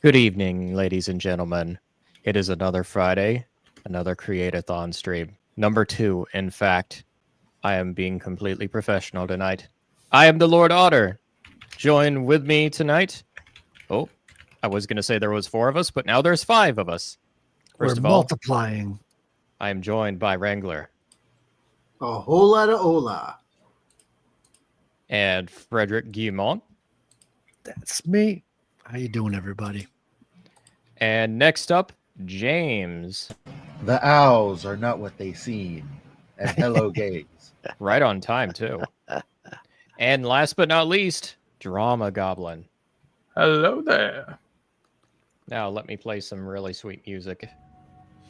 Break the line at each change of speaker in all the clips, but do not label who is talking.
Good evening, ladies and gentlemen. It is another Friday, another Create-athon stream. Number 2, in fact. I am being completely professional tonight. I am the Lord Otter. Join with me tonight. Oh, I was going to say there was 4 of us, but now there's 5 of us. First
We're
of all,
multiplying.
I am joined by Wrangler
A whole lot of hola.
and Frederick Guillemont.
That's me. How you doing, everybody?
And next up, James.
The owls are not what they seem. And hello, gays.
Right on time, too. And last but not least, Drama Goblin.
Hello there.
Now let me play some really sweet music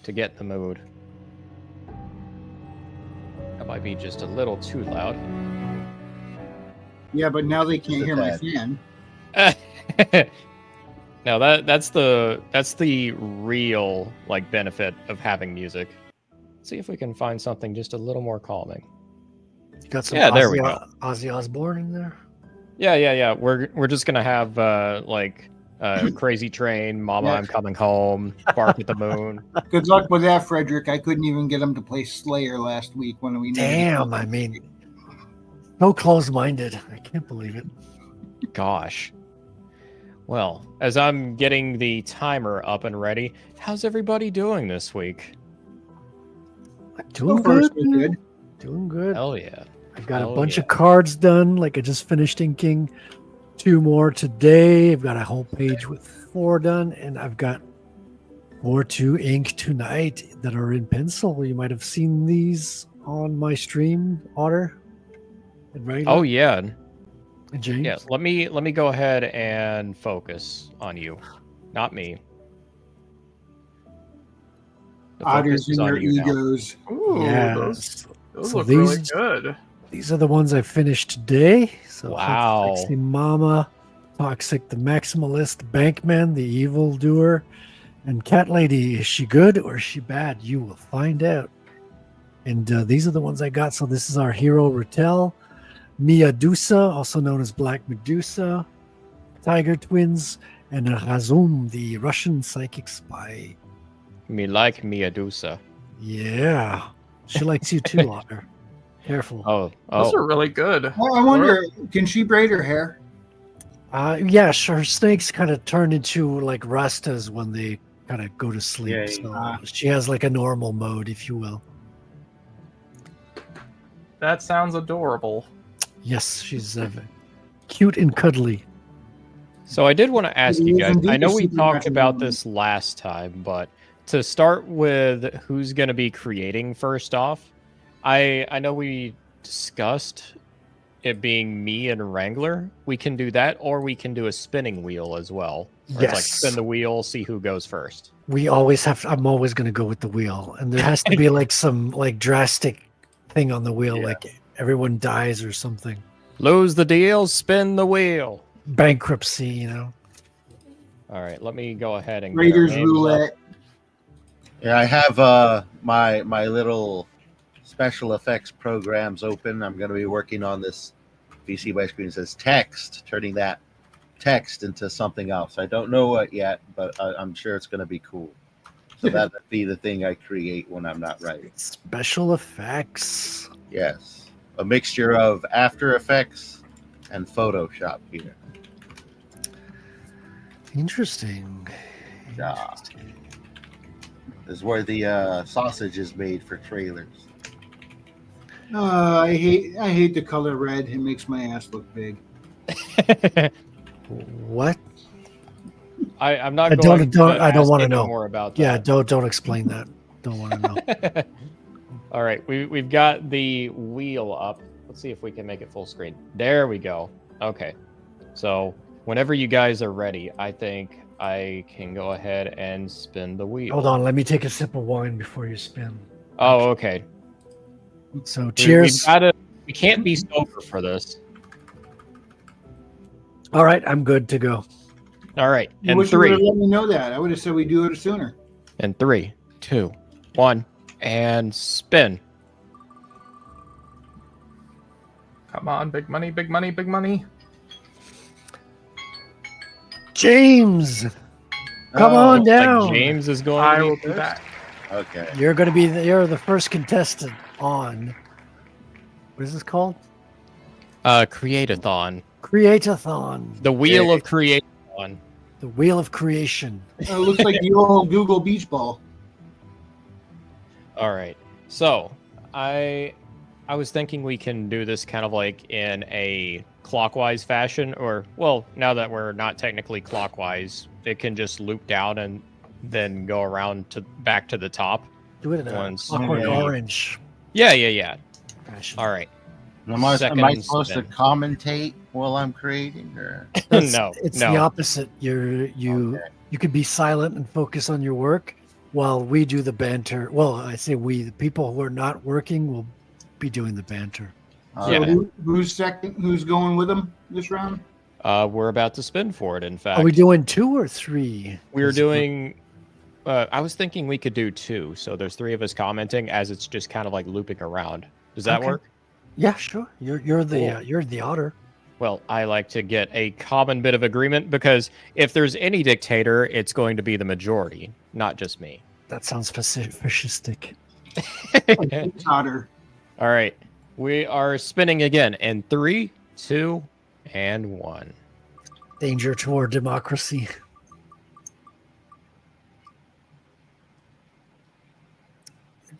to get in the mood. That might be just a little too loud.
Yeah, but now they can't hear my fan.
No, that's the real benefit of having music. Let's see if we can find something just a little more calming.
You got some
there we go.
Ozzy Osbourne in there?
Yeah. We're just gonna have Crazy Train, Mama,
Yeah.
I'm Coming Home, Bark at the Moon.
Good luck with that, Frederick. I couldn't even get him to play Slayer last week when we needed
Damn, I mean, so close-minded. I can't believe it.
Gosh. Well, as I'm getting the timer up and ready, how's everybody doing this week?
Doing
first,
good.
we're good.
Doing good.
Hell yeah.
I've got
hell
a bunch
yeah.
of cards done. Like I just finished inking 2 more today. I've got a whole page with 4 done, and I've got 4 to ink tonight that are in pencil. You might have seen these on my stream, Otter. And Wrangler
Oh yeah.
and James.
Yeah, let me go ahead and focus on you, not me. The
Otters
focus is
in
on
their
you now.
egos.
Ooh,
Yeah.
those
So
look really
these-
good.
These are the ones I finished today. So
Wow.
Sexy Mama, Toxic the Maximalist, Bankman, the Evildoer, and Cat Lady. Is she good or is she bad? You will find out. And these are the ones I got. So this is our hero Ratel, Medusa, also known as Black Medusa, Tiger Twins, and Razum, the Russian psychic spy.
Me like Medusa.
Yeah. She likes you too, Otter. Careful.
Oh.
Those are really good.
Well, I wonder, can she braid her hair?
Yeah, sure. Her snakes kind of turn into like Rastas when they kind of go to sleep.
Yay.
So she has like a normal mode, if you will.
That sounds adorable.
Yes, she's cute and cuddly.
So I did want to ask
It
you
is
guys.
indeed
I know
a
we
super
talked
natural
about
woman.
this last time, but to start with, who's going to be creating first off? I know we discussed it being me and Wrangler. We can do that, or we can do a spinning wheel as well. Where It's like spin the wheel, see who goes first.
We always have. I'm always going to go with the wheel, and there has to be like some like drastic thing on the wheel,
Yeah.
like everyone dies or something.
Lose the deal, spin the wheel.
Bankruptcy, you know.
All right, let me go ahead and get our
Raiders
names up.
roulette.
Yeah, I have my little special effects programs open. I'm going to be working on this. VC by screen says text, turning that text into something else. I don't know what yet, but I'm sure it's going to be cool. So that would be the thing I create when I'm not writing.
Special effects.
Yes, a mixture of After Effects and Photoshop here.
Interesting.
Yeah. This is where the sausage is made for trailers.
I hate the color red. It makes my ass look big.
What?
I'm not
I
going
don't-
to
I don't
ask
wanna
any
know.
more about
Yeah,
that.
don't explain that. Don't want to know.
All right, we've got the wheel up. Let's see if we can make it full screen. There we go. Okay. So whenever you guys are ready, I think I can go ahead and spin the wheel.
Hold on, let me take a sip of wine before you spin.
Oh, okay.
So
We
cheers.
can't be sober for this.
All right, I'm good to go.
All right.
I
And
wish you would have
three,
let me know that. I would have said we'd do it sooner.
and 3, 2, 1, and spin.
Come on, big money, big money, big money.
James, Come
Oh,
on
Looks like
down.
James is going
I
to
will
be
be
first.
back.
Okay.
You're the first contestant on. What is this called?
Create-athon.
Create-athon.
The wheel of Create-athon.
The wheel of creation.
It looks like the old Google Beach Ball.
All right. So I was thinking we can do this kind of like in a clockwise fashion, or well, now that we're not technically clockwise, it can just loop down and then go around to back to the top.
Do it in a
Once
Clockwork
we-
Orange
Yeah.
fashion.
All right.
Am I
Second
supposed to
spin.
commentate while I'm creating, or
No,
It's
no.
the opposite. You could be silent and focus on your work while we do the banter. Well, I say we, the people who are not working will be doing the banter.
So
Yeah.
who's second? Who's going with them this round?
We're about to spin for it. In fact,
Are we doing 2 or 3?
we're doing. I was thinking we could do 2, so there's 3 of us commenting as it's just kind of like looping around. Does that
Okay.
work?
Yeah, sure. You're
Cool.
you're the otter.
Well, I like to get a common bit of agreement because if there's any dictator, it's going to be the majority, not just me.
That sounds fascistic.
Otter.
All right. We are spinning again in 3, 2, and 1.
Danger to our democracy.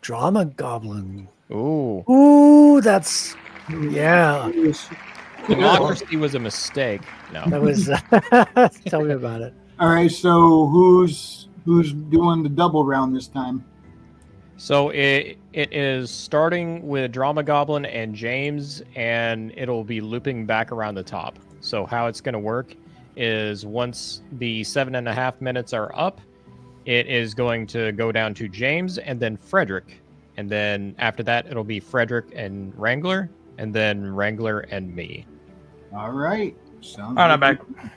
Drama Goblin.
Ooh.
Ooh, that's yeah.
Democracy was a mistake. No.
That was. Tell me about it.
All right. So who's doing the double round this time?
So it is starting with Drama Goblin and James, and it'll be looping back around the top. So how it's going to work is once the 7.5 minutes are up, it is going to go down to James and then Frederick. And then after that, it'll be Frederick and Wrangler, and then Wrangler and me.
All right. Sounds
Oh, not
good.
back.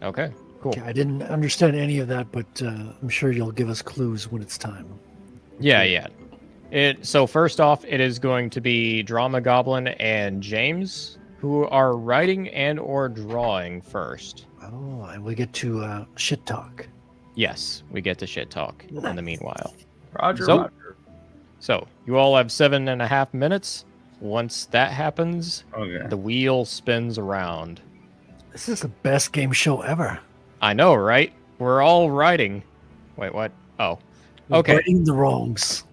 Okay, cool.
Okay, I didn't understand any of that, but I'm sure you'll give us clues when it's time.
Yeah. So first off, it is going to be Drama Goblin and James who are writing and or drawing first.
Oh, and we get to shit talk.
Yes, we get to shit talk in the meanwhile.
Roger,
So-
Roger.
So you all have 7.5 minutes. Once that happens,
okay?
the wheel spins around.
This is the best game show ever.
I know, right? We're all writing. Wait, what? Oh,
We're
okay.
righting the wrongs.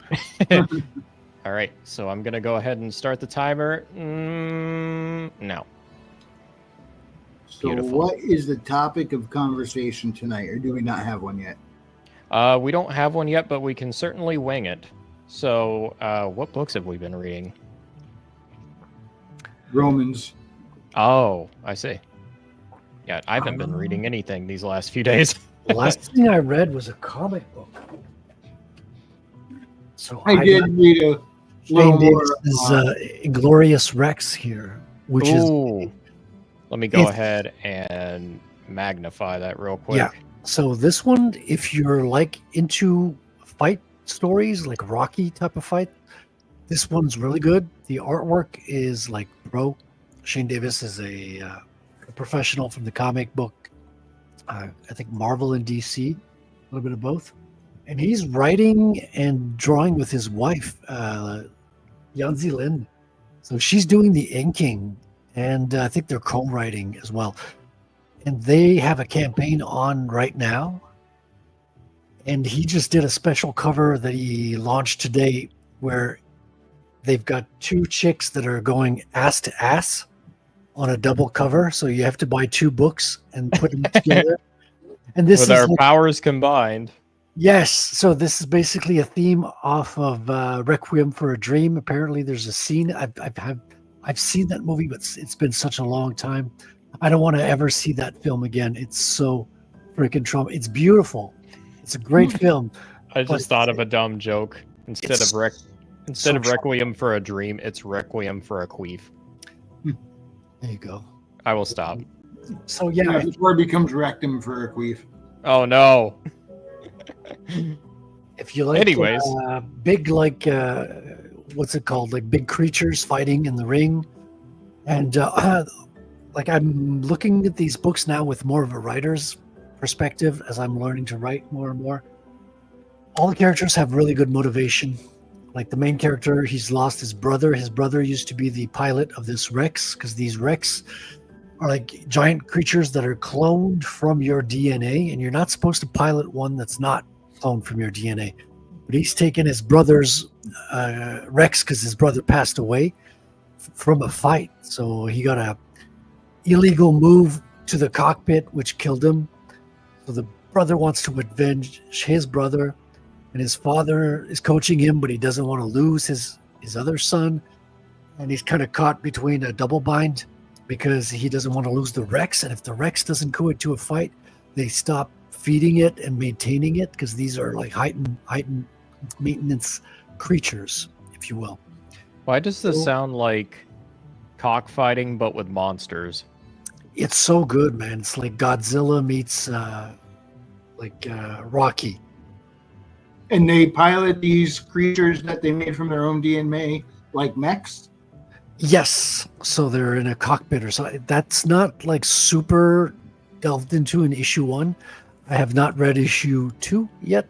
All right. So I'm gonna go ahead and start the timer. No.
So
Beautiful.
what is the topic of conversation tonight, or do we not have one yet?
We don't have one yet, but we can certainly wing it. So, what books have we been reading?
Romans.
Oh, I see. Yeah, I haven't been reading anything these last few days.
The last thing I read was a comic book. So
I did read a little
Shane
more.
Davis's Inglorious Rex here, which is
Ooh. Let me go
It's-
ahead and magnify that real quick.
Yeah. So this one, if you're like into fight stories, like Rocky type of fight, this one's really good. The artwork is like pro. Shane Davis is a professional from the comic book. I think Marvel and DC, a little bit of both. And he's writing and drawing with his wife, Yanzi Lin. So she's doing the inking, and I think they're co-writing as well. And they have a campaign on right now. And he just did a special cover that he launched today where they've got 2 chicks that are going ass to ass on a double cover. So you have to buy 2 books and put them together. And this
With
is
our
like-
powers combined.
yes. So this is basically a theme off of Requiem for a Dream. Apparently there's a scene. I've seen that movie, but it's been such a long time. I don't want to ever see that film again. It's so freaking trauma. It's beautiful. It's a great film.
I just thought of a dumb joke. Instead
It's
of
so
Requiem for a Dream, it's Requiem for a Queef.
There you go.
I will stop.
So
Yeah,
yeah,
this word becomes rectum for a queef.
Oh no.
if you like
Anyways.
big like what's it called? Like big creatures fighting in the ring. And like I'm looking at these books now with more of a writer's perspective as I'm learning to write more and more. All the characters have really good motivation. Like the main character, he's lost his brother. His brother used to be the pilot of this Rex, because these Rex are like giant creatures that are cloned from your DNA, and you're not supposed to pilot one that's not cloned from your DNA. But he's taken his brother's Rex because his brother passed away from a fight. So he got a illegal move to the cockpit, which killed him. So the brother wants to avenge his brother, and his father is coaching him, but he doesn't want to lose his other son. And he's kind of caught between a double bind because he doesn't want to lose the Rex. And if the Rex doesn't go into a fight, they stop feeding it and maintaining it, because these are like heightened maintenance creatures, if you will.
Why does this sound like cockfighting but with monsters?
It's so good, man. It's like Godzilla meets Rocky.
And they pilot these creatures that they made from their own DNA, like mechs.
Yes, so they're in a cockpit or something. That's not like super delved into in issue 1. I have not read issue 2 yet,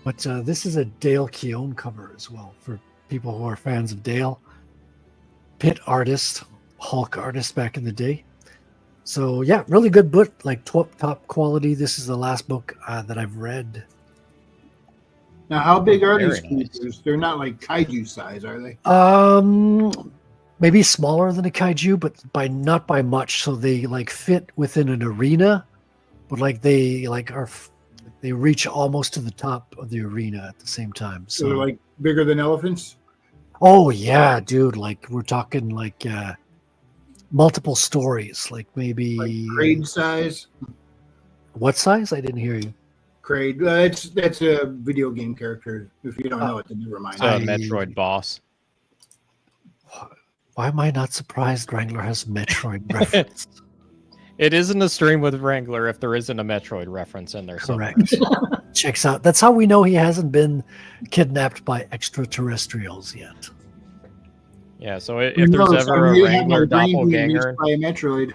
but this is a Dale Keown cover as well for people who are fans of Dale. Pit artist, Hulk artist back in the day. So yeah, really good book, like top quality. This is the last book that I've read.
Now, how big are
Very
these
nice.
creatures? They're not like kaiju size, are they?
Maybe smaller than a kaiju, but not by much. So they like fit within an arena, but like they reach almost to the top of the arena at the same time.
So
So
they're like bigger than elephants?
oh yeah, dude, like we're talking like multiple stories, like maybe
Like Kraid size?
what size? I didn't hear you.
Kraid. That's a video game character. If you don't know it, then never mind.
It's a Metroid boss.
Why am I not surprised Wrangler has Metroid reference?
It isn't a stream with Wrangler if there isn't a Metroid reference in there somewhere.
Correct. Checks out. That's how we know he hasn't been kidnapped by extraterrestrials yet.
Yeah, so if there's ever a Wrangler doppelganger,
by a Metroid.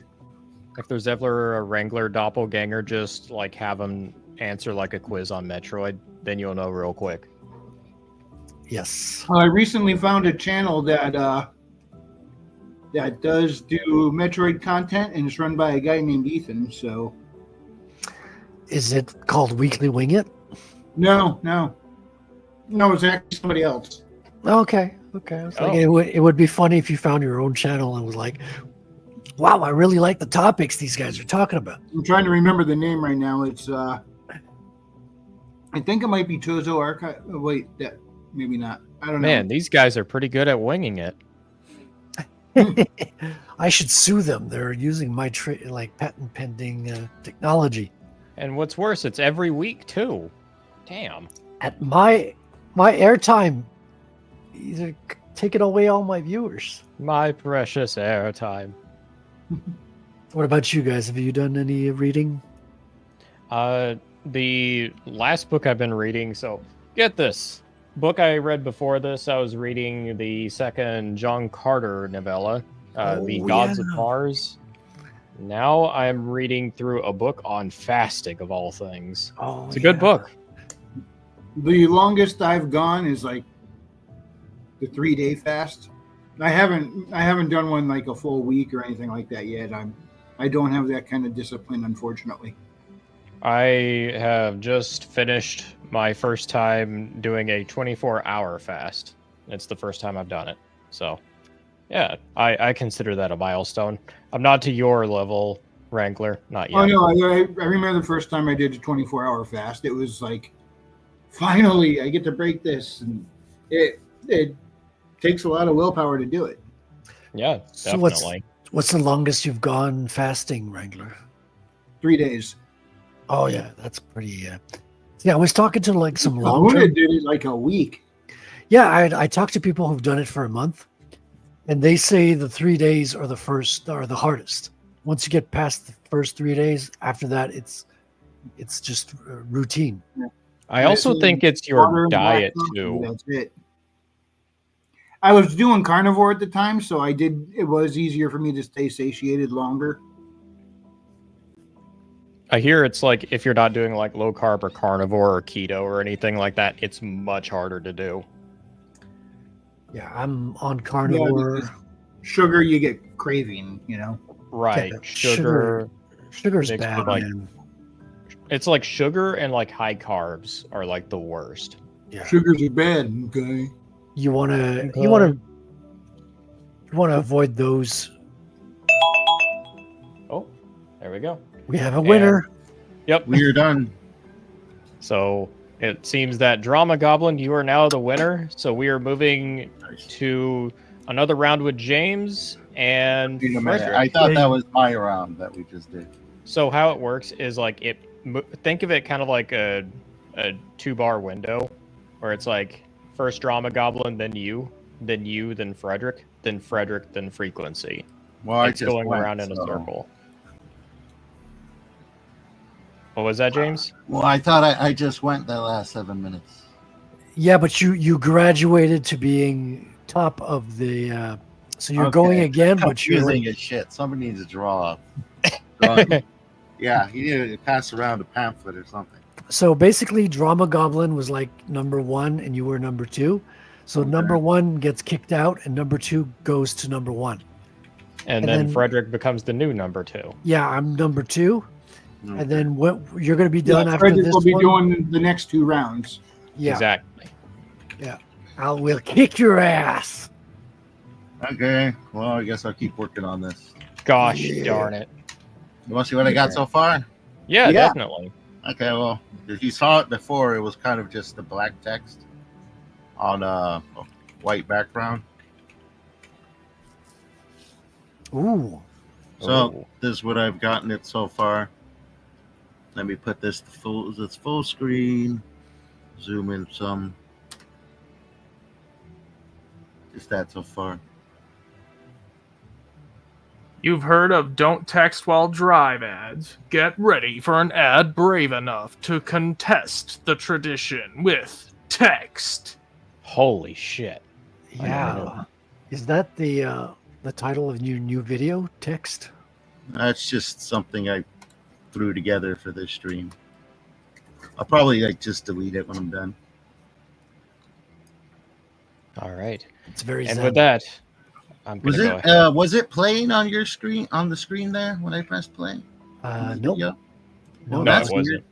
if there's ever a Wrangler doppelganger, just like have him answer like a quiz on Metroid, then you'll know real quick.
Yes.
I recently found a channel that does do Metroid content, and it's run by a guy named Ethan. So
Is it called Weekly Wing It?
no, it's actually somebody else.
Okay. I was like,
Oh.
it would be funny if you found your own channel and was like, wow, I really like the topics these guys are talking about.
I'm trying to remember the name right now. It's I think it might be Tozo Archive. Oh, wait, that maybe not. I don't know.
Man, these guys are pretty good at winging it.
I should sue them. They're using my patent pending technology.
And what's worse, it's every week too. Damn.
At my airtime, either taking away all my viewers.
My precious airtime.
What about you guys? Have you done any reading?
The last book I've been reading, so get this. Book I read before this, I was reading the second John Carter novella, The Gods of Mars. Now I'm reading through a book on fasting, of all things.
Oh,
It's a good book.
The longest I've gone is like the 3-day fast. I haven't done one like a full week or anything like that yet. I don't have that kind of discipline, unfortunately.
I have just finished my first time doing a 24-hour fast. It's the first time I've done it. So, yeah, I consider that a milestone. I'm not to your level, Wrangler, not yet.
Oh no, I remember the first time I did a 24-hour fast. It was like, finally, I get to break this, and it takes a lot of willpower to do it.
Yeah,
So
definitely.
what's the longest you've gone fasting, Wrangler?
3 days.
Oh yeah, that's pretty. Yeah, I was talking to like some long
Luna
term.
did it like a week.
Yeah, I talked to people who've done it for a month, and they say the 3 days are the hardest. Once you get past the first 3 days, after that it's just routine.
I also think it's
Water
your
and
diet,
black coffee,
too.
That's it. I was doing carnivore at the time, so it was easier for me to stay satiated longer.
I hear it's like if you're not doing like low carb or carnivore or keto or anything like that, it's much harder to do.
Yeah, I'm on carnivore.
because sugar, you get craving, you know.
Right.
Yeah, sugar's
mixed
bad,
with, like,
man.
It's like sugar and like high carbs are like the worst.
Yeah.
Sugars are bad, okay?
You wanna avoid those.
Oh, there we go.
We have a winner.
Yep.
We're done.
So it seems that Drama Goblin, you are now the winner. So we are moving to another round with James and
Wait a minute.
Frederick.
I thought that was my round that we just did.
So how it works is like think of it kind of like a 2-bar window where it's like first Drama Goblin, then you, then Frederick, then Frequency.
Well, I
It's
just
going
went,
around in a
so-
circle. What was that, James?
Well, I thought I just went the last 7 minutes.
Yeah, but you graduated to being top of the. So you're going again, but you're
Confusing as shit. Somebody needs to draw. Yeah, you need to pass around a pamphlet or something.
so basically Drama Goblin was like number 1 and you were number 2. So
Okay.
number 1 gets kicked out and number 2 goes to number 1.
And
And
then
then-
Frederick becomes the new number 2.
Yeah, I'm number 2,
Okay.
and then what you're going to be done
Yeah,
after
Frederick
this
will be
one?
doing the next 2 rounds.
Yeah,
Exactly.
we'll kick your ass.
Okay. Well, I guess I'll keep working on this.
Gosh
Yeah.
darn it.
You want to see what I got so far?
Yeah,
Yeah.
definitely.
Okay. Well, if you saw it before, it was kind of just the black text on a white background.
Ooh,
So
Ooh.
this is what I've gotten it so far. Let me put this to full screen. Zoom in some. Just that so far.
You've heard of don't text while drive ads. Get ready for an ad brave enough to contest the tradition with text.
Holy shit.
yeah. Is that the title of your new video text?
That's just something I threw together for this stream. I'll probably just delete it when I'm done.
All right.
It's very
And
zen.
with that, I'm going
Was
to go
it
ahead.
was it playing on your screen on the screen there when I pressed play?
Nope.
Yeah.
No,
No,
that's
it wasn't.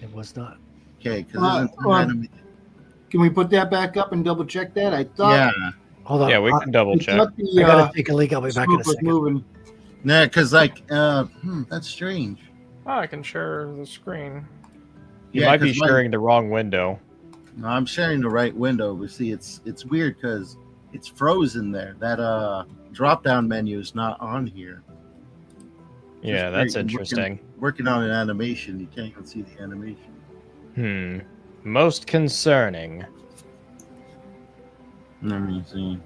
it was not.
Okay, because
Can we put that back up and double check that? I thought,
yeah,
Hold on.
Yeah, we
I,
can double
I
check.
thought the
I gotta take a leak. I'll be back in
smoke
a
was
second.
moving.
yeah, because that's strange.
Oh, I can share the screen.
You
Yeah,
might be
'cause my-
sharing the wrong window.
No, I'm sharing the right window, but see, it's weird because it's frozen there. That drop down menu is not on here.
Yeah,
Just
that's
weird.
interesting.
Working on an animation, you can't even see the animation.
Most concerning.
Let me see.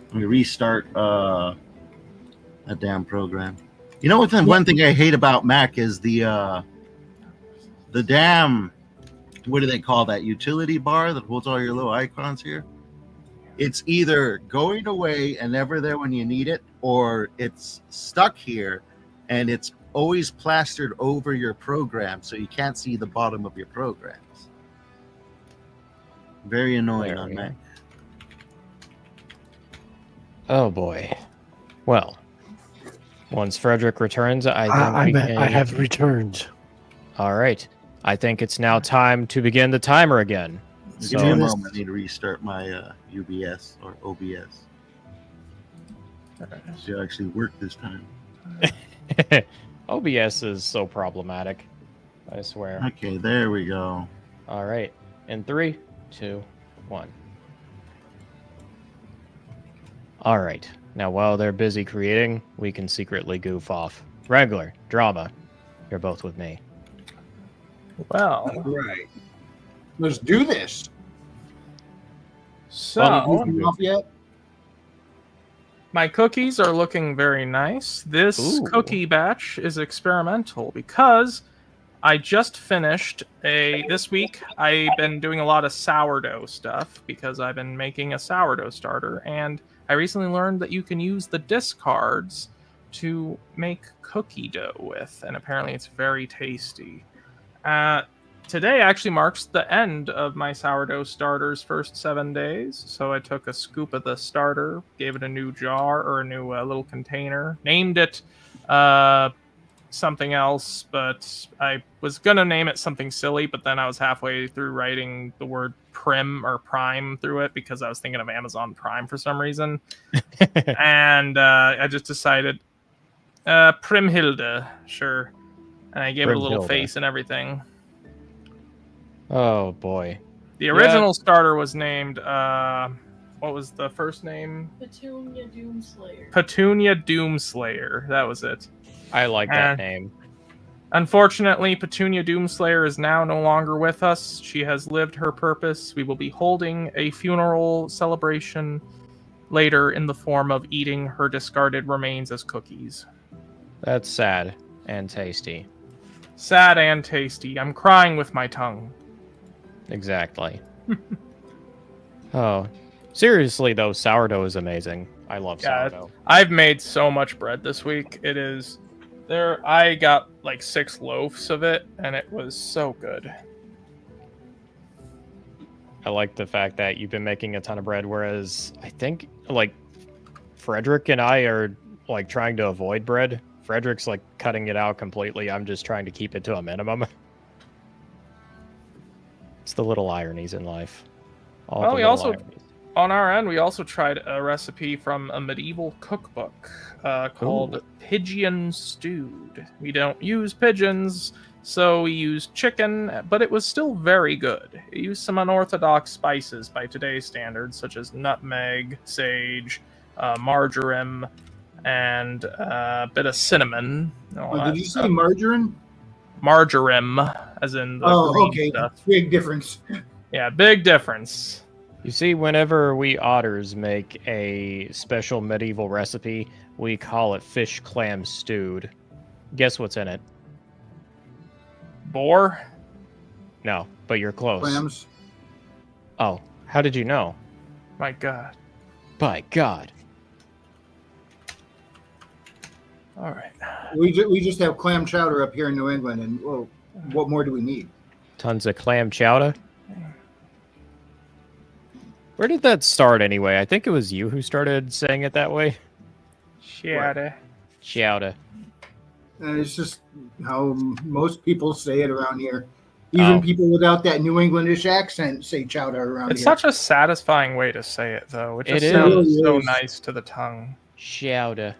Let me restart a damn program. You know what? One thing I hate about Mac is the damn, what do they call that, utility bar that holds all your little icons here? It's either going away and never there when you need it, or it's stuck here and it's always plastered over your program so you can't see the bottom of your programs. Very annoying
There
on
we go.
Mac.
Oh boy. Well, once Frederick returns, I think we can...
I have returned.
All right. I think it's now time to begin the timer again.
Give me a
So-
moment. I need to restart my UBS or OBS. Should actually work this time.
OBS is so problematic. I swear.
Okay, there we go.
All right. In 3, 2, 1. All right. Now, while they're busy creating, we can secretly goof off. Regular, drama. You're both with me.
Well,
Right. Let's do this.
so
Moving off yet?
my cookies are looking very nice. This
Ooh.
cookie batch is experimental because I just finished this week. I've been doing a lot of sourdough stuff because I've been making a sourdough starter, and I recently learned that you can use the discards to make cookie dough with, and apparently it's very tasty. Today actually marks the end of my sourdough starter's first 7 days, so I took a scoop of the starter, gave it a new jar or a new little container, named it something else, but I was gonna name it something silly, but then I was halfway through writing the word prim or prime through it because I was thinking of Amazon Prime for some reason. And I just decided Primhilde, sure. And I gave it a little
Primhilde.
face and everything.
Oh boy.
The original starter was named what was the first name?
Petunia Doomslayer.
Petunia Doomslayer. That was it.
I like that name.
Unfortunately, Petunia Doomslayer is now no longer with us. She has lived her purpose. We will be holding a funeral celebration later in the form of eating her discarded remains as cookies.
That's sad and tasty.
Sad and tasty. I'm crying with my tongue.
Exactly. Oh, seriously though, sourdough is amazing. I love sourdough.
I've made so much bread this week. It is there. I got like 6 loaves of it, and it was so good.
I like the fact that you've been making a ton of bread, whereas I think like Frederick and I are like trying to avoid bread. Frederick's like cutting it out completely. I'm just trying to keep it to a minimum. It's the little ironies in life.
Well, we also, on our end, we also tried a recipe from a medieval cookbook called Pigeon Stewed. We don't use pigeons, so we used chicken, but it was still very good. It used some unorthodox spices by today's standards, such as nutmeg, sage, marjoram, and a bit of cinnamon.
Did you say margarine?
Marjoram, as in the green
okay.
stuff.
Big difference.
Yeah, big difference.
You see, whenever we otters make a special medieval recipe, we call it fish clam stewed. Guess what's in it?
Boar?
No, but you're close.
Clams.
Oh, how did you know?
My God.
By God.
All right.
We just have clam chowder up here in New England, and whoa, what more do we need?
Tons of clam chowder. Where did that start anyway? I think it was you who started saying it that way.
Chowder.
Chowder.
It's just how most people say it around here. Even people without that New Englandish accent say chowder around
It's
here.
such a satisfying way to say it, though. It just
It
sounds
is.
so nice to the tongue.
Chowder.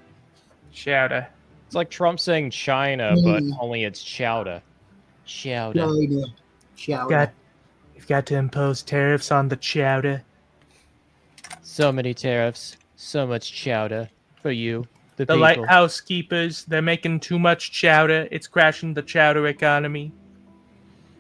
Chowder.
It's like Trump saying China, but only it's chowder. Chowder.
Chowder.
You've got to impose tariffs on the chowder.
So many tariffs. So much chowder for you, the
The
people.
lighthouse keepers, they're making too much chowder. It's crashing the chowder economy.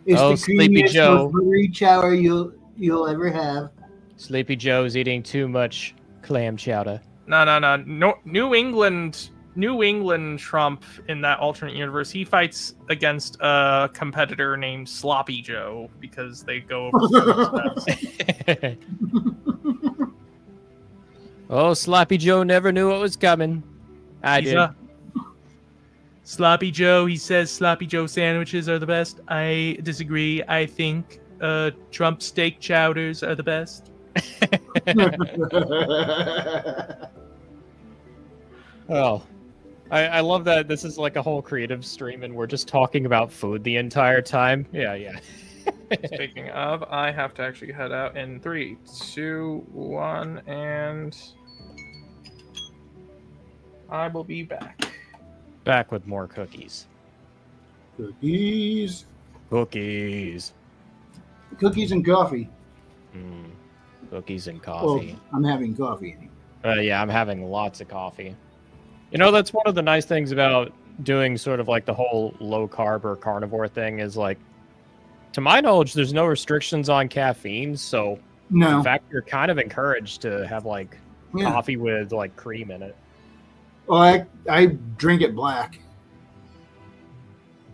It's
Oh,
the
Sleepy
creamiest,
Joe.
most buttery chowder you'll ever have.
Sleepy Joe's eating too much clam chowder.
No. New England Trump in that alternate universe, he fights against a competitor named Sloppy Joe because they go over steps.
Oh, Sloppy Joe never knew what was coming. I did.
Sloppy Joe, he says Sloppy Joe sandwiches are the best. I disagree. I think Trump steak chowders are the best.
Oh, I love that this is like a whole creative stream and we're just talking about food the entire time. Yeah.
Speaking of, I have to actually head out in 3, 2, 1, and I will be back.
Back with more cookies.
Cookies.
Cookies.
Cookies and coffee.
Cookies and
Well,
coffee.
I'm having coffee.
Yeah, I'm having lots of coffee. You know, that's one of the nice things about doing sort of like the whole low carb or carnivore thing is like, to my knowledge, there's no restrictions on caffeine. So
No.
in fact, you're kind of encouraged to have like
Yeah.
coffee with like cream in it.
Well, I drink it black.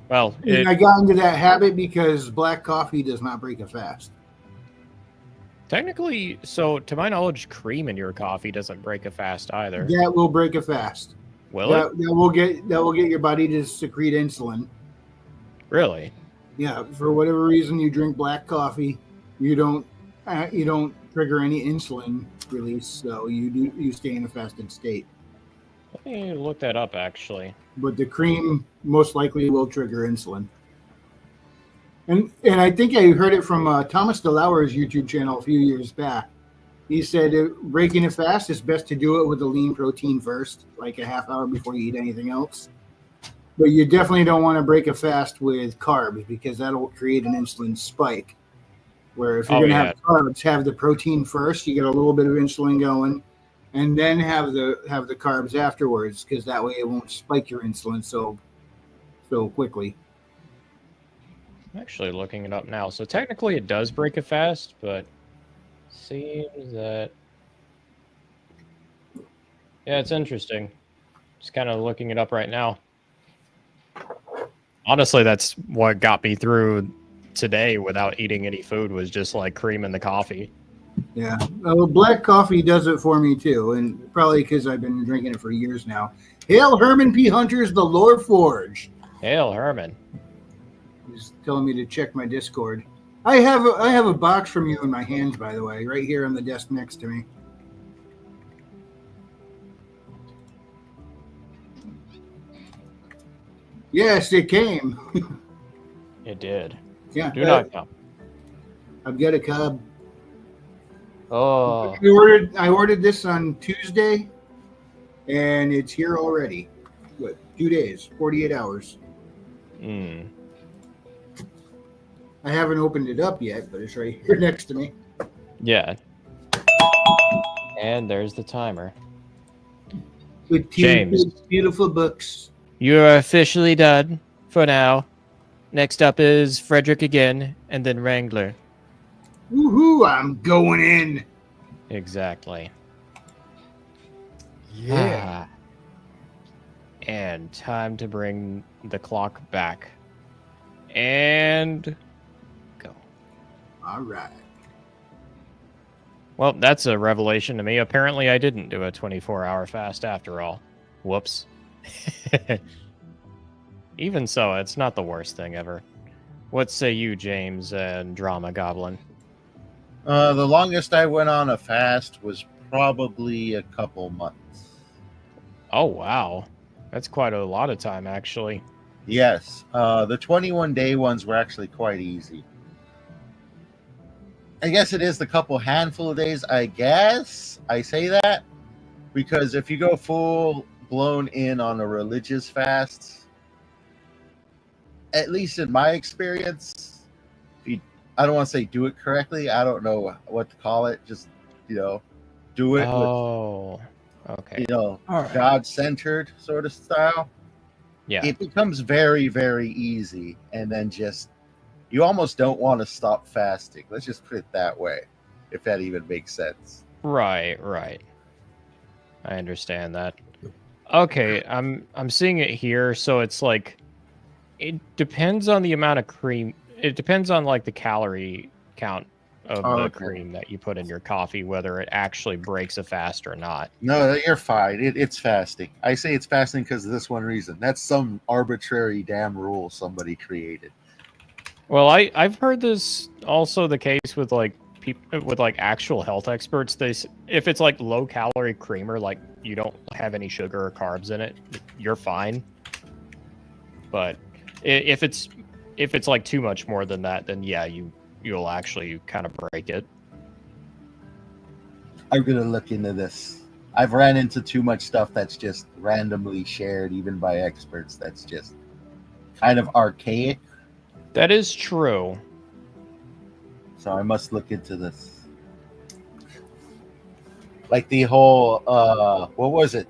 Well,
And I got into that habit because black coffee does not break a fast.
technically, so to my knowledge, cream in your coffee doesn't break a fast either.
That will break a fast.
Will it?
That will get your body to secrete insulin.
Really?
Yeah, for whatever reason you drink black coffee, you don't trigger any insulin release, so you stay in a fasted state.
Let me look that up, actually.
But the cream most likely will trigger insulin. And I think I heard it from Thomas DeLauer's YouTube channel a few years back. He said breaking a fast is best to do it with a lean protein first, like a half hour before you eat anything else. But you definitely don't want to break a fast with carbs because that'll create an insulin spike. Where if you're going to have carbs, have the protein first, you get a little bit of insulin going, and then have the carbs afterwards, because that way it won't spike your insulin so quickly.
I'm actually looking it up now. So technically it does break a fast, but seems that... Yeah, it's interesting. Just kind of looking it up right now. Honestly, that's what got me through today without eating any food, was just like cream in the coffee.
Yeah. Well, black coffee does it for me too, and probably because I've been drinking it for years now. Hail Herman P. Hunters, the Lore Forge.
Hail Herman.
He's telling me to check my Discord. I have a box from you in my hands, by the way, right here on the desk next to me. Yes, it came.
It did.
Yeah.
Do not come.
I've got a cub.
Oh.
I ordered this on Tuesday, and it's here already. What? 2 days, 48 hours.
Hmm.
I haven't opened it up yet, but it's right here next to me.
Yeah. And there's the timer.
With two
James.
beautiful books.
You are officially done for now. Next up is Frederick again, and then Wrangler.
Woohoo! I'm going in.
Exactly.
Yeah.
And time to bring the clock back. And go.
All right.
Well, that's a revelation to me. Apparently, I didn't do a 24-hour fast after all. Whoops. Even so, it's not the worst thing ever. What say you, James and Drama Goblin?
The longest I went on a fast was probably a couple months.
Oh, wow. That's quite a lot of time, actually.
Yes, the 21-day ones were actually quite easy. I guess it is the couple handful of days, I guess. I say that because if you go full blown in on a religious fast, at least in my experience, I don't want to say do it correctly. I don't know what to call it. Just, do it
Oh, okay.
with,
All right.
God-centered sort of style.
Yeah.
It becomes very, very easy. And then you almost don't want to stop fasting. Let's just put it that way, if that even makes sense.
Right. I understand that. Okay, I'm seeing it here. So it's like, it depends on the amount of cream. It depends on like the calorie count of the cream that you put in your coffee, whether it actually breaks a fast or not.
No, you're fine. It's fasting. I say it's fasting because of this one reason. That's some arbitrary damn rule somebody created.
Well, I've heard this also the case with like people with like actual health experts. If it's like low calorie creamer, like you don't have any sugar or carbs in it, you're fine. But if it's like too much more than that, then yeah, you'll actually kind of break it.
I'm gonna look into this. I've ran into too much stuff that's just randomly shared, even by experts. That's just kind of archaic.
That is true.
So I must look into this. Like the whole, what was it?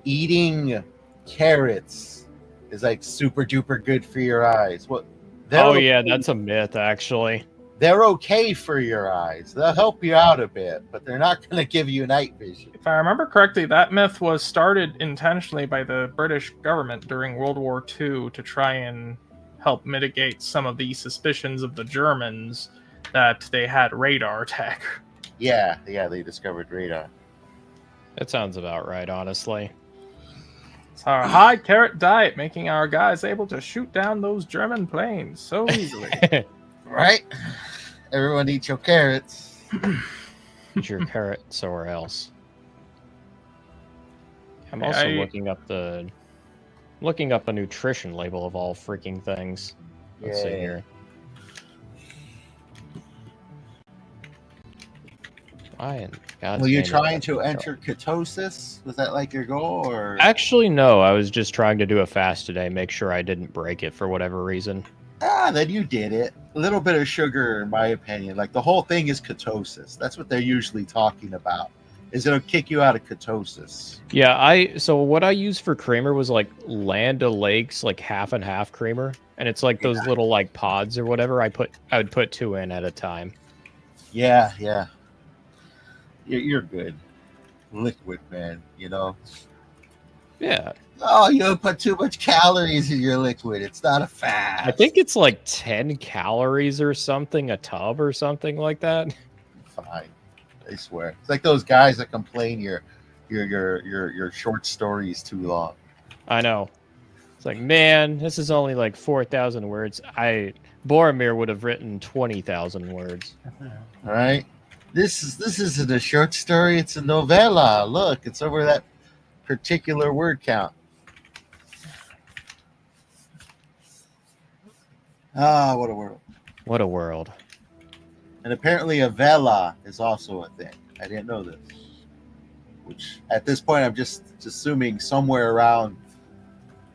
Eating carrots is like super duper good for your eyes.
Yeah, that's a myth, actually.
They're okay for your eyes. They'll help you out a bit, but they're not going to give you night vision.
If I remember correctly, that myth was started intentionally by the British government during World War II to try and help mitigate some of the suspicions of the Germans that they had radar tech.
Yeah, they discovered radar.
That sounds about right, honestly.
It's our high carrot diet, making our guys able to shoot down those German planes so easily.
Right? Everyone eat your carrots.
Eat your carrots or else. I'm
Hey,
also looking up a nutrition label of all freaking things. Let's see
Yeah.
here.
Were you trying to enter ketosis? Was that like your goal, or?
Actually, no. I was just trying to do a fast today, make sure I didn't break it for whatever reason.
Then you did it. A little bit of sugar, in my opinion. Like the whole thing is ketosis. That's what they're usually talking about. Is it'll kick you out of ketosis.
Yeah, so what I used for creamer was like Land O'Lakes, like half and half creamer, and it's like those little like pods or whatever. I would put 2 in at a time.
Yeah. You're good. Liquid, man. You know.
Yeah,
Oh, you don't put too much calories in your liquid. It's not a fast.
I think it's like 10 calories or something a tub or something like that.
Fine. I swear. It's like those guys that complain your short story is too long.
I know. It's like, man, this is only like 4,000 words. Boromir would have written 20,000 words.
All right. This isn't a short story. It's a novella. Look, it's over that particular word count. Ah, what a world.
What a world.
And apparently a vela is also a thing. I didn't know this. Which at this point I'm just assuming somewhere around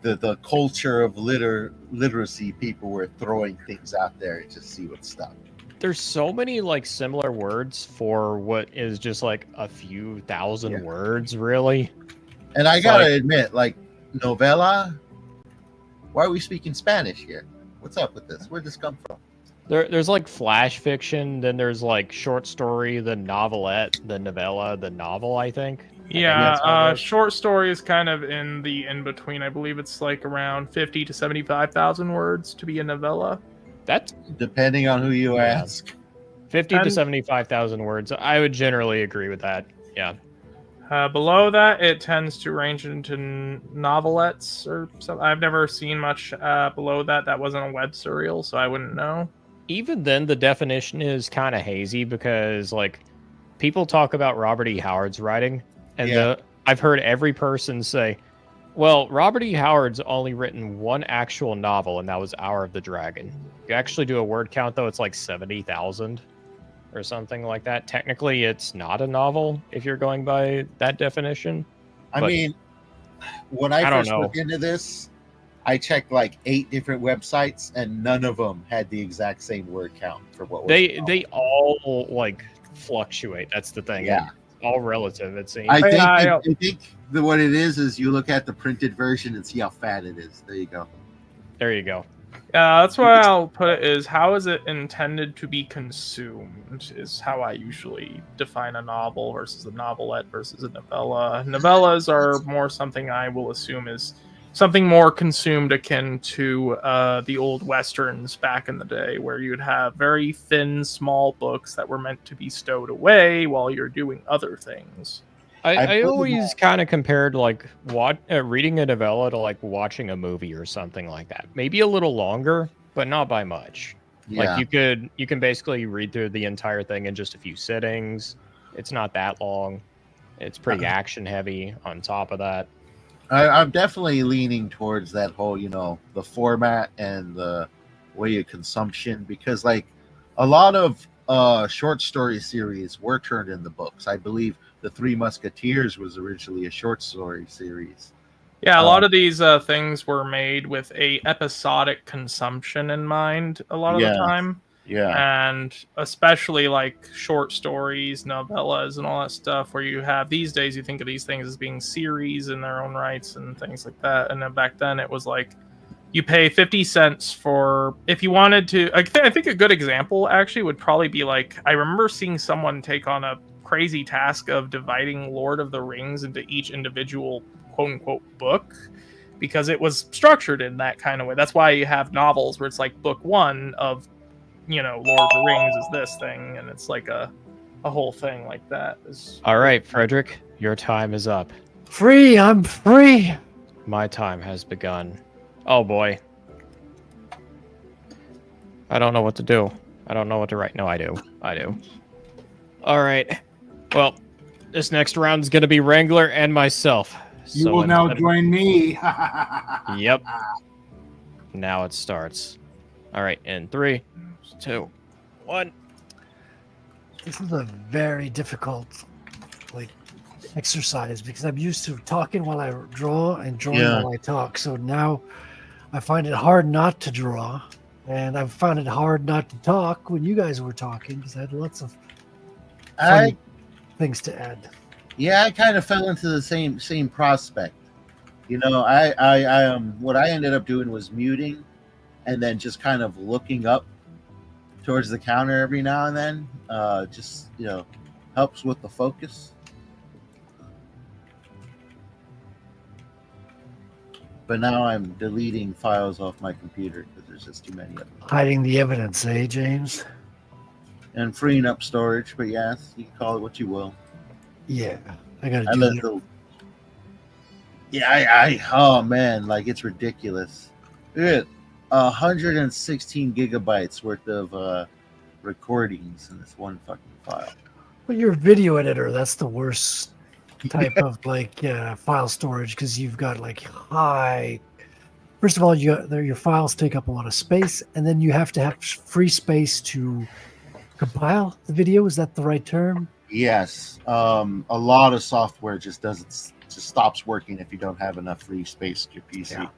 the culture of literacy, people were throwing things out there to see what stuck.
There's so many like similar words for what is just like a few thousand words, really.
And I gotta admit, like novella, why are we speaking Spanish here? What's up with this? Where'd this come from?
There's like flash fiction, then there's like short story, the novelette, the novella, the novel, I think.
Yeah, short story is kind of in between. I believe it's like around 50 to 75,000 words to be a novella.
That's
depending on who you ask.
50 to 75,000 words. I would generally agree with that. Yeah.
Below that, it tends to range into novelettes or something. I've never seen much below that. That wasn't a web serial, so I wouldn't know.
Even then, the definition is kind of hazy because, like, people talk about Robert E. Howard's writing, and I've heard every person say, well, Robert E. Howard's only written one actual novel, and that was Hour of the Dragon. You actually do a word count, though, it's like 70,000 or something like that. Technically, it's not a novel if you're going by that definition.
I mean, when I first looked into this, I checked like 8 different websites, and none of them had the exact same word count for what was
they all like fluctuate. That's the thing.
Yeah.
It's all relative, it seems.
I think what it is you look at the printed version and see how fat it is. There you go.
There you go.
That's why I'll put it is how is it intended to be consumed is how I usually define a novel versus a novelette versus a novella. Novellas are more something I will assume is something more consumed akin to the old westerns back in the day, where you'd have very thin, small books that were meant to be stowed away while you're doing other things.
I always kind of compared like reading a novella to like watching a movie or something like that. Maybe a little longer, but not by much.
Yeah.
Like you can basically read through the entire thing in just a few sittings. It's not that long. It's pretty action heavy on top of that.
I'm definitely leaning towards that whole, the format and the way of consumption, because like a lot of short story series were turned into books. I believe The Three Musketeers was originally a short story series.
Yeah, a lot of these things were made with a episodic consumption in mind a lot of the time.
Yeah.
And especially like short stories, novellas, and all that stuff, where you have these days, you think of these things as being series in their own rights and things like that. And then back then it was like you pay 50 cents for, if you wanted to, I think a good example actually would probably be like, I remember seeing someone take on a crazy task of dividing Lord of the Rings into each individual quote unquote book, because it was structured in that kind of way. That's why you have novels where it's like book one of, Lord of the Rings is this thing, and it's like a whole thing like that.
All right, Frederick, your time is up.
Free, I'm free.
My time has begun. Oh boy. I don't know what to do. I don't know what to write. No, I do. I do. All right. Well, this next round is going to be Wrangler and myself.
You will now join me.
Yep. Now it starts. All right, in 3, 2, 1.
This is a very difficult, like, exercise because I'm used to talking while I draw and drawing while I talk. So now I find it hard not to draw, and I've found it hard not to talk when you guys were talking because I had lots of funny things to add.
Yeah, I kind of fell into the same prospect. You know, I what I ended up doing was muting, and then just kind of looking up towards the counter every now and then. Just helps with the focus. But now I'm deleting files off my computer because there's just too many of them.
Hiding the evidence, eh, James?
And freeing up storage. But yes, you can call it what you will.
Yeah, I gotta do that.
I oh man, like it's ridiculous. Look at 116 gigabytes worth of recordings in this one fucking file.
But you're a video editor. That's the worst type of file storage because you've got like high. First of all, your files take up a lot of space, and then you have to have free space to compile the video. Is that the right term?
Yes. A lot of software just stops working if you don't have enough free space in your PC.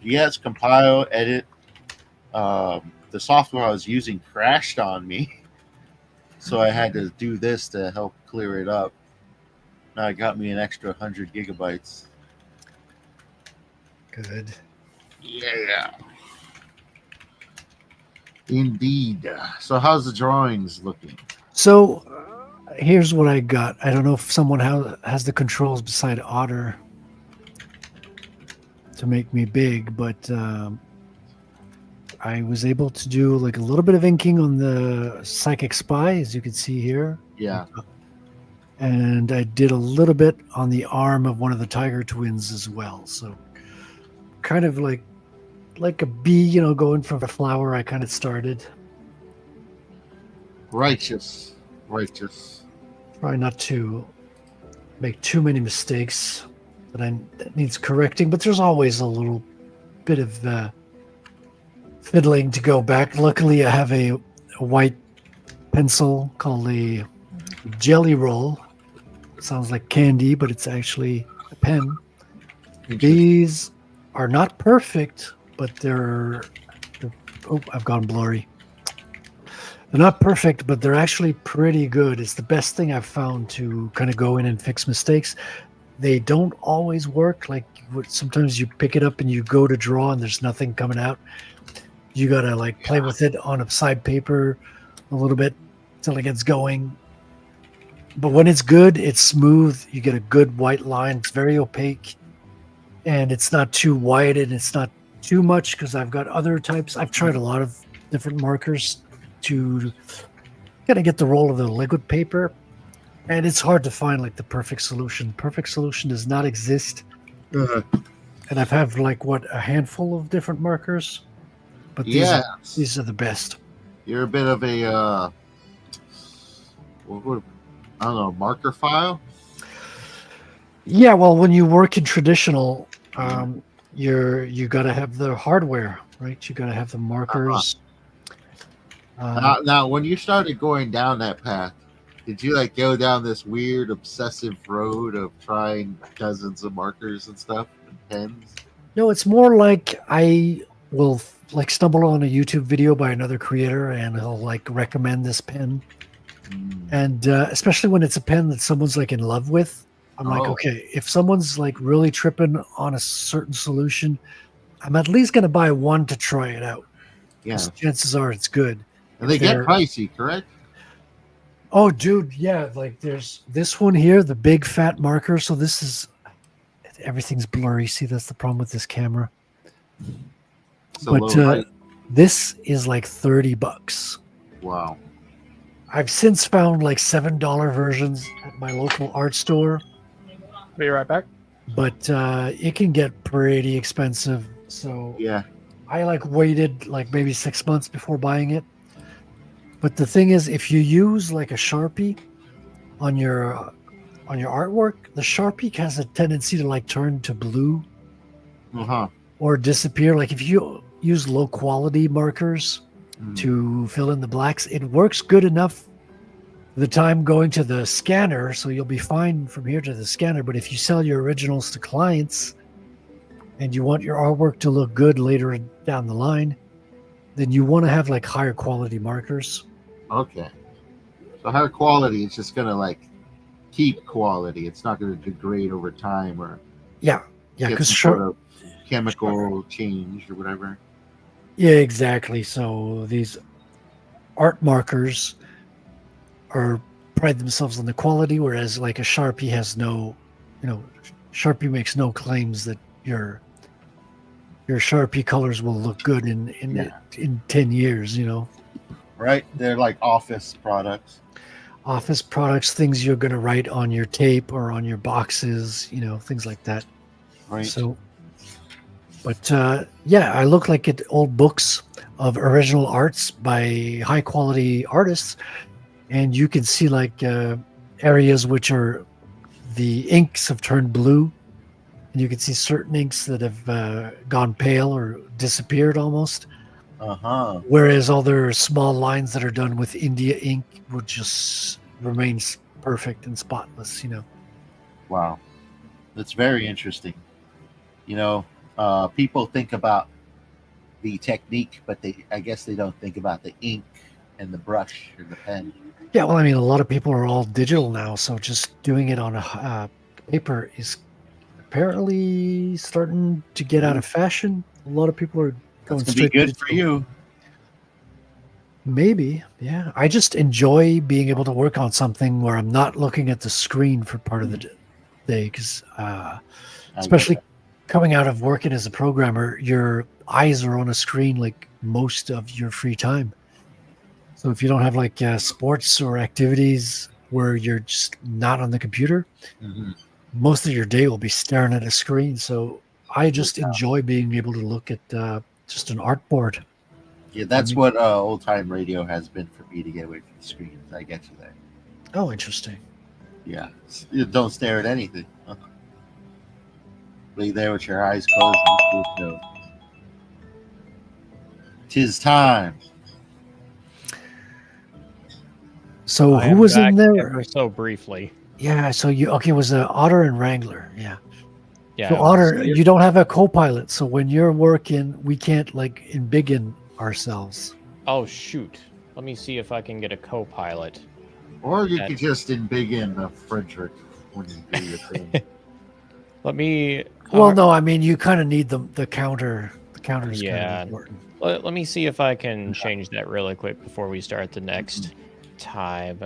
Yes, compile, edit. The software I was using crashed on me, so I had to do this to help clear it up. Now it got me an extra 100 gigabytes.
Good.
Yeah. Indeed. So how's the drawings looking?
So here's what I got. I don't know if someone has the controls beside Otter to make me big, but I was able to do like a little bit of inking on the Psychic Spy, as you can see here.
Yeah.
And I did a little bit on the arm of one of the Tiger Twins as well. So kind of like a bee, going from a flower I kind of started.
Righteous.
Try not to make too many mistakes that needs correcting, but there's always a little bit of fiddling to go back. Luckily, I have a white pencil called a Jelly Roll. It sounds like candy, but it's actually a pen. These are not perfect, but they're I've gone blurry. They're not perfect, but they're actually pretty good. It's the best thing I've found to kind of go in and fix mistakes. They don't always work. Like sometimes you pick it up and you go to draw and there's nothing coming out. You got to play with it on a side paper a little bit until it gets going. But when it's good, it's smooth. You get a good white line. It's very opaque. And it's not too white and it's not too much because I've got other types. I've tried a lot of different markers to kind of get the roll of the liquid paper. And it's hard to find the perfect solution. Perfect solution does not exist. And I've had a handful of different markers. But these are the best.
You're a bit of a I don't know, marker file?
Yeah, well, when you work in traditional, you got to have the hardware, right? You got to have the markers.
Now, when you started going down that path, did you go down this weird obsessive road of trying dozens of markers and stuff and pens?
No, it's more like I will stumble on a YouTube video by another creator and he'll recommend this pen. And especially when it's a pen that someone's in love with, I'm okay, if someone's really tripping on a certain solution, I'm at least going to buy one to try it out.
Yeah.
Chances are it's good.
And they get pricey, correct?
Oh, dude, yeah. There's this one here, the big fat marker. So this is, everything's blurry. See, that's the problem with this camera. But this is $30.
Wow.
I've since found $7 versions at my local art store.
Be right back.
but it can get pretty expensive. So
Yeah.
I waited maybe 6 months before buying it. But the thing is, if you use a Sharpie on your artwork, the Sharpie has a tendency to turn to blue
Uh-huh.
or disappear. Like if you use low quality markers
Mm.
to fill in the blacks, it works good enough the time going to the scanner, so you'll be fine from here to the scanner. But if you sell your originals to clients and you want your artwork to look good later down the line, then you want to have higher quality markers.
Okay. So higher quality, it's just gonna keep quality. It's not gonna degrade over time or
Yeah,
get
because
some sort of chemical change or whatever.
yeah, exactly. So these art markers pride themselves on the quality, whereas a Sharpie has no, Sharpie makes no claims that your Sharpie colors will look good in 10 years.
Right? They're like office products.
Office products, things you're going to write on your tape or on your boxes, things like that.
Right.
So, but yeah, I look at old books of original arts by high quality artists, and you can see areas which are the inks have turned blue, and you can see certain inks that have gone pale or disappeared almost.
Uh-huh.
Whereas other small lines that are done with India ink will just remain perfect and spotless.
Wow. That's very interesting. People think about the technique, but I guess they don't think about the ink and the brush or the pen.
Yeah, well, I mean, a lot of people are all digital now, so just doing it on a paper is apparently starting to get out of fashion. A lot of people are going
That's gonna be
straight
good
digital.
for you.
Maybe, yeah. I just enjoy being able to work on something where I'm not looking at the screen for part of the day, because especially coming out of working as a programmer, your eyes are on a screen most of your free time. So if you don't have sports or activities where you're just not on the computer,
Mm-hmm.
most of your day will be staring at a screen. So I just enjoy being able to look at just an artboard.
Yeah, that's what old time radio has been for me to get away from the screens. I get you there.
Oh, interesting.
Yeah, you don't stare at anything. Lay there with your eyes closed. And tis time.
So
I
who
am
was
back
in there?
ever so briefly.
Yeah, so it was Otter and Wrangler. Yeah.
Yeah.
So
it was-
Otter, you don't have a co-pilot. So when you're working, we can't embiggen ourselves.
Oh shoot! Let me see if I can get a co-pilot.
Or you could just embiggen Frederick when you do your thing.
Let me.
Well, no, I mean, you kind of need the counter. The counter is kind
Yeah.
of important.
Let me see if I can change that really quick before we start the next time.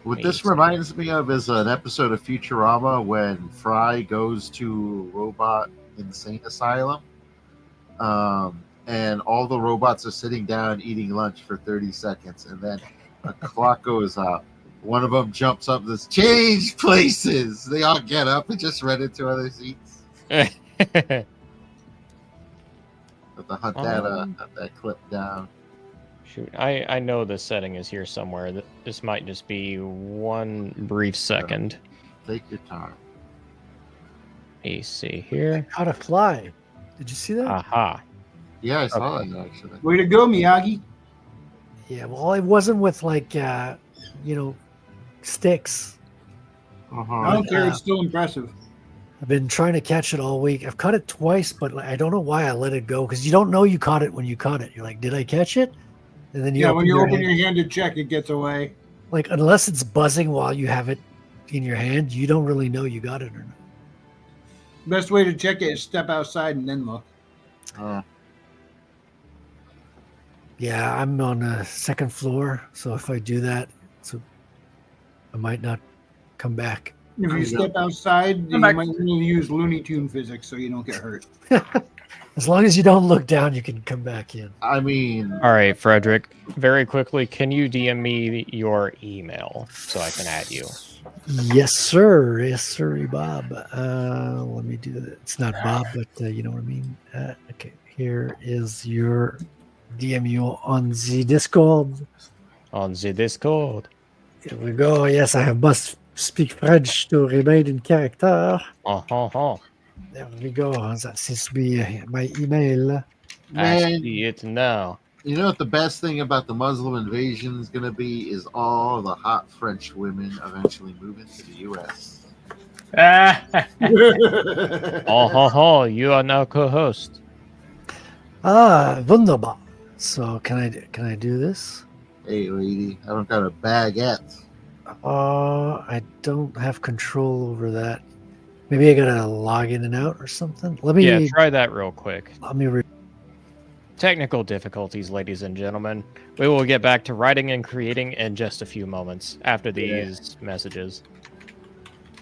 What this reminds me of is an episode of Futurama when Fry goes to robot insane asylum, and all the robots are sitting down eating lunch for 30 seconds, and then a clock goes out. One of them jumps up and says, "Change places!" They all get up and just run into other seats. But to hunt that clip down.
Shoot, I know the setting is here somewhere. This might just be one brief second.
Take your time.
Let me see here.
How to fly? Did you see that?
Aha.
Yeah, I saw it actually.
Way to go, Miyagi.
Yeah. Well, it wasn't with sticks.
I don't care. It's still impressive.
I've been trying to catch it all week. I've caught it twice, but I don't know why I let it go, because you don't know you caught it when you caught it. You're like, did I catch it? And then
when you open your hand to check, it gets away.
Unless it's buzzing while you have it in your hand, you don't really know you got it or not.
Best way to check it is step outside and then look.
Yeah, I'm on the second floor, so if I do that, I might not come back.
If you step outside, you
back.
might need to use Looney Tune physics so you don't get hurt.
As long as you don't look down, you can come back in.
I mean,
All right, Frederick. Very quickly, can you DM me your email so I can add you?
Yes, sir. Yes, sir, Bob. Let me do that. It's not Bob, but you know what I mean. Okay, here is your DMU on the Discord.
On the Discord.
Here we go. Yes, I must speak French to remain in character. There we go. That seems to be my email.
I
man,
see it now.
you know what the best thing about the Muslim invasion is going to be is all the hot French women eventually moving to the U.S.
You are now co-host.
Wunderbar. So can I do this?
Hey, lady, I don't got a baguette.
I don't have control over that. Maybe I gotta log in and out or something. Let me.
Yeah, try that real quick.
Let me.
Technical difficulties, ladies and gentlemen. We will get back to writing and creating in just a few moments after these messages.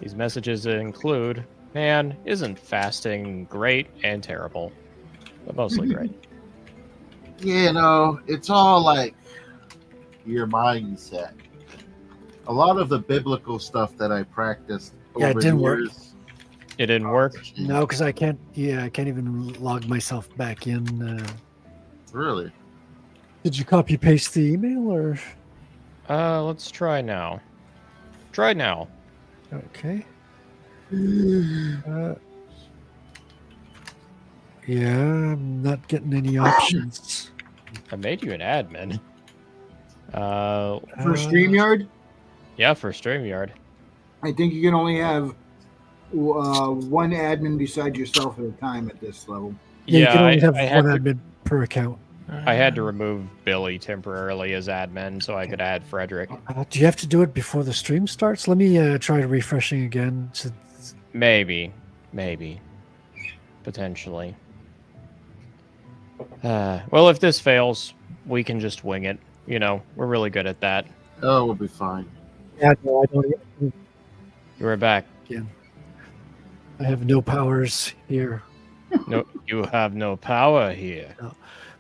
These messages include, man, isn't fasting great and terrible, but mostly great.
You know, it's all like your mindset. A lot of the biblical stuff that I practiced
Yeah, it
over
didn't
the
work.
years.
It didn't work?
No, because I can't. Yeah, I can't even log myself back in.
Really?
Did you copy paste the email or?
Let's try now. Try now.
Okay. Yeah, I'm not getting any options.
I made you an admin.
For StreamYard,
Yeah, for StreamYard.
I think you can only have one admin beside yourself at a time at this level.
Yeah, you can only have
I
one
had to,
admin per account.
I had to remove Billy temporarily as admin so I could add Frederick.
Do you have to do it before the stream starts? Let me try refreshing again.
Maybe. Potentially. Well, if this fails, we can just wing it. You know, we're really good at that.
Oh, we'll be fine.
Yeah, no, I don't.
You're back.
I have no powers here.
No, you have no power here.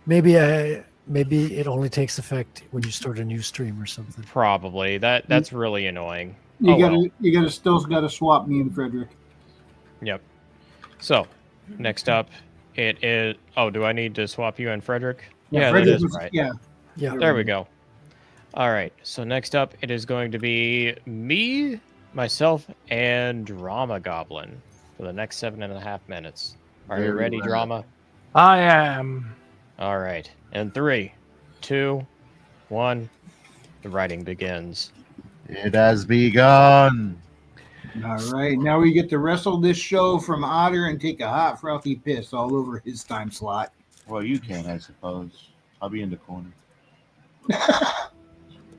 Maybe it only takes effect when you start a new stream or something.
Probably. That's really annoying.
You gotta still gotta swap me and Frederick.
Yep. So, next up, it is. Oh, do I need to swap you and Frederick? Yeah, that
Frederick
is
was-
right.
Yeah.
There we go. All right. So next up, it is going to be me, myself, and Drama Goblin for the next 7.5 minutes. Are you
Very
ready,
well.
Drama?
I am.
All right. And 3, 2, 1. The writing begins.
It has begun.
All right, now we get to wrestle this show from Otter and take a hot frothy piss all over his time slot.
Well, you can, I suppose. I'll be in the corner.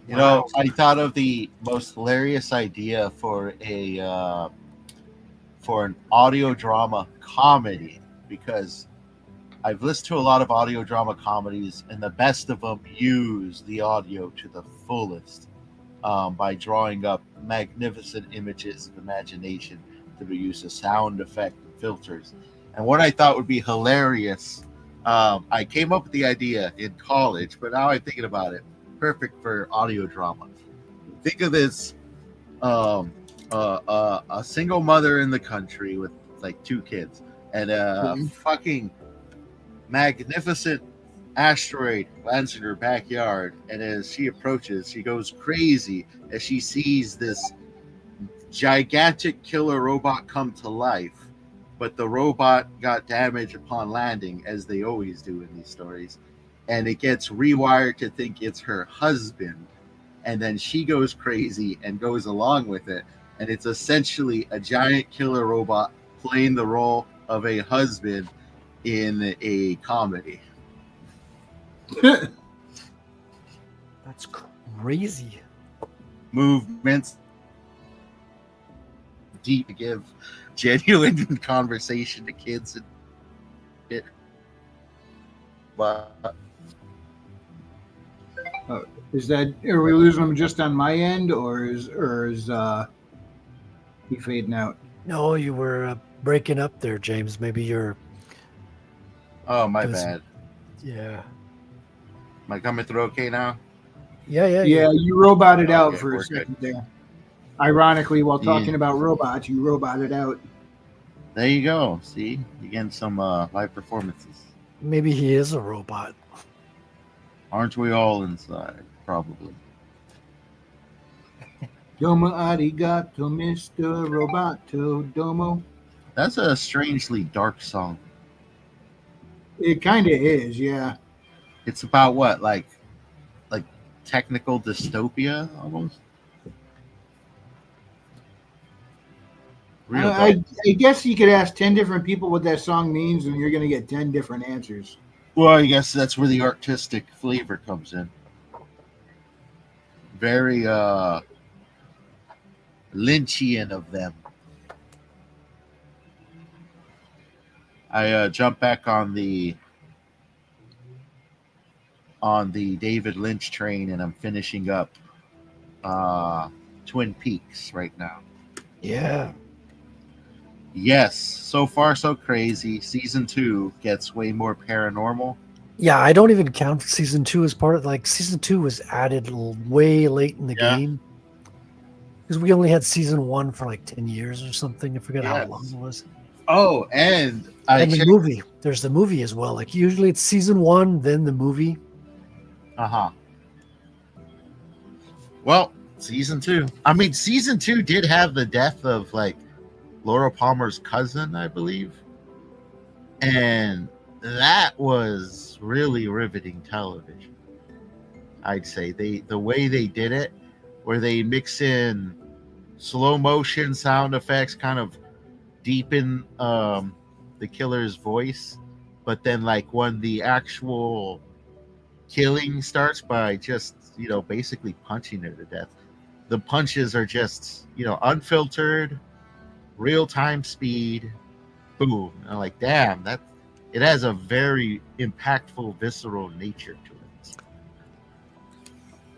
You know, I thought of the most hilarious idea for an audio drama comedy, because I've listened to a lot of audio drama comedies, and the best of them use the audio to the fullest by drawing up magnificent images of imagination through the use of sound effect and filters. And what I thought would be hilarious, I came up with the idea in college, but now I'm thinking about it. Perfect for audio drama. Think of this: a single mother in the country with like 2 kids, and a fucking magnificent asteroid lands in her backyard. And as she approaches, she goes crazy as she sees this gigantic killer robot come to life. But the robot got damaged upon landing, as they always do in these stories. And it gets rewired to think it's her husband. And then she goes crazy and goes along with it. And it's essentially a giant killer robot playing the role of a husband in a comedy.
That's crazy.
Movements deep to give genuine conversation to kids. And it, but
Is that, are we losing them just on my end, or is You fading out.
No, you were breaking up there, James. Maybe you're.
Oh, my
doing some-
bad.
Yeah.
Am I coming through okay now?
Yeah.
Yeah, you roboted out
Okay,
for a
we're good.
second there. Ironically, while
Yeah.
talking about robots, you roboted out.
There you go. See, you getting some live performances.
Maybe he is a robot.
Aren't we all inside? Probably.
Domo arigato, Mr. Roboto Domo.
That's a strangely dark song.
It kind of is, yeah.
It's about what, like technical dystopia almost. Real dark.
I guess you could ask 10 different people what that song means, and you're going to get 10 different answers.
Well, I guess that's where the artistic flavor comes in. Very Lynchian of them. I jump back on the David Lynch train, and I'm finishing up Twin Peaks right now.
Yeah.
Yes, so far so crazy. Season 2 gets way more paranormal.
Yeah, I don't even count season 2 as part of season 2 was added way late in the
Yeah.
game. Because we only had season 1 for like 10 years or something. I forget how
Yes.
long it was.
Oh, and
And the movie. There's the movie as well. Like usually it's season 1, then the movie.
Uh-huh. Well, season 2. I mean, season 2 did have the death of like Laura Palmer's cousin, I believe. And that was really riveting television. I'd say the way they did it, where they mix in slow motion sound effects, kind of deepen the killer's voice, but then like when the actual killing starts by just basically punching her to death, the punches are just unfiltered, real-time speed, boom. And I'm like, damn, that it has a very impactful, visceral nature to it.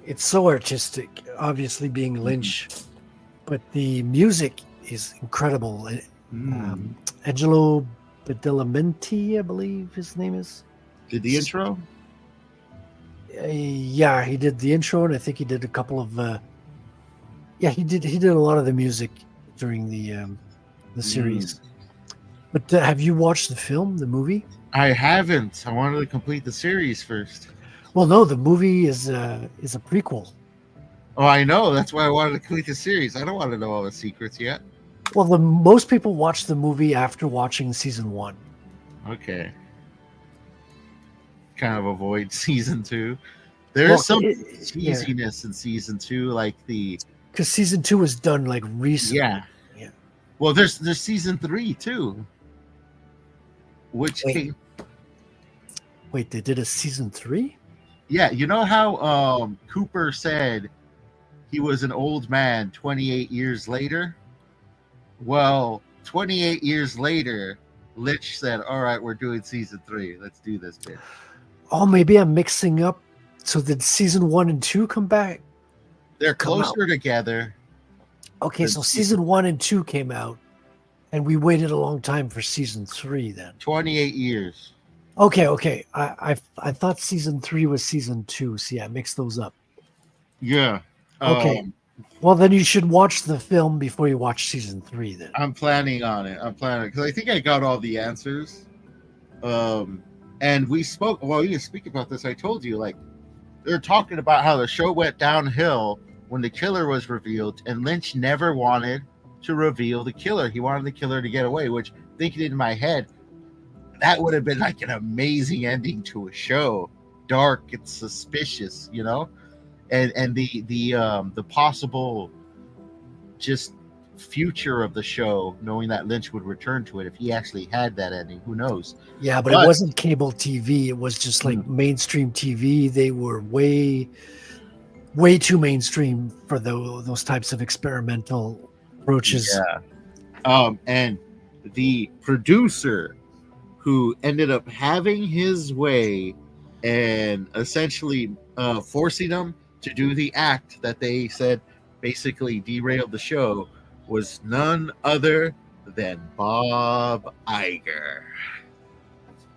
It's so artistic, obviously being Lynch, but the music is incredible. Angelo Badalamenti, I believe his name is.
Did the intro?
Yeah, he did the intro, and I think he did a couple of. He did a lot of the music during the series. But have you watched the film, the movie?
I haven't. I wanted to complete the series first.
Well, no, the movie is a prequel.
Oh, I know. That's why I wanted to complete the series. I don't want to know all the secrets yet.
Well, most people watch the movie after watching season 1.
Okay. Kind of avoid season 2. There's some cheesiness in season 2, like
because season 2 was done like recently.
Yeah. Well, there's season 3 too, which
Wait, they did a season 3?
Yeah, you know how Cooper said he was an old man 28 years later? Well, 28 years later, Lynch said, all right, we're doing season 3. Let's do this bit.
Oh, maybe I'm mixing up. So did season 1 and 2 come back?
They're closer together.
Okay, so season 1 and 2 came out, and we waited a long time for season 3 then.
28 years.
Okay. I thought season 3 was season 2. See, I mixed those up.
Yeah.
Okay. Well, then you should watch the film before you watch season 3 then.
I'm planning on it. Because I think I got all the answers. And we spoke, well, you speak about this. I told you, like, they're talking about how the show went downhill when the killer was revealed, and Lynch never wanted to reveal the killer. He wanted the killer to get away, which, thinking in my head, that would have been like an amazing ending to a show. Dark and suspicious, and the possible just future of the show, knowing that Lynch would return to it if he actually had that ending. Who knows?
Yeah, but it wasn't cable TV. It was just like mainstream TV. They were way too mainstream for those types of experimental approaches.
Yeah. And the producer who ended up having his way and essentially forcing them to do the act that they said basically derailed the show was none other than Bob Iger.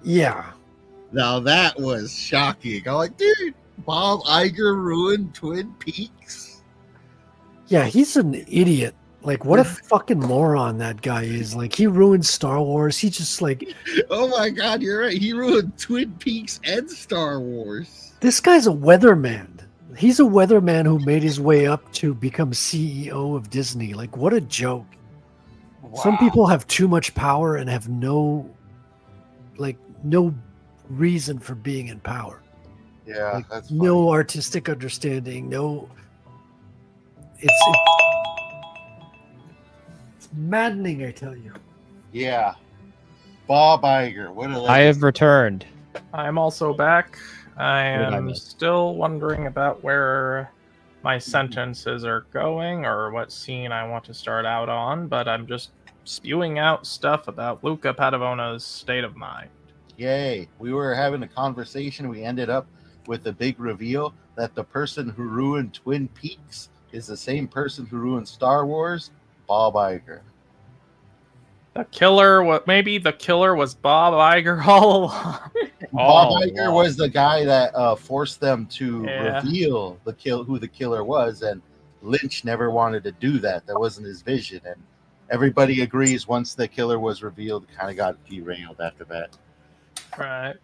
Yeah.
Now that was shocking. I'm like, dude, Bob Iger ruined Twin Peaks.
Yeah, he's an idiot. Like, what a fucking moron that guy is. Like, he ruined Star Wars. He just, like...
Oh my God, you're right. He ruined Twin Peaks and Star Wars.
This guy's a weatherman. He's a weatherman who made his way up to become CEO of Disney. Like, what a joke.
Wow.
Some people have too much power and have no reason for being in power.
Yeah,
Like,
that's funny.
no artistic understanding. No, it's maddening, I tell you.
Yeah. Bob Iger. What a
I have returned.
I'm also back. I
What did I
am
miss?
still wondering about where my sentences are going or what scene I want to start out on, but I'm just spewing out stuff about Luca Padavona's state of mind.
Yay. We were having a conversation. We ended up with the big reveal that the person who ruined Twin Peaks is the same person who ruined Star Wars, Bob Iger.
The killer, maybe the killer was Bob Iger all along.
Bob Iger was the guy that forced them to
Yeah.
reveal who the killer was, and Lynch never wanted to do that. That wasn't his vision, and everybody agrees once the killer was revealed, kind of got derailed after that.
Right.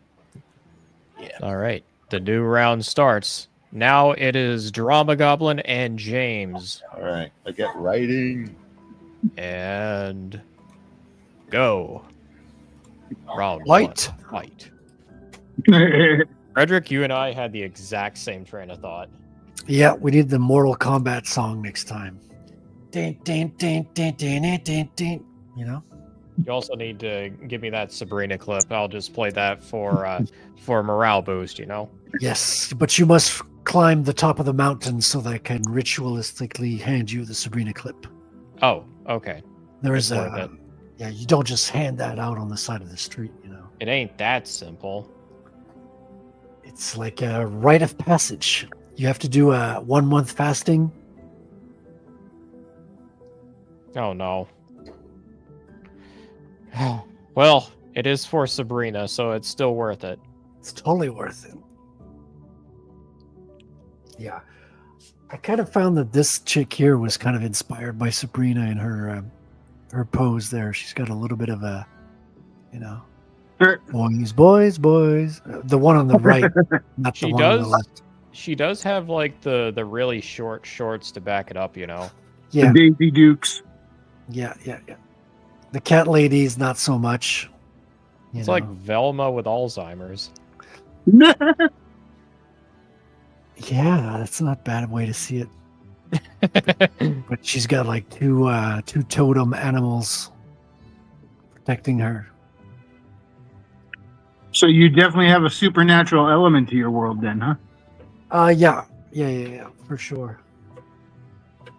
Yeah.
All right. The new round starts. Now it is Drama Goblin and James.
All right. I get writing.
And go. Round
White.
one. Fight. Frederick, you and I had the exact same train of thought.
Yeah, we need the Mortal Kombat song next time. Din, din, din, din, din, din, din, din. You know?
You also need to give me that Sabrina clip. I'll just play that for morale boost, you know?
Yes, but you must climb the top of the mountain so that I can ritualistically hand you the Sabrina clip.
Oh, okay.
There is
It's worth it.
yeah, you don't just hand that out on the side of the street, you know.
It ain't that simple.
It's like a rite of passage. You have to do a 1 month fasting.
Oh, no. Well, it is for Sabrina, so it's still worth it.
It's totally worth it. Yeah. I kind of found that this chick here was kind of inspired by Sabrina in her pose there. She's got a little bit of a, you know, boys, boys, boys. The one on the right, not the
She
one on the
does.
left.
She does have like the really short shorts to back it up, you know.
Yeah,
The Daisy Dukes.
yeah. The cat lady is not so much. You
It's
know.
like Velma with Alzheimer's.
Yeah, that's not a bad way to see it. But she's got like two totem animals protecting her.
So you definitely have a supernatural element to your world then, huh?
Yeah, for sure.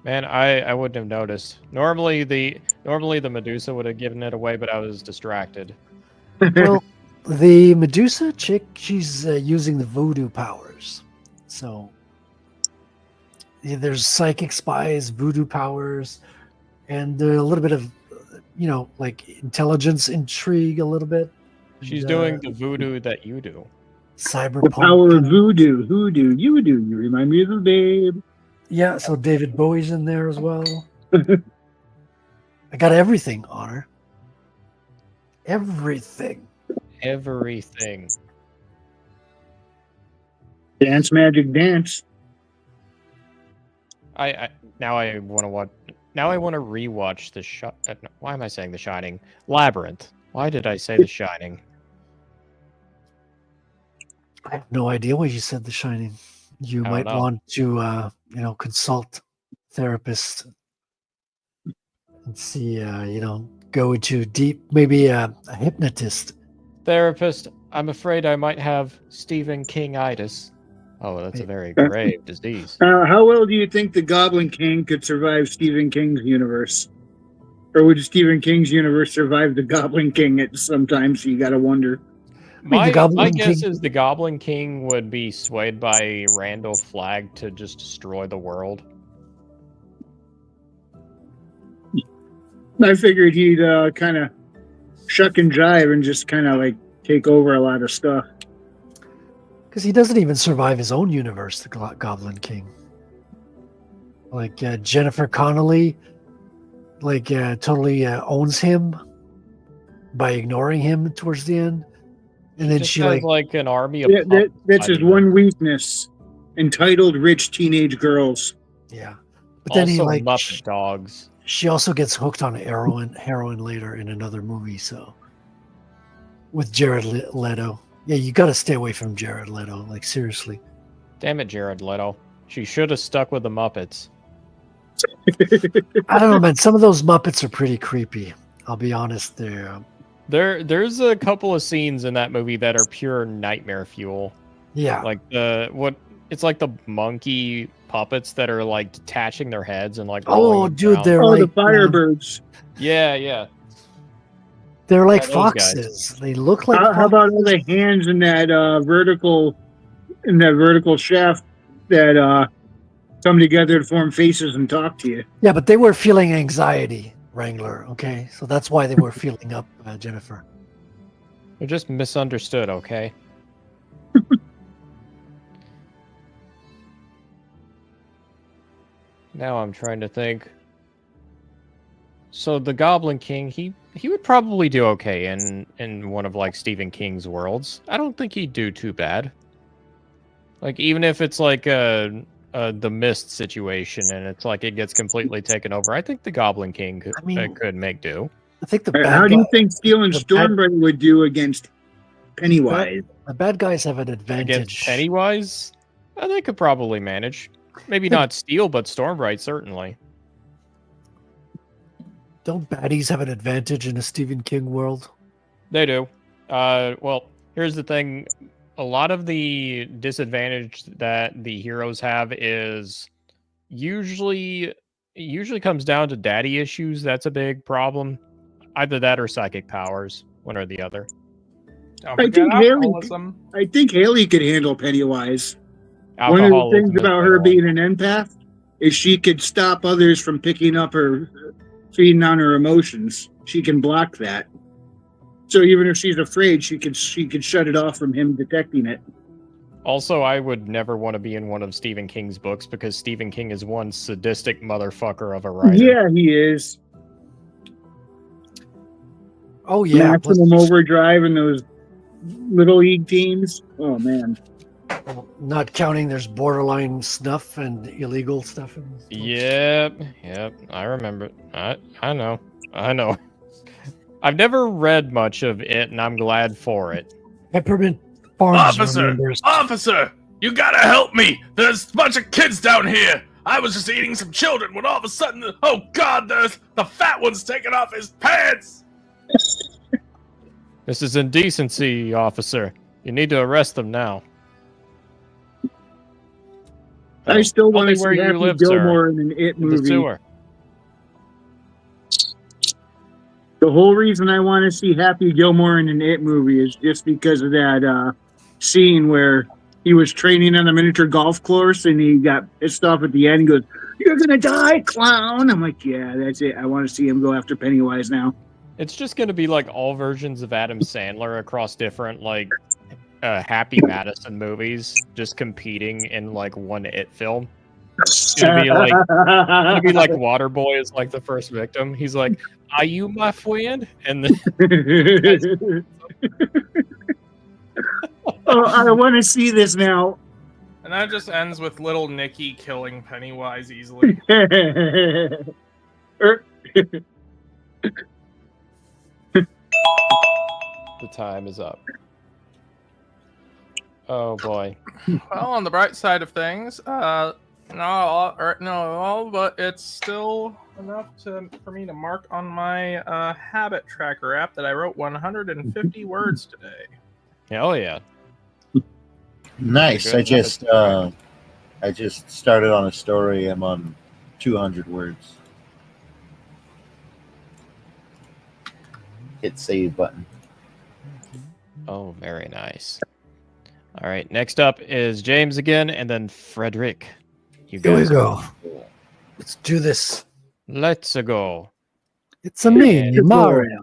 Man, I wouldn't have noticed. Normally the Medusa would have given it away, but I was distracted.
Well, the Medusa chick, she's using the voodoo powers. So yeah, there's psychic spies, voodoo powers, and a little bit of, you know, like intelligence intrigue a little bit.
She's
And,
doing the voodoo that you do.
cyberpunk.
The power of voodoo. Hoodoo. You do. You remind me of a babe.
Yeah, so David Bowie's in there as well. I got everything on her. Everything.
Everything.
Dance magic dance.
Now I want to watch. Now I want to rewatch the why am I saying The Shining? Labyrinth. Why did I say The Shining?
I have no idea why you said The Shining. You
I
might
don't know.
want to, consult therapist and see, go into deep, maybe a hypnotist.
Therapist, I'm afraid I might have Stephen King-itis. Oh, that's a very grave disease.
How well do you think the Goblin King could survive Stephen King's universe? Or would Stephen King's universe survive the Goblin King at sometimes? You gotta wonder.
My
Goblin
guess
King-
is the Goblin King would be swayed by Randall Flagg to just destroy the world.
I figured he'd kind of shuck and jive and just kind of like take over a lot of stuff.
Because he doesn't even survive his own universe, the Goblin King. Like Jennifer Connelly, like totally owns him by ignoring him towards the end, and then
Just
she
has,
like
an army of
That's his one weakness. Entitled rich teenage girls.
yeah. But then he
also
like
Muppet dogs.
she also gets hooked on heroin later in another movie. So with Jared Leto, yeah, you got to stay away from Jared Leto. Like seriously.
Damn it, Jared Leto. She should have stuck with the Muppets.
I don't know, man. Some of those Muppets are pretty creepy. I'll be honest.
There's a couple of scenes in that movie that are pure nightmare fuel.
Yeah.
Like it's like the monkey puppets that are like detaching their heads and like rolling
dude,
around.
they're
Oh,
like
the Firebirds.
Yeah.
they're like
Yeah, those guys.
foxes. They look like
How about all the hands in that vertical shaft that come together to form faces and talk to you?
Yeah, but they were feeling anxiety, Wrangler. Okay, so that's why they were feeling up Jennifer.
They're just misunderstood, okay? Now I'm trying to think. So the Goblin King, he would probably do okay in one of like Stephen King's worlds. I don't think he'd do too bad. Like even if it's like the Mist situation and it's like it gets completely taken over, I think the Goblin King could make do.
I think
How do you think Steel and
the
Stormbright would do against Pennywise?
the bad guys have an advantage.
Against Pennywise, they could probably manage. Maybe not Steel, but Stormbright certainly.
Don't baddies have an advantage in a Stephen King world?
They do. Well, here's the thing. A lot of the disadvantage that the heroes have is usually comes down to daddy issues. That's a big problem. Either that or psychic powers, one or the other.
Don't
I
forget
think Haley-
alcoholism.
I think Haley could handle Pennywise. One of the
Alcoholism
things
is
about
another
her
one.
being an empath is she could stop others from picking up her, feeding on her emotions. She can block that. So even if she's afraid, she could shut it off from him detecting it.
Also, I would never want to be in one of Stephen King's books because Stephen King is one sadistic motherfucker of a writer.
Yeah, he is.
Oh yeah,
Maximum Overdrive and those Little League teams. Oh man.
not counting there's borderline snuff and illegal stuff.
Yep. I remember. I know. I've never read much of it, and I'm glad for it.
Peppermint Farms.
Officer, you gotta help me. There's a bunch of kids down here. I was just eating some children when all of a sudden, oh God, the fat one's taking off his pants.
This is indecency, officer. You need to arrest them now.
I still want to
Tell me where
see
you
Happy
live,
Gilmore in an It
In the
movie.
sewer.
The whole reason I want to see Happy Gilmore in an It movie is just because of that scene where he was training on a miniature golf course and he got pissed off at the end. He goes, "You're gonna die, clown!" I'm like, yeah, that's it. I want to see him go after Pennywise now.
It's just going to be like all versions of Adam Sandler across different like Happy Madison movies, just competing in like one It film. It's gonna be like Waterboy is like the first victim. He's like, "Are you my friend?" And then
Oh, I want to see this now.
And that just ends with little Nicky killing Pennywise easily.
the time is up. Oh boy.
Well, on the bright side of things, no, but it's still enough for me to mark on my habit tracker app that I wrote 150 words today.
Hell yeah.
Nice.
Good.
I just started on a story. I'm on 200 words. Hit save button.
Oh, very nice. All right, next up is James again, and then Frederick. You
Here we
guys
go. Let's do this.
Let's go.
It's a me,
And-
Mario.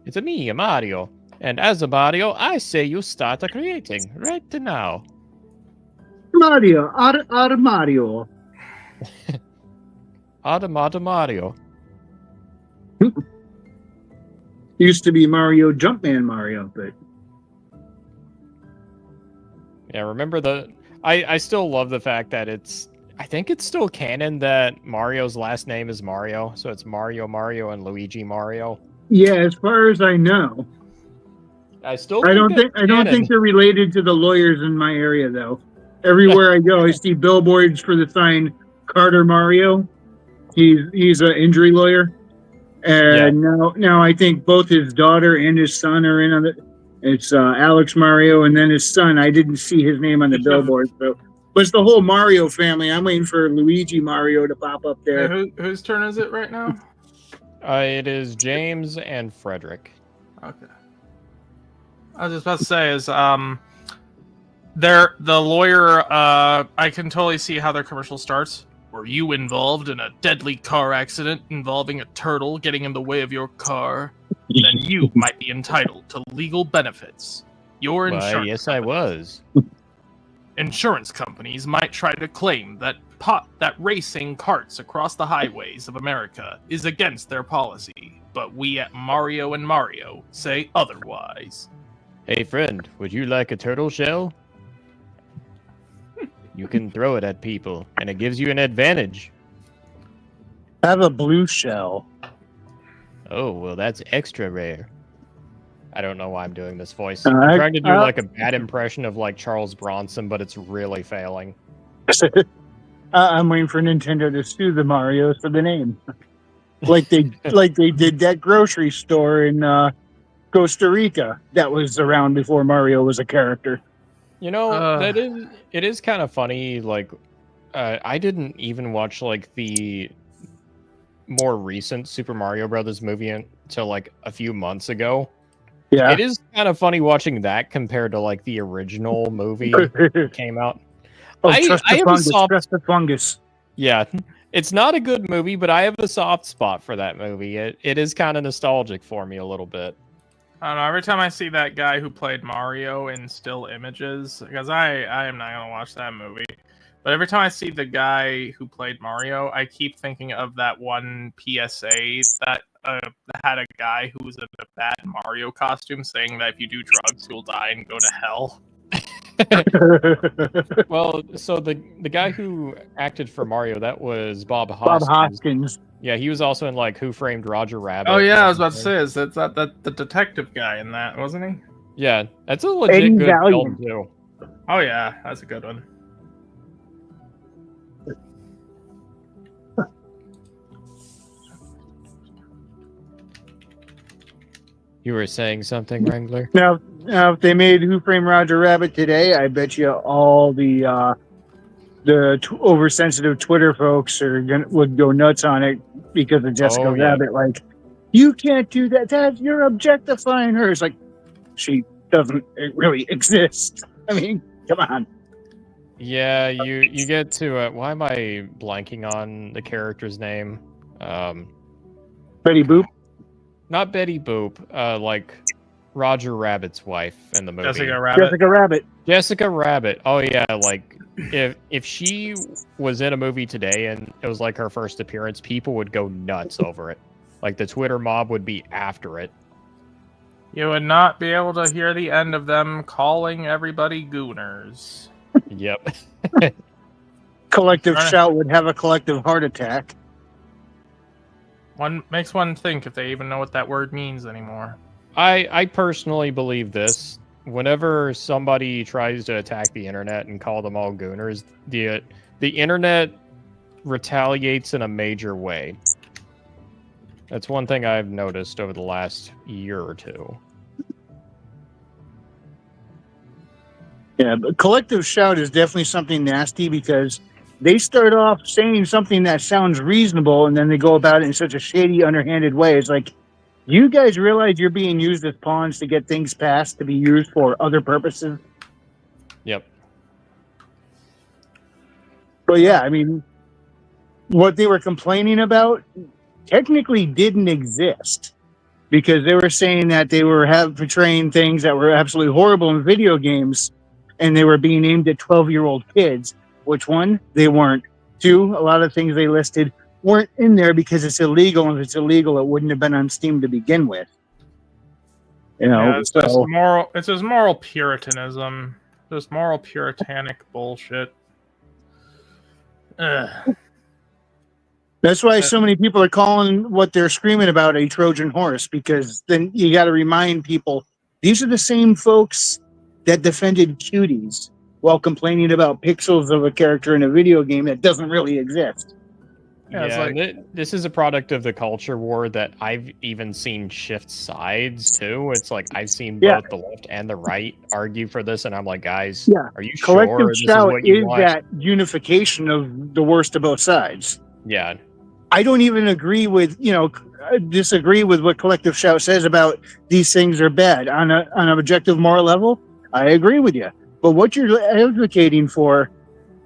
It's a me, Mario. And as a Mario, I say you start creating right now.
Mario, out Mario.
Automata Mario.
Used to be Mario Jumpman Mario, but
Yeah, remember I still love the fact that I think it's still canon that Mario's last name is Mario, so it's Mario Mario and Luigi Mario.
yeah, as far as I know,
I still
I
think
don't think they're related to the lawyers in my area though. Everywhere I go, I see billboards for the sign Carter Mario. He's an injury lawyer, and now I think both his daughter and his son are in on it. It's Alex Mario, and then his son. I didn't see his name on the billboard, so but it's the whole Mario family. I'm waiting for Luigi Mario to pop up there.
Hey, whose turn is it right now?
It is James and Frederick.
Okay. I was just about to say is the lawyer. I can totally see how their commercial starts. Were you involved in a deadly car accident involving a turtle getting in the way of your car? Then you might be entitled to legal benefits. Your insurance.
Why, yes, I was.
Insurance companies might try to claim that racing carts across the highways of America is against their policy, but we at Mario and Mario say otherwise.
Hey, friend, would you like a turtle shell? You can throw it at people, and it gives you an advantage.
Have a blue shell.
Oh, well, that's extra rare. I don't know why I'm doing this voice.
I-
I'm trying to do like a bad impression of like Charles Bronson, but it's really failing.
I'm waiting for Nintendo to sue the Marios for the name, like they did that grocery store in Costa Rica that was around before Mario was a character.
You know, it is kind of funny. Like, I didn't even watch like the more recent Super Mario Brothers movie until like a few months ago.
Yeah,
It is kind of funny watching that compared to like the original movie that came out.
trust
I
the
have a
fungus.
soft-
Trust the fungus.
Yeah, it's not a good movie, but I have a soft spot for that movie. It is kind of nostalgic for me a little bit.
I don't know. Every time I see that guy who played Mario in still images, because I am not gonna watch that movie, but every time I see the guy who played Mario, I keep thinking of that one PSA that had a guy who was in a bad Mario costume saying that if you do drugs, you'll die and go to hell.
Well, so the guy who acted for Mario, that was Bob
Bob
Hoskins.
Hoskins.
Yeah, he was also in like Who Framed Roger Rabbit.
Oh yeah,
and
I was about to
everything.
say, is that the detective guy in that, wasn't he?
Yeah, that's a legit
Eddie
good film
Valiant.
too.
Oh yeah, that's a good one.
You were saying something, Wrangler?
Now, if they made Who Framed Roger Rabbit today, I bet you all the oversensitive Twitter folks would go nuts on it because of Jessica
Oh, yeah.
Rabbit. Like, you can't do that. You're objectifying her. It's like she doesn't really exist. I mean, come on.
Yeah, you get to why am I blanking on the character's name?
Betty Boop.
Not Betty Boop. Like Roger Rabbit's wife in the movie.
Jessica Rabbit.
Jessica Rabbit.
Jessica Rabbit. Oh yeah, like if she was in a movie today and it was like her first appearance, people would go nuts over it. Like the Twitter mob would be after it.
You would not be able to hear the end of them calling everybody gooners.
Yep.
Collective
Trying to-
shout would have a collective heart attack.
One makes one think if they even know what that word means anymore.
I personally believe this. Whenever somebody tries to attack the internet and call them all gooners, the internet retaliates in a major way. That's one thing I've noticed over the last year or two.
Yeah, but collective shout is definitely something nasty because they start off saying something that sounds reasonable and then they go about it in such a shady, underhanded way. It's like, you guys realize you're being used as pawns to get things passed to be used for other purposes?
Yep.
But yeah, I mean, what they were complaining about technically didn't exist because they were saying that they were portraying things that were absolutely horrible in video games, and they were being aimed at 12-year-old kids. Which one? They weren't. Two, a lot of things they listed weren't in there because it's illegal, and if it's illegal, it wouldn't have been on Steam to begin with. You know,
Yeah, it's just moral. It's just moral puritanism, just moral puritanic bullshit. Ugh.
That's why so many people are calling what they're screaming about a Trojan horse, because then you got to remind people these are the same folks that defended cuties while complaining about pixels of a character in a video game that doesn't really exist.
Yeah, it's like-
and this is a product of the culture war that I've even seen shift sides too. It's like I've seen both the left and the right argue for this, and I'm like, guys, are you
Collective
sure this is
shout
what you want?
that unification of the worst of both sides.
Yeah.
I don't even agree with, disagree with what Collective Shout says about these things are bad on an objective moral level. I agree with you, but what you're advocating for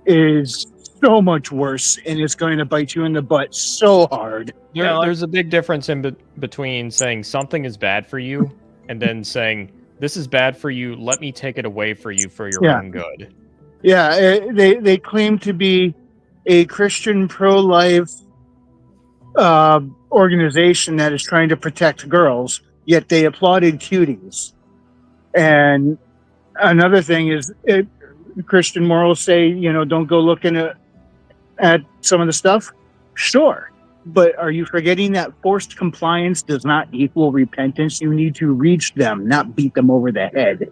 is so much worse, and it's going to bite you in the butt so hard.
There's a big difference in between saying something is bad for you and then saying this is bad for you. Let me take it away for you for your own good.
Yeah, they claim to be a Christian pro-life organization that is trying to protect girls, yet they applauded cuties. And another thing is, Christian morals say, don't go looking at some of the stuff. Sure, but are you forgetting that forced compliance does not equal repentance? You need to reach them, not beat them over the head.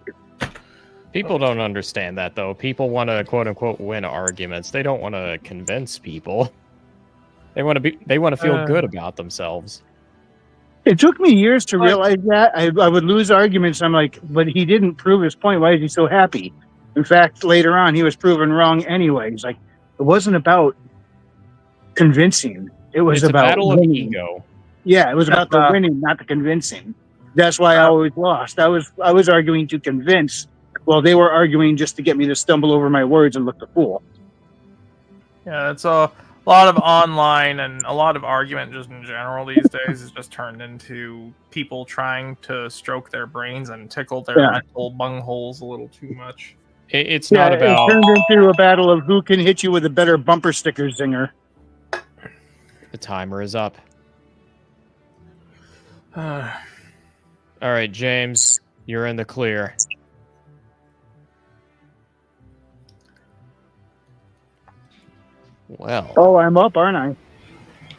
People don't understand that, though. People want to quote unquote win arguments. They don't want to convince people. They want to feel good about themselves.
It took me years to realize that. I would lose arguments. I'm like, but he didn't prove his point. Why is he so happy? In fact, later on, he was proven wrong anyway. He's like, it wasn't about convincing. It was about
a battle
winning.
of ego.
Yeah, it was about the winning, not the convincing. That's why I always lost. I was arguing to convince, while they were arguing just to get me to stumble over my words and look the fool.
Yeah, it's a lot of online and a lot of argument just in general these days is just turned into people trying to stroke their brains and tickle their mental bungholes a little too much.
It's not about...
It turned into a battle of who can hit you with a better bumper sticker zinger.
The timer is up. All right, James, you're in the clear. Well.
Oh, I'm up, aren't I?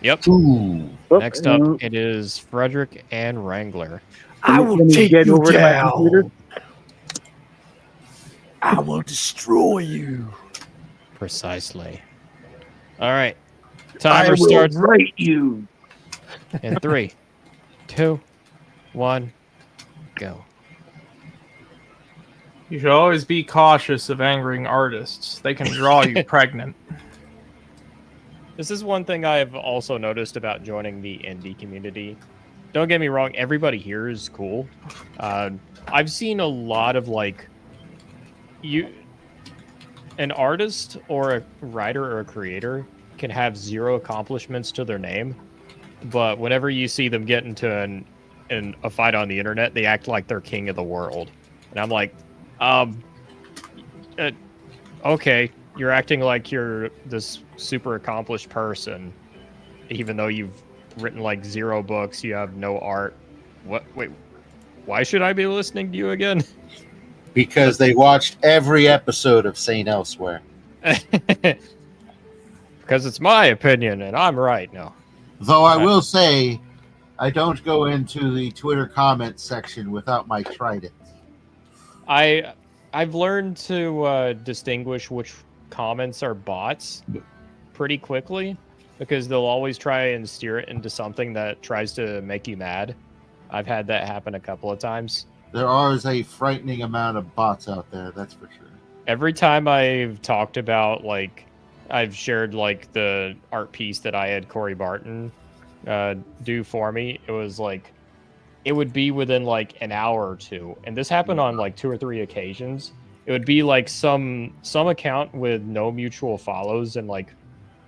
Yep.
Ooh.
Next up, it is Frederick and Wrangler.
I will take you down. I will destroy you.
Precisely. All right. Timer starts.
Right, you.
In 3, 2, 1, go.
You should always be cautious of angering artists. They can draw you pregnant.
This is one thing I've also noticed about joining the indie community. Don't get me wrong, everybody here is cool. I've seen a lot of an artist or a writer or a creator can have 0 accomplishments to their name, but whenever you see them get into a fight on the internet, they act like they're king of the world. And I'm like, okay, you're acting like you're this super accomplished person, even though you've written 0 books, you have no art. What? Wait, why should I be listening to you again?
Because they watched every episode of St. Elsewhere.
Because it's my opinion and I'm right. No.
Though I will say, I don't go into the Twitter comment section without my trident.
I've learned to distinguish which comments are bots pretty quickly, because they'll always try and steer it into something that tries to make you mad. I've had that happen a couple of times.
There is a frightening amount of bots out there, that's for sure. Every
time I've talked about, I've shared, the art piece that I had Corey Barton do for me, it was, it would be within, an hour or two. And this happened on, 2 or 3 occasions. It would be, some account with no mutual follows and,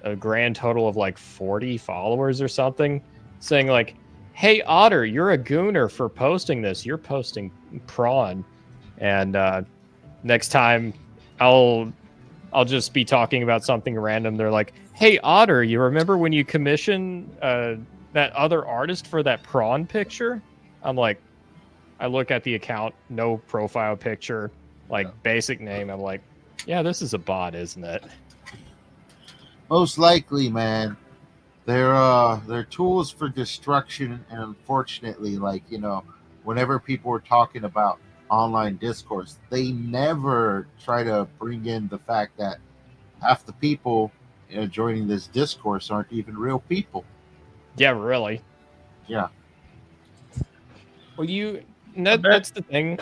a grand total of, 40 followers or something. saying like, "Hey Otter, you're a gooner for posting this. You're posting prawn." And next time, I'll just be talking about something random. They're like, "Hey Otter, you remember when you commissioned that other artist for that prawn picture?" I'm like, I look at the account, no profile picture, like basic name. I'm like, yeah, this is a bot, isn't it?
Most likely, man. They're tools for destruction, and unfortunately, like, whenever people were talking about online discourse, they never try to bring in the fact that half the people joining this discourse aren't even real people.
Yeah, really.
Yeah.
Well, that's the thing.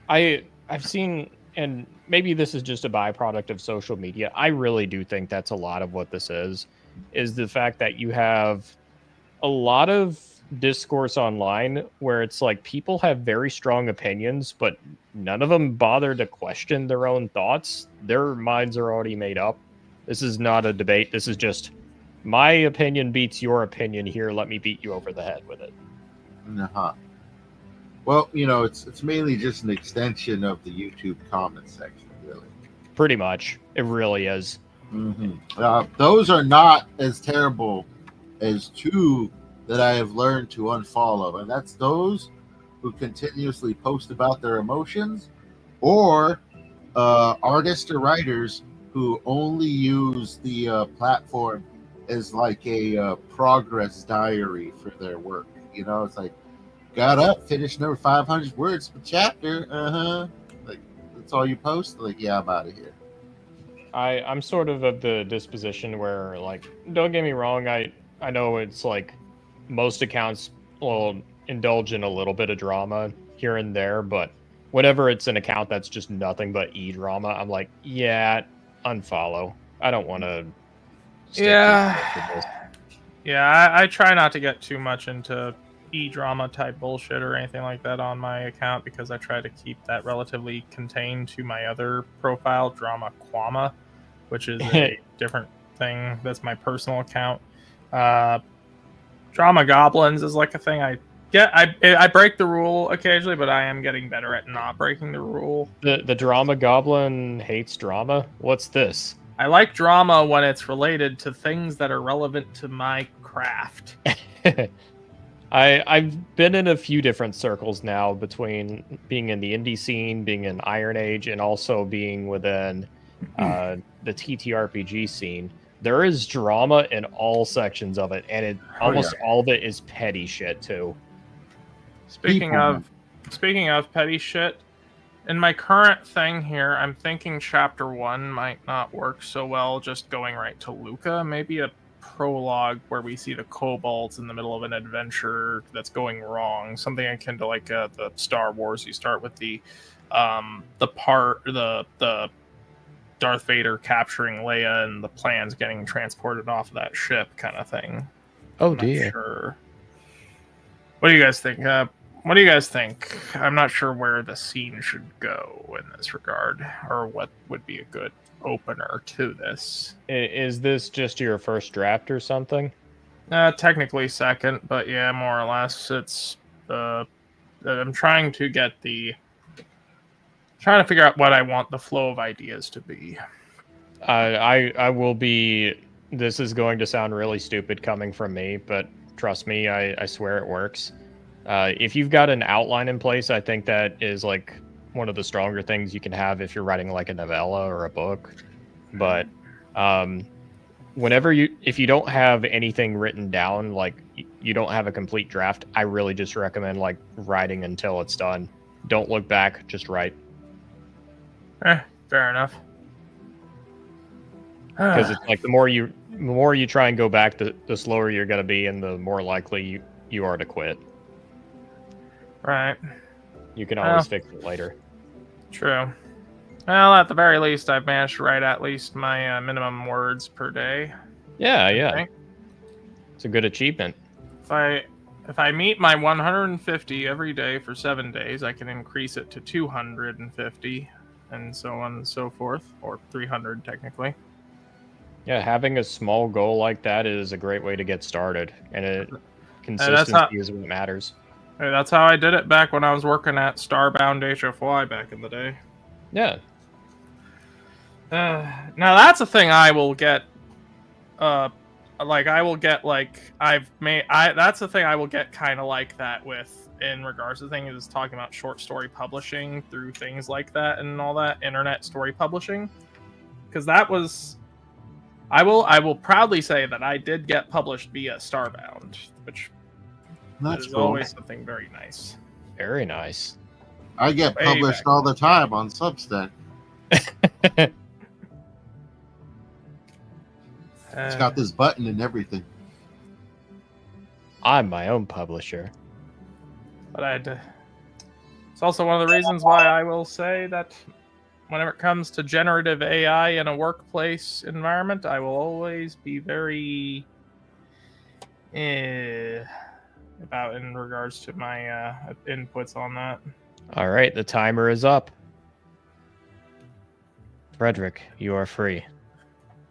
I've seen, and maybe this is just a byproduct of social media. I really do think that's a lot of what this is the fact that you have a lot of discourse online where it's like people have very strong opinions, but none of them bother to question their own thoughts. Their minds are already made up. This is not a debate. This is just my opinion beats your opinion here. Let me beat you over the head with it.
Uh-huh. Well, it's mainly just an extension of the YouTube comment section, really.
Pretty much. It really is.
Mm-hmm. Those are not as terrible as two that I have learned to unfollow, and that's those who continuously post about their emotions, or artists or writers who only use the platform as like a progress diary for their work. It's like, got up, finished number 500 words per chapter. Like, that's all you post? Like, yeah, I'm out of here.
I'm sort of the disposition where, like, don't get me wrong, I know it's like most accounts will indulge in a little bit of drama here and there, but whenever it's an account that's just nothing but drama, I'm like, yeah, unfollow. I don't want to.
Yeah, I try not to get too much into drama type bullshit or anything like that on my account, because I try to keep that relatively contained to my other profile, Drama Quama, which is a different thing. That's my personal account. Drama Goblins is like a thing I break the rule occasionally, but I am getting better at not breaking the rule.
The Drama Goblin hates drama? What's this?
I like drama when it's related to things that are relevant to my craft.
I've been in a few different circles now, between being in the indie scene, being in Iron Age, and also being within the TTRPG scene. There is drama in all sections of it, and almost all of it is petty shit too.
Speaking of petty shit, in my current thing here, I'm thinking chapter 1 might not work so well just going right to Luca. Maybe a prologue where we see the kobolds in the middle of an adventure that's going wrong. Something akin to like the Star Wars. You start with the Darth Vader capturing Leia and the plans getting transported off of that ship kind of thing.
Oh, dear.
Sure. What do you guys think? What do you guys think? I'm not sure where the scene should go in this regard, or what would be a good opener to this.
Is this just your first draft or something?
Technically second, but yeah, more or less. It's I'm trying to figure out what I want the flow of ideas to be.
I will be. This is going to sound really stupid coming from me, but trust me, I swear it works. If you've got an outline in place, I think that is like one of the stronger things you can have if you're writing like a novella or a book. But if you don't have anything written down, like you don't have a complete draft, I really just recommend like writing until it's done. Don't look back, just write.
Fair enough.
Because it's like the more you try and go back, the slower you're going to be, and the more likely you are to quit.
Right.
You can always fix it later.
True. Well, at the very least, I've managed to write at least my minimum words per day.
Yeah. It's a good achievement.
If I meet my 150 every day for 7 days, I can increase it to 250, and so on and so forth, or 300 technically.
Yeah, having a small goal like that is a great way to get started, and Consistency is what matters.
Hey, that's how I did it back when I was working at Starbound HFY back in the day.
Yeah.
Now that's a thing I will get. Like I will get like that's the thing I will get kind of like that with in regards to things is talking about short story publishing through things like that and all that internet story publishing, because that was I will proudly say that I did get published via Starbound, which
That's
is
cool.
always something very nice.
Very nice.
I get
Way
published
back.
all the time on Substack. It's got this button and everything.
I'm my own publisher.
But it's also one of the reasons why I will say that whenever it comes to generative AI in a workplace environment, I will always be very about in regards to my inputs on that.
All right, the timer is up. Frederick, you are free.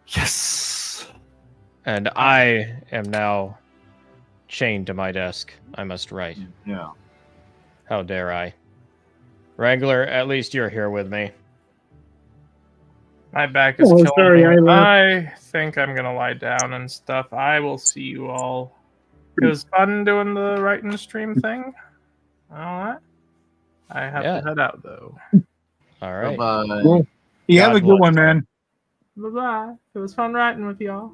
Yes.
And I am now chained to my desk. I must write.
Yeah.
How dare I? Wrangler, at least you're here with me.
My back is
Oh,
killing
sorry,
me.
I
I think I'm gonna lie down and stuff. I will see you all. It was fun doing the writing stream thing. All right. I have
Yeah.
to head out though.
All right.
Bye-bye.
Well, you have
God
a good
bless.
one, man.
Bye bye. It was fun writing with y'all.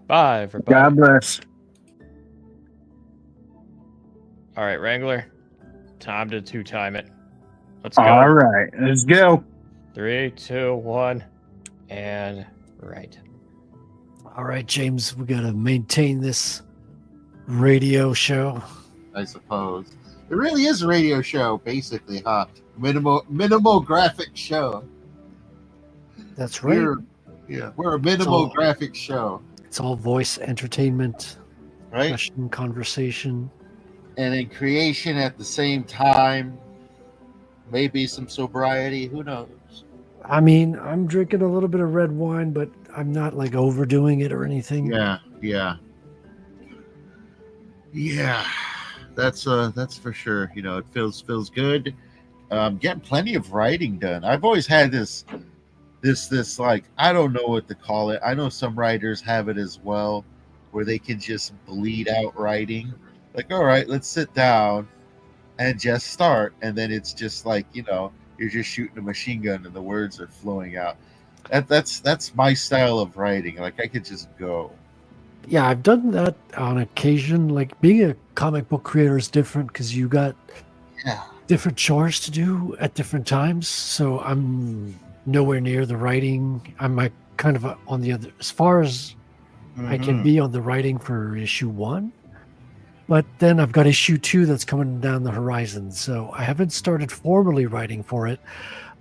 Bye, everybody.
God bless.
All right, Wrangler. Time to two-time it. Let's go.
All right, let's go.
3, 2, 1, and right.
All right, James, we got to maintain this radio show.
I suppose. It really is a radio show, basically, huh? Minimal graphic show.
That's right.
We're a minimal
all-
graphic show,
It's all voice entertainment,
right?
question, conversation.
And in creation at the same time, maybe some sobriety. Who knows?
I mean, I'm drinking a little bit of red wine, but I'm not like overdoing it or anything.
Yeah. That's for sure. You know, it feels good. Getting plenty of writing done. I've always had this like, I don't know what to call it. I know some writers have it as well, where they can just bleed out writing. Like, all right, let's sit down and just start, and then it's just like, you know, you're just shooting a machine gun and the words are flowing out. That's my style of writing. Like, I could just go.
Yeah, I've done that on occasion. Like being a comic book creator is different because you got
Yeah.
different chores to do at different times. So I'm nowhere near the writing. I'm like kind of on the other, as far as I can be on the writing for issue 1. But then I've got issue 2 that's coming down the horizon. So I haven't started formally writing for it,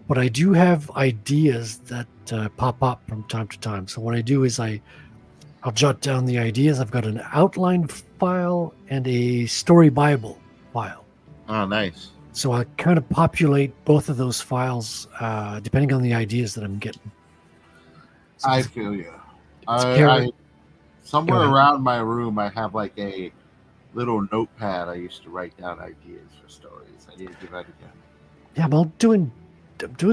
but I do have ideas that pop up from time to time. So what I do is I'll jot down the ideas. I've got an outline file and a story Bible file.
Oh, nice.
So I kind of populate both of those files depending on the ideas that I'm getting. So
I feel you.
Go
Somewhere
ahead.
around my room, I have like a little notepad I used to write down ideas for stories. I need to do that again.
yeah, I'm doing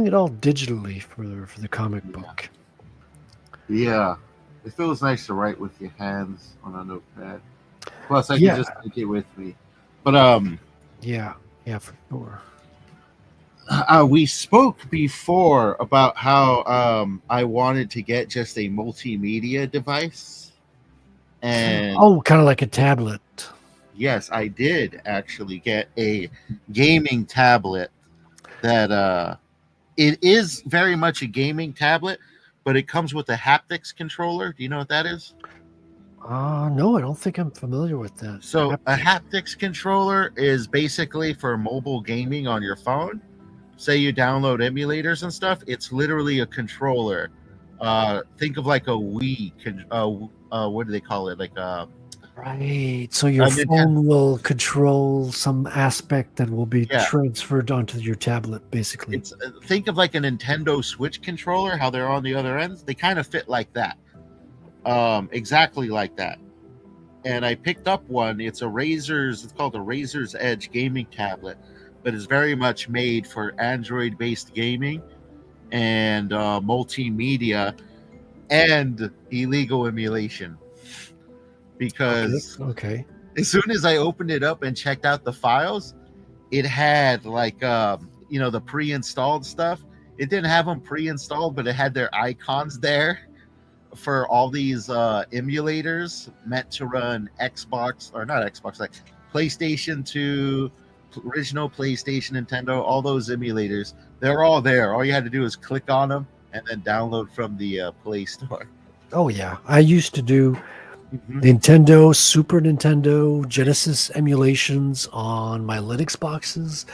it all digitally for the comic book.
Yeah, it feels nice to write with your hands on a notepad. Plus, I
Yeah.
can just take it with me. But
Yeah, for sure.
we spoke before about how I wanted to get just a multimedia device, and
Oh, kind of like a tablet.
yes, I did actually get a gaming tablet that it is very much a gaming tablet, but it comes with a haptics controller. Do you know what that is?
No, I don't think I'm familiar with that.
So a haptics controller is basically for mobile gaming on your phone. Say you download emulators and stuff, it's literally a controller. Think of like a Wii. What do they call it? Like a
Right. So your
Nintendo-
phone will control some aspect that will be
Yeah.
transferred onto your tablet, basically.
It's think of like a Nintendo Switch controller, how they're on the other ends. They kind of fit like that, exactly like that. and I picked up one. It's called a Razor's Edge gaming tablet, but it's very much made for Android-based gaming and multimedia and illegal emulation. Because
Okay.
as soon as I opened it up and checked out the files, it had like the pre-installed stuff. It didn't have them pre-installed, but it had their icons there for all these emulators meant to run Xbox, or not Xbox, like PlayStation 2, original PlayStation, Nintendo, all those emulators. They're all there. All you had to do is click on them and then download from the Play Store.
Oh yeah, I used to do
Mhm.
Nintendo, Super Nintendo, Genesis emulations on my Linux boxes,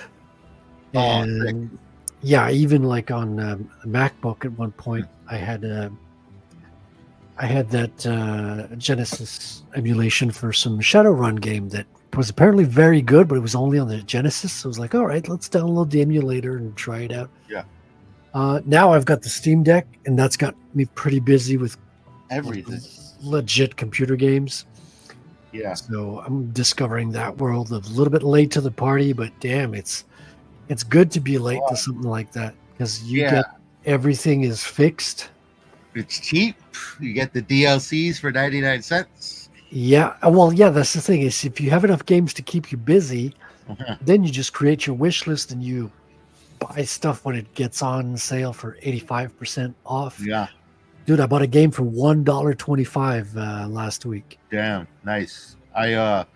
Oh,
and yeah, even like on a MacBook at one point, I had that Genesis emulation for some Shadowrun game that was apparently very good, but it was only on the Genesis. So I was like, all right, let's download the emulator and try it out.
Yeah.
Now I've got the Steam Deck, and that's got me pretty busy with
everything.
legit computer games.
Yeah.
So I'm discovering that world. A little bit late to the party, but damn, it's good to be late to something like that, because you get everything is fixed.
It's cheap. You get the DLCs for 99 cents.
Yeah. Well, yeah, that's the thing, is if you have enough games to keep you busy, then you just create your wish list and you buy stuff when it gets on sale for 85% off.
Yeah.
Dude, I bought a game for $1.25 last week.
Damn, nice. I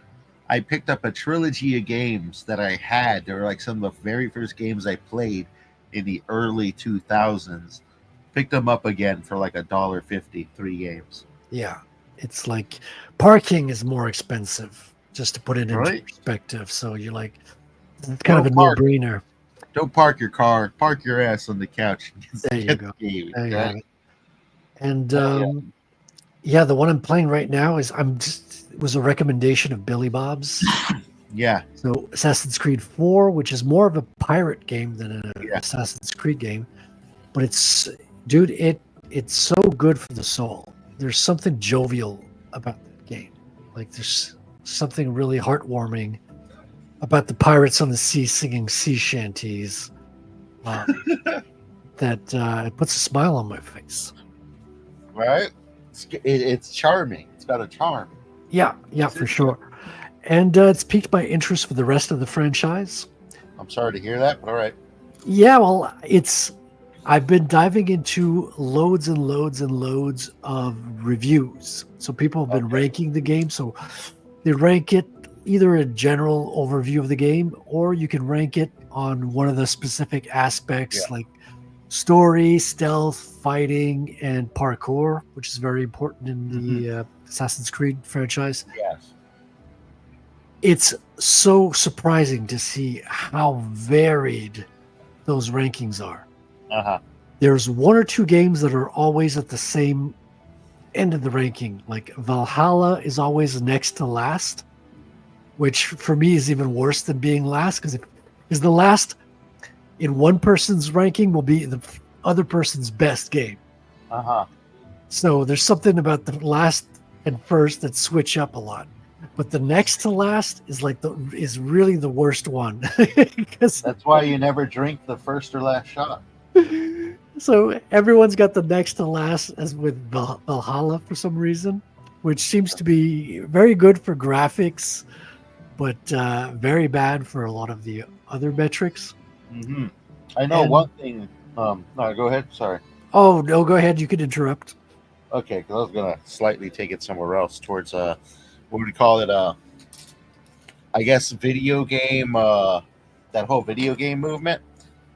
picked up a trilogy of games that I had. They were like some of the very first games I played in the early 2000s. Picked them up again for like $1.50, 3 games.
Yeah. It's like parking is more expensive, just to put it into perspective. So you're like, it's kind of a no-brainer.
Don't park your car. Park your ass on the couch.
There you go. There you have it. And
Yeah,
the one I'm playing right now is was a recommendation of Billy Bob's.
Yeah.
So Assassin's Creed 4, which is more of a pirate game than an Assassin's Creed game, but it's so good for the soul. There's something jovial about that game. Like there's something really heartwarming about the pirates on the sea singing sea shanties. That puts a smile on my face.
Right? It's charming. It's got a charm.
Yeah, for sure. And it's piqued my interest for the rest of the franchise.
I'm sorry to hear that, but all right.
Yeah, well, I've been diving into loads and loads and loads of reviews. So people have been ranking the game. So they rank it either a general overview of the game, or you can rank it on one of the specific aspects like story, stealth, fighting, and parkour, which is very important in the Assassin's Creed franchise.
Yes.
It's so surprising to see how varied those rankings are. There's 1 or 2 games that are always at the same end of the ranking. Like Valhalla is always next to last, which for me is even worse than being last, because the last in one person's ranking will be the other person's best game. So there's something about the last and first that switch up a lot, but the next to last is is really the worst one.
That's why you never drink the first or last shot.
So everyone's got the next to last, as with Valhalla for some reason, which seems to be very good for graphics, but very bad for a lot of the other metrics.
I know one thing. No, go ahead. Sorry.
Oh, no, go ahead. You can interrupt.
Okay, because I was going to slightly take it somewhere else towards, what would you call it? I guess video game, that whole video game movement.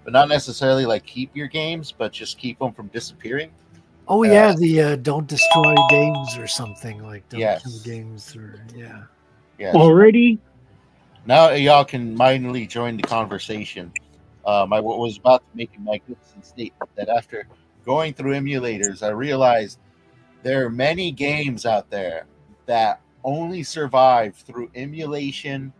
But not necessarily like keep your games, but just keep them from disappearing.
Oh, yeah, the don't destroy games or something, like don't kill games or,
Yes.
Already?
Now y'all can mindly join the conversation. I was about to make a magnificent statement that after going through emulators, I realized there are many games out there that only survive through emulation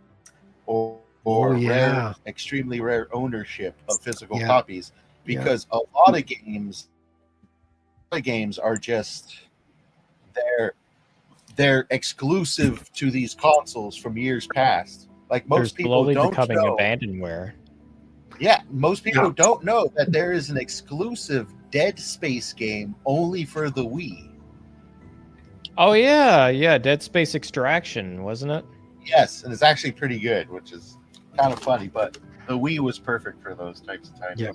or rare, extremely rare ownership of physical copies, because a lot of games are just there they're exclusive to these consoles from years past. Like
There's
most people
slowly
don't
becoming
know.
abandonware.
Yeah, most people don't know that there is an exclusive Dead Space game only for the Wii.
Oh yeah, Dead Space Extraction, wasn't it?
Yes, and it's actually pretty good, which is kind of funny. But the Wii was perfect for those types of titles.
Yeah.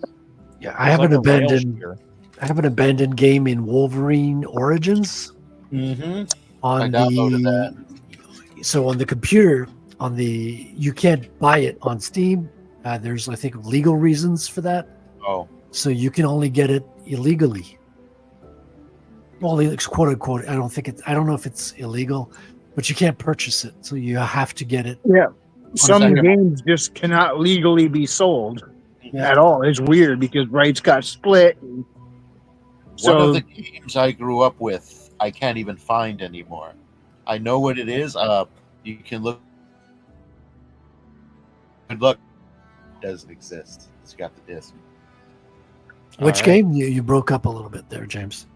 Yeah,
It was like a rail shooter.
I have an abandoned game in Wolverine Origins
Mm-hmm.
on
I downloaded that.
So on the computer, you can't buy it on Steam. There's, I think, legal reasons for that.
Oh,
So you can only get it illegally. Well, it's quote unquote. I don't know if it's illegal, but you can't purchase it. So you have to get it.
Yeah. Some
second.
games just cannot legally be sold
Yeah.
at all. It's weird because rights got split.
one
So
of the games I grew up with, I can't even find anymore. I know what it is. You can look. Good luck. It doesn't exist. It's got the disc.
Which
All right.
game? You broke up a little bit there, James.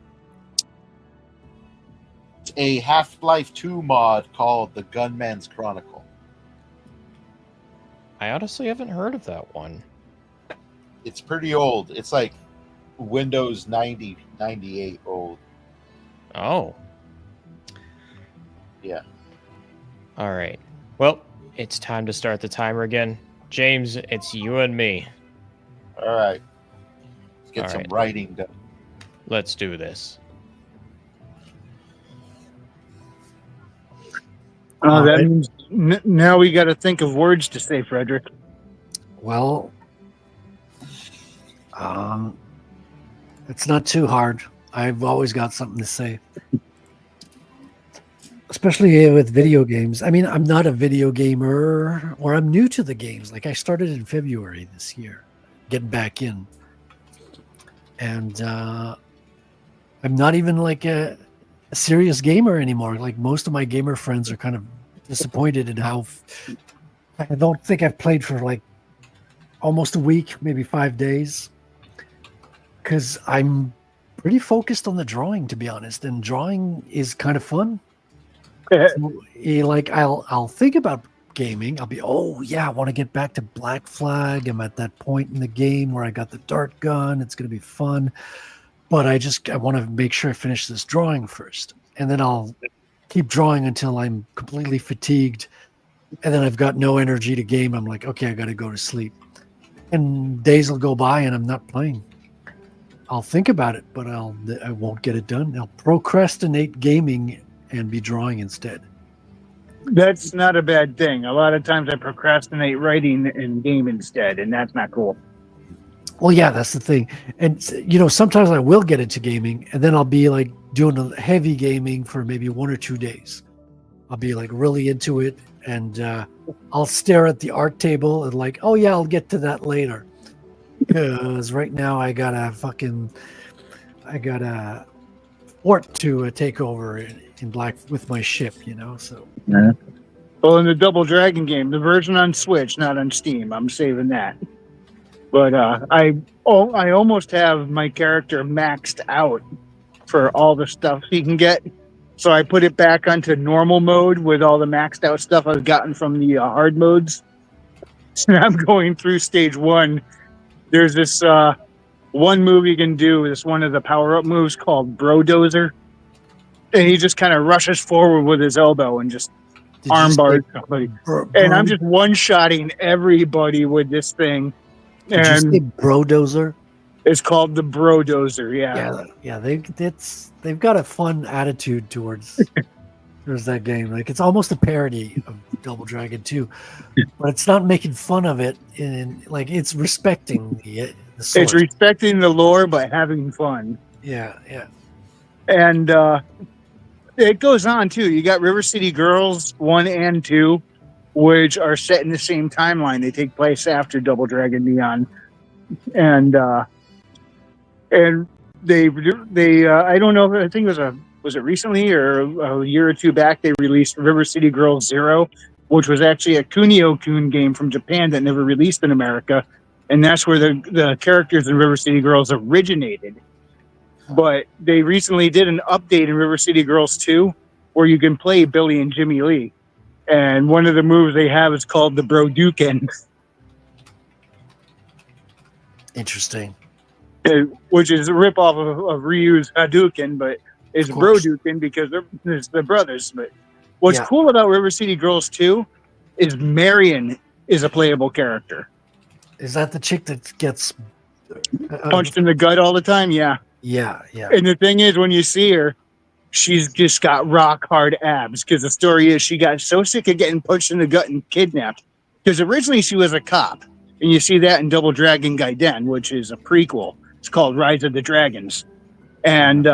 It's a Half-Life 2 mod called The Gunman's Chronicle.
I honestly haven't heard of that one.
It's pretty old. It's like Windows 90, 98 old.
Oh.
Yeah.
All right. Well, it's time to start the timer again. James, it's you and me.
All right. Let's get
All
some
right.
writing done.
Let's do this.
that means now we got to think of words to say, Frederick.
Well, it's not too hard. I've always got something to say, especially with video games. I mean, I'm not a video gamer, or I'm new to the games. Like I started in February this year, getting back in, and I'm not even like a serious gamer anymore. Like most of my gamer friends are kind of disappointed in how I don't think I've played for like almost a week, maybe 5 days, because I'm pretty focused on the drawing, to be honest. And drawing is kind of fun. So, like I'll think about gaming. I'll be, oh yeah, I want to get back to Black Flag. I'm at that point in the game where I got the dart gun. It's going to be fun. But I want to make sure I finish this drawing first. And then I'll keep drawing until I'm completely fatigued. And then I've got no energy to game. I'm like, okay, I got to go to sleep. And days will go by and I'm not playing. I'll think about it, but I won't get it done. I'll procrastinate gaming and be drawing instead.
That's not a bad thing. A lot of times I procrastinate writing and game instead, and that's not cool.
Well, yeah, that's the thing. And, sometimes I will get into gaming and then I'll be like doing a heavy gaming for maybe 1 or 2 days. I'll be like really into it and I'll stare at the art table and like, oh yeah, I'll get to that later. Because right now I got a fort to take over in Black with my ship, so.
Yeah. Well, in the Double Dragon game, the version on Switch, not on Steam, I'm saving that. But I almost have my character maxed out for all the stuff he can get. So I put it back onto normal mode with all the maxed out stuff I've gotten from the hard modes. So I'm going through stage 1. There's this one move you can do. This one of the power-up moves called Brodozer. And he just kind of rushes forward with his elbow and just armbars somebody. And I'm just one-shotting everybody with this thing.
Did you say Brodozer?
It's called the Brodozer, yeah.
Yeah. They've got a fun attitude towards that game. Like it's almost a parody of Double Dragon 2, but it's not making fun of it. Like it's respecting the source.
It's respecting the lore, but having fun.
Yeah.
And it goes on too. You got River City Girls 1 and 2, which are set in the same timeline. They take place after Double Dragon Neon, and they I don't know. I think it was it recently or a year or two back they released River City Girls 0, which was actually a Kunio-kun game from Japan that never released in America, and that's where the characters in River City Girls originated. But they recently did an update in River City Girls 2 where you can play Billy and Jimmy Lee. And one of the moves they have is called the Broduken,
Interesting.
which is a ripoff of Ryu's Hadouken, but it's
Of course.
Broduken because they're brothers. But what's cool about River City Girls 2 is Marion is a playable character.
Is that the chick that gets
Punched in the gut all the time? Yeah.
Yeah.
And the thing is, when you see her, she's just got rock hard abs because the story is she got so sick of getting punched in the gut and kidnapped. Because originally she was a cop, and you see that in Double Dragon Gaiden, which is a prequel. It's called Rise of the Dragons, and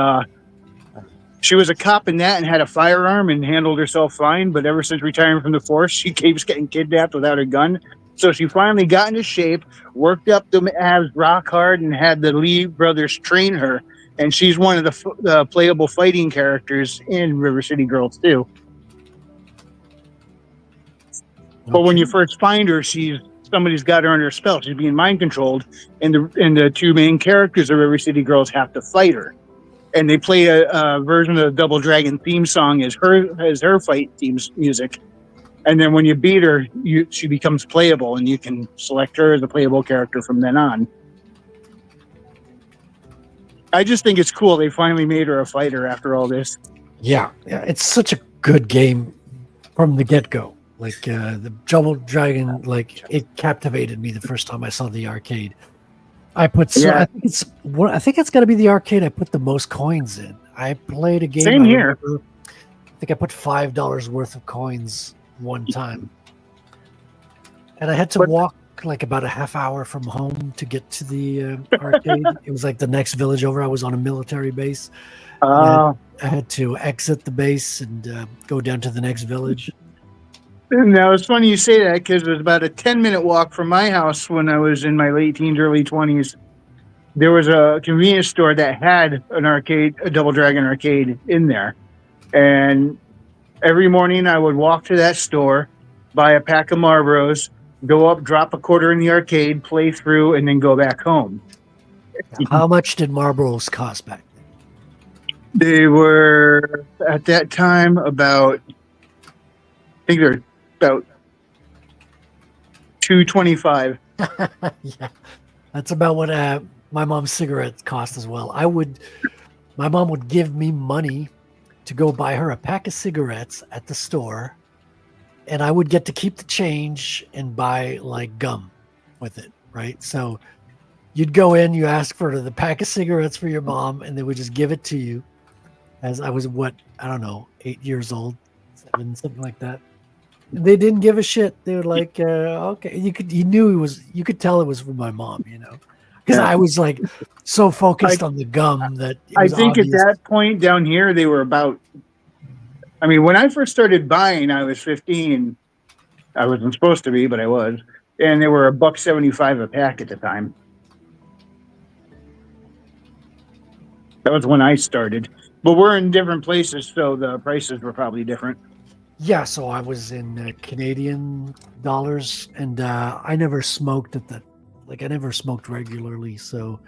she was a cop in that and had a firearm and handled herself fine. But ever since retiring from the force, she keeps getting kidnapped without a gun. So she finally got into shape, worked up the abs rock hard, and had the Lee brothers train her. And she's one of the playable fighting characters in River City Girls 2. But when you first find her, somebody's got her under a spell. She's being mind controlled, and the two main characters of River City Girls have to fight her. And they play a version of the Double Dragon theme song as her fight themes music. And then when you beat her, she becomes playable, and you can select her as a playable character from then on. I just think it's cool they finally made her a fighter after all this.
Yeah, it's such a good game from the get-go. Like the Double Dragon, like it captivated me the first time I saw the arcade. I think it's got to be the arcade I put the most coins in. I played a game.
Same here.
I think I put $5 worth of coins one time, and I had to walk like about a half hour from home to get to the arcade. It was like the next village over. I was on a military base. I had to exit the base and go down to the next village.
Now, it's funny you say that because it was about a 10-minute walk from my house when I was in my late teens, early 20s. There was a convenience store that had an arcade, a Double Dragon arcade in there. And every morning I would walk to that store, buy a pack of Marlboros, go up, drop a quarter in the arcade, play through, and then go back home.
How much did Marlboros cost back then?
They were, at that time, about $2.25.
Yeah, that's about what my mom's cigarettes cost as well. My mom would give me money to go buy her a pack of cigarettes at the store, and I would get to keep the change and buy like gum with it, right? So you'd go in, you ask for the pack of cigarettes for your mom, and they would just give it to you. As I was 8 years old, 7, something like that. They didn't give a shit. They were like, okay. You could tell it was from my mom, because I was like so focused on the gum that it was obvious.
At that point down here, they were about, when I first started buying, I was 15. I wasn't supposed to be, but I was. And they were $1.75 a pack at the time. That was when I started. But we're in different places, so the prices were probably different.
Yeah, so I was in Canadian dollars, and I never smoked I never smoked regularly. So,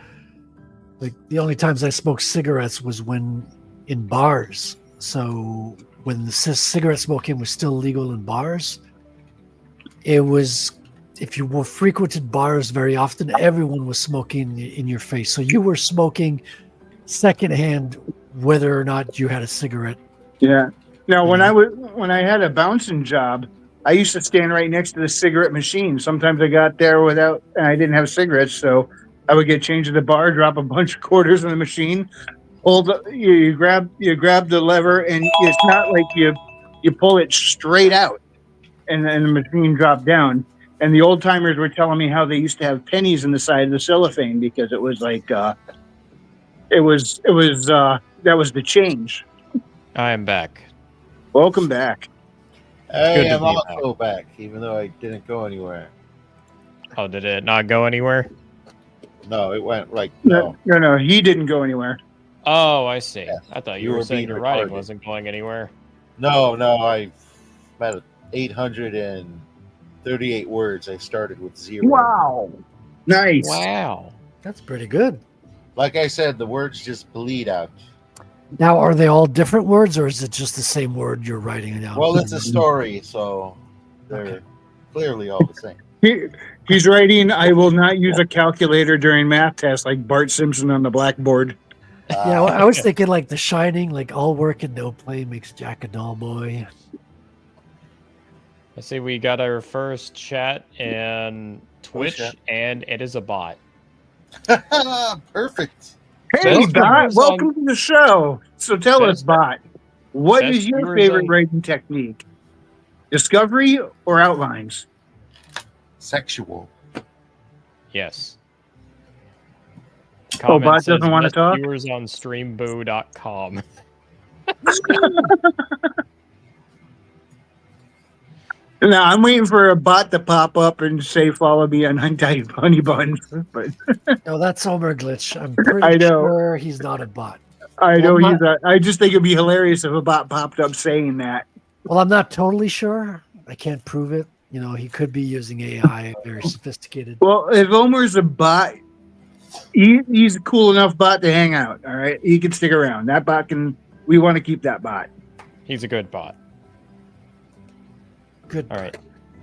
like, the only times I smoked cigarettes was when in bars. So when the cigarette smoking was still legal in bars, it was, if you were frequented bars very often, everyone was smoking in your face. So you were smoking secondhand, whether or not you had a cigarette.
Yeah. Now, when I had a bouncing job, I used to stand right next to the cigarette machine. Sometimes I got there and I didn't have cigarettes, so I would get changed at the bar, drop a bunch of quarters in the machine, you grab the lever, and it's not like you pull it straight out, and then the machine dropped down. And the old timers were telling me how they used to have pennies in the side of the cellophane because it was like that was the change.
I am back.
Welcome back.
Hey, I'm also back, even though I didn't go anywhere.
Oh, did it not go anywhere?
No, it went like
no. He didn't go anywhere.
Oh, I see.
Yeah.
I thought you were saying your writing wasn't going anywhere.
No, I about 838 words. I started with 0.
Wow. Nice.
Wow.
That's pretty good.
Like I said, the words just bleed out.
Now, are they all different words, or is it just the same word you're writing down?
Well, it's a story, so they're
Okay.
clearly all the same.
He's writing, I will not use a calculator during math tests like Bart Simpson on the blackboard.
Yeah, well, I was thinking like The Shining, like all work and no play makes Jack a dull boy.
I see we got our first chat in Twitch,
chat.
and it is a bot.
Perfect.
Hey,
Says
Bot,
viewers
welcome to the show. So tell us,
Says-
Bot, what
says
is your
viewers
favorite
on-
writing technique? Discovery or outlines?
Sexual.
Yes.
Oh, Bot
says,
doesn't want to
best
talk?
Viewers on streamboo.com.
No, I'm waiting for a bot to pop up and say, follow me on Untied Bunny Buns. But
No, that's Homer Glitch. I'm
I
pretty
know.
sure he's not a bot.
I know
Well,
he's I just think it'd be hilarious if a bot popped up saying that.
Well, I'm not totally sure. I can't prove it. You know, he could be using AI, very sophisticated.
Well, if Homer's a bot, he's a cool enough bot to hang out. All right. He can stick around. That bot we want to keep that bot.
He's a good bot.
Good.
All right.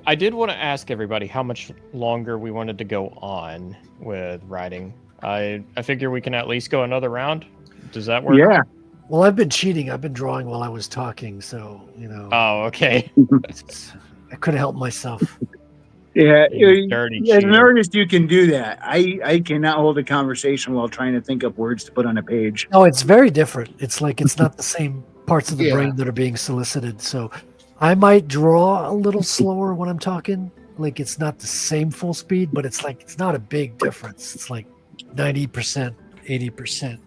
I did want to ask everybody how much longer we wanted to go on with writing. I figure we can at least go another round. Does that work?
Yeah.
Well, I've been cheating. I've been drawing while I was talking, so you know,
Oh, okay.
I couldn't help myself.
Yeah.
You dirty
As an
cheater.
artist, you can do that. I cannot hold a conversation while trying to think up words to put on a page.
No, it's very different. It's like it's not the same parts of the
Yeah.
brain that are being solicited. So I might draw a little slower when I'm talking. Like it's not the same full speed, but it's like it's not a big difference. It's like 90%, 80%.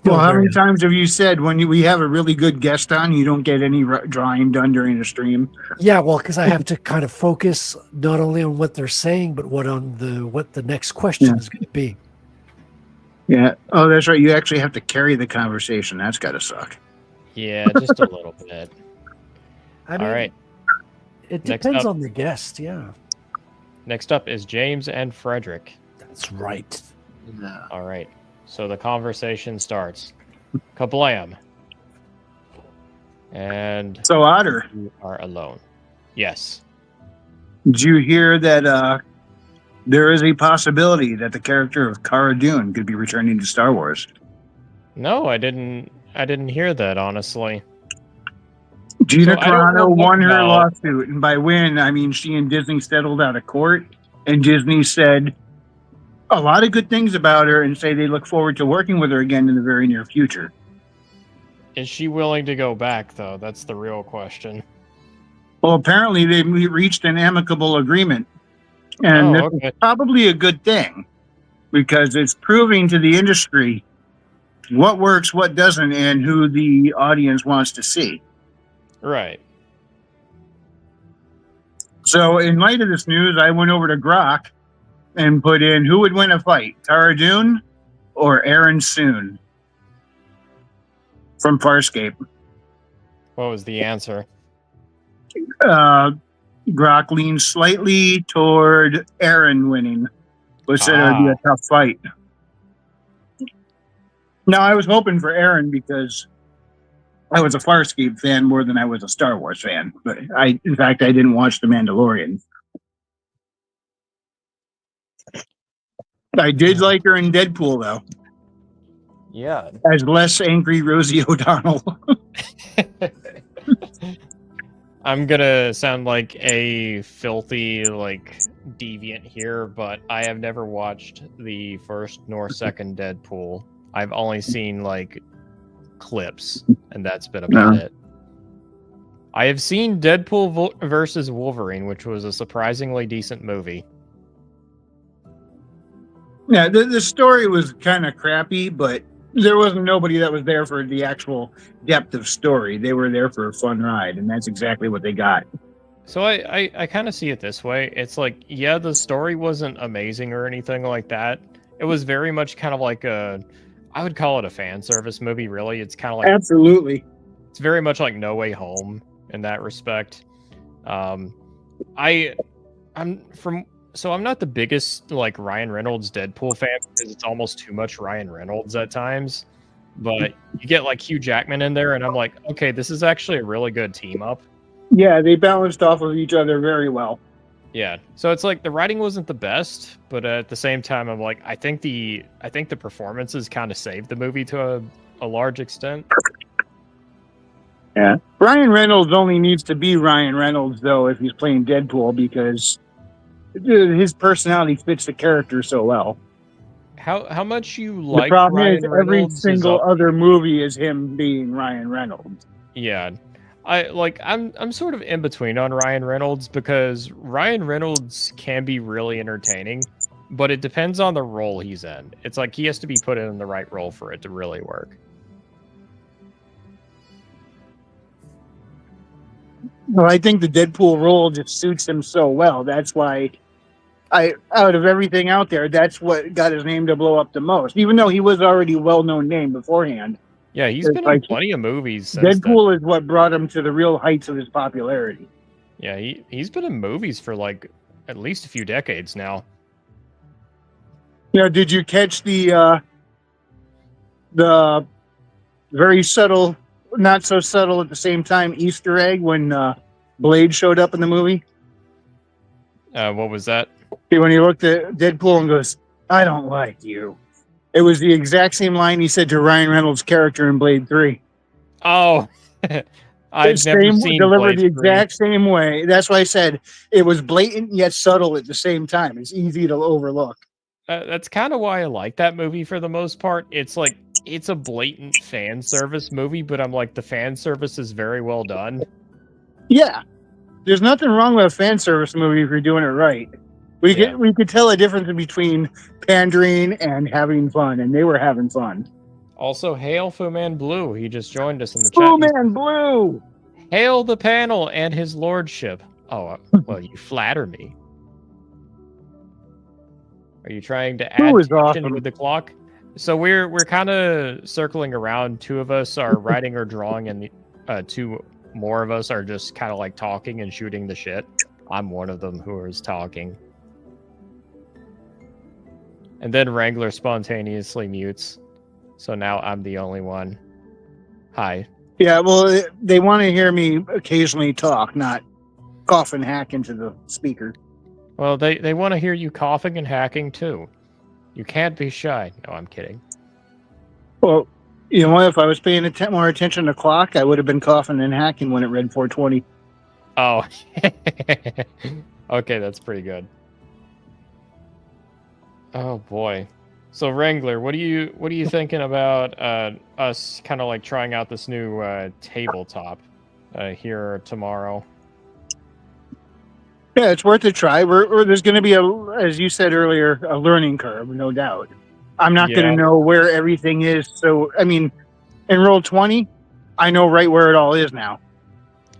Well, how many times have you said when we have a really good guest on, you don't get any drawing done during the stream?
Yeah, well, because I have to kind of focus not only on what they're saying, but what the next question
Yeah.
is going to be.
Yeah. Oh, that's right. You actually have to carry the conversation. That's got to suck.
Yeah, just a little bit.
I mean,
All right.
it
Next
depends
up.
on the guest. Yeah,
Next up is James and Frederick.
that's right.
All right. So the conversation starts. Kablam. And
So, Otter,
you are alone. Yes.
did you hear that there is a possibility that the character of Cara Dune could be returning to Star Wars?
No, I didn't hear that, honestly.
Gina
So I don't know
Carano
much
won her
about-
lawsuit, and by win, I mean she and Disney settled out of court, and Disney said a lot of good things about her and say they look forward to working with her again in the very near future.
Is she willing to go back, though? That's the real question.
Well, apparently they reached an amicable agreement, and
Oh,
this
okay.
is probably a good thing because it's proving to the industry what works, what doesn't, and who the audience wants to see.
Right.
So, in light of this news, I went over to Grok and put in who would win a fight, Cara Dune or Aaron Soon from Farscape.
What was the answer?
Grok leaned slightly toward Aaron winning, but said it would be a tough fight. Now, I was hoping for Aaron because I was a Farscape fan more than I was a Star Wars fan. But in fact, I didn't watch The Mandalorian. I did like her in Deadpool, though,
Yeah.
as less angry Rosie O'Donnell.
I'm gonna sound like a filthy, deviant here, but I have never watched the first nor second Deadpool. I've only seen, clips, and that's been about
No.
it. I have seen Deadpool versus Wolverine, which was a surprisingly decent movie.
Yeah, the story was kind of crappy, but there wasn't nobody that was there for the actual depth of story. They were there for a fun ride, and that's exactly what they got.
So I kind of see it this way. It's like, yeah, the story wasn't amazing or anything like that. It was very much kind of like I would call it a fan service movie, really. It's kind of like,
Absolutely.
it's very much like No Way Home in that respect. I'm not the biggest Ryan Reynolds Deadpool fan because it's almost too much Ryan Reynolds at times. but you get like Hugh Jackman in there, and I'm like, okay, this is actually a really good team up.
Yeah, they balanced off of each other very well.
Yeah, so it's like the writing wasn't the best, but at the same time, I'm like, I think the performances kind of saved the movie to a large extent.
Yeah. Ryan Reynolds only needs to be Ryan Reynolds, though, if he's playing Deadpool, because his personality fits the character so well.
How much you
The
like
problem
Ryan
is every
Reynolds is
single
up to
other
you.
movie is him being Ryan Reynolds.
Yeah. I'm sort of in between on Ryan Reynolds because Ryan Reynolds can be really entertaining, but it depends on the role he's in. It's like he has to be put in the right role for it to really work.
Well, I think the Deadpool role just suits him so well. That's why out of everything out there, that's what got his name to blow up the most. Even though he was already a well-known name beforehand,
Yeah, he's
it's
been in
like
plenty of movies since then.
Deadpool is what brought him to the real heights of his popularity.
Yeah, he's been in movies for like at least a few decades now.
You know, did you catch the very subtle, not so subtle at the same time Easter egg when Blade showed up in the movie?
What was that?
When he looked at Deadpool and goes, "I don't like you." It was the exact same line he said to Ryan Reynolds' character in Blade 3.
Oh, I've never seen
delivered
Blade
the
3.
exact same way. That's why I said it was blatant yet subtle at the same time. It's easy to overlook.
That's kind of why I like that movie for the most part. It's like it's a blatant fan service movie, but I'm like the fan service is very well done.
Yeah, there's nothing wrong with a fan service movie if you're doing it right. We could tell a difference between pandering and having fun, and they were having fun.
Also, hail Fu Man Blue. He just joined us in the chat.
Oh man, Blue!
Hail the panel and his lordship. Oh, well, you flatter me. Are you trying to add tension
awesome.
with the clock? So we're kind of circling around. Two of us are writing or drawing, and two more of us are just kind of like talking and shooting the shit. I'm one of them who is talking. And then Wrangler spontaneously mutes. So now I'm the only one. Hi.
Yeah, well, they want to hear me occasionally talk, not cough and hack into the speaker.
Well, they want to hear you coughing and hacking too. You can't be shy. No, I'm kidding.
Well, you know what? If I was paying more attention to the clock, I would have been coughing and hacking when it read 4:20.
Oh. Okay, that's pretty good. Oh boy. So Wrangler, what are you thinking about us kind of like trying out this new tabletop here tomorrow?
Yeah, it's worth a try. There's going to be as you said earlier, a learning curve, no doubt. I'm not going to know where everything is. So, I mean, in Roll20, I know right where it all is now.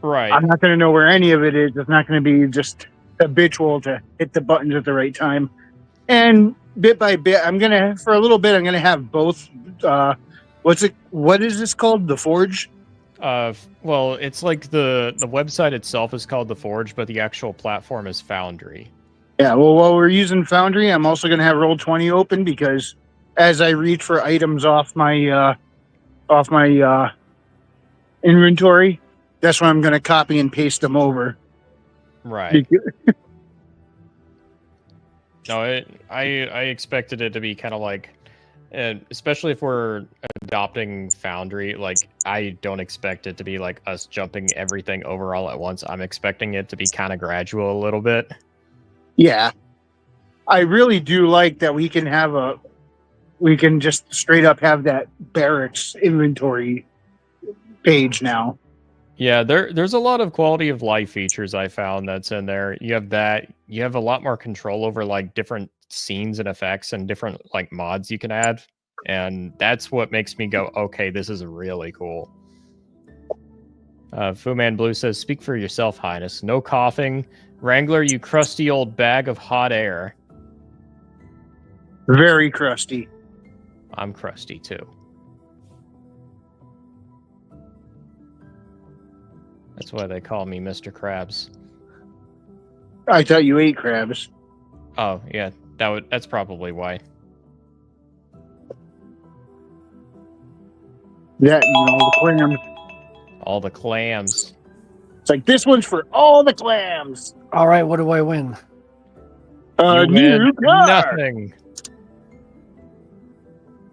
Right.
I'm not going to know where any of it is. It's not going to be just habitual to hit the buttons at the right time. And bit by bit, for a little bit, I'm going to have both. What is this called? The Forge?
Well, it's like the website itself is called The Forge, but the actual platform is Foundry.
Yeah, well, while we're using Foundry, I'm also going to have Roll20 open because as I reach for items off my inventory, that's when I'm going to copy and paste them over.
Right. No, I expected it to be kind of like, especially if we're adopting Foundry, like I don't expect it to be like us jumping everything over all at once. I'm expecting it to be kind of gradual a little bit.
Yeah, I really do like that we can just straight up have that barracks inventory page now.
Yeah, there's a lot of quality of life features I found that's in there. You have that. You have a lot more control over like different scenes and effects and different like mods you can add. And that's what makes me go, okay, this is really cool. Fu Man Blue says, speak for yourself, Highness. No coughing. Wrangler, you crusty old bag of hot air.
Very crusty.
I'm crusty too. That's why they call me Mr. Krabs.
I thought you ate crabs.
Oh, yeah. That's probably why.
That all the clams.
All the clams.
It's like this one's for all the clams.
All right, what do I win?
You
New
win
car.
nothing.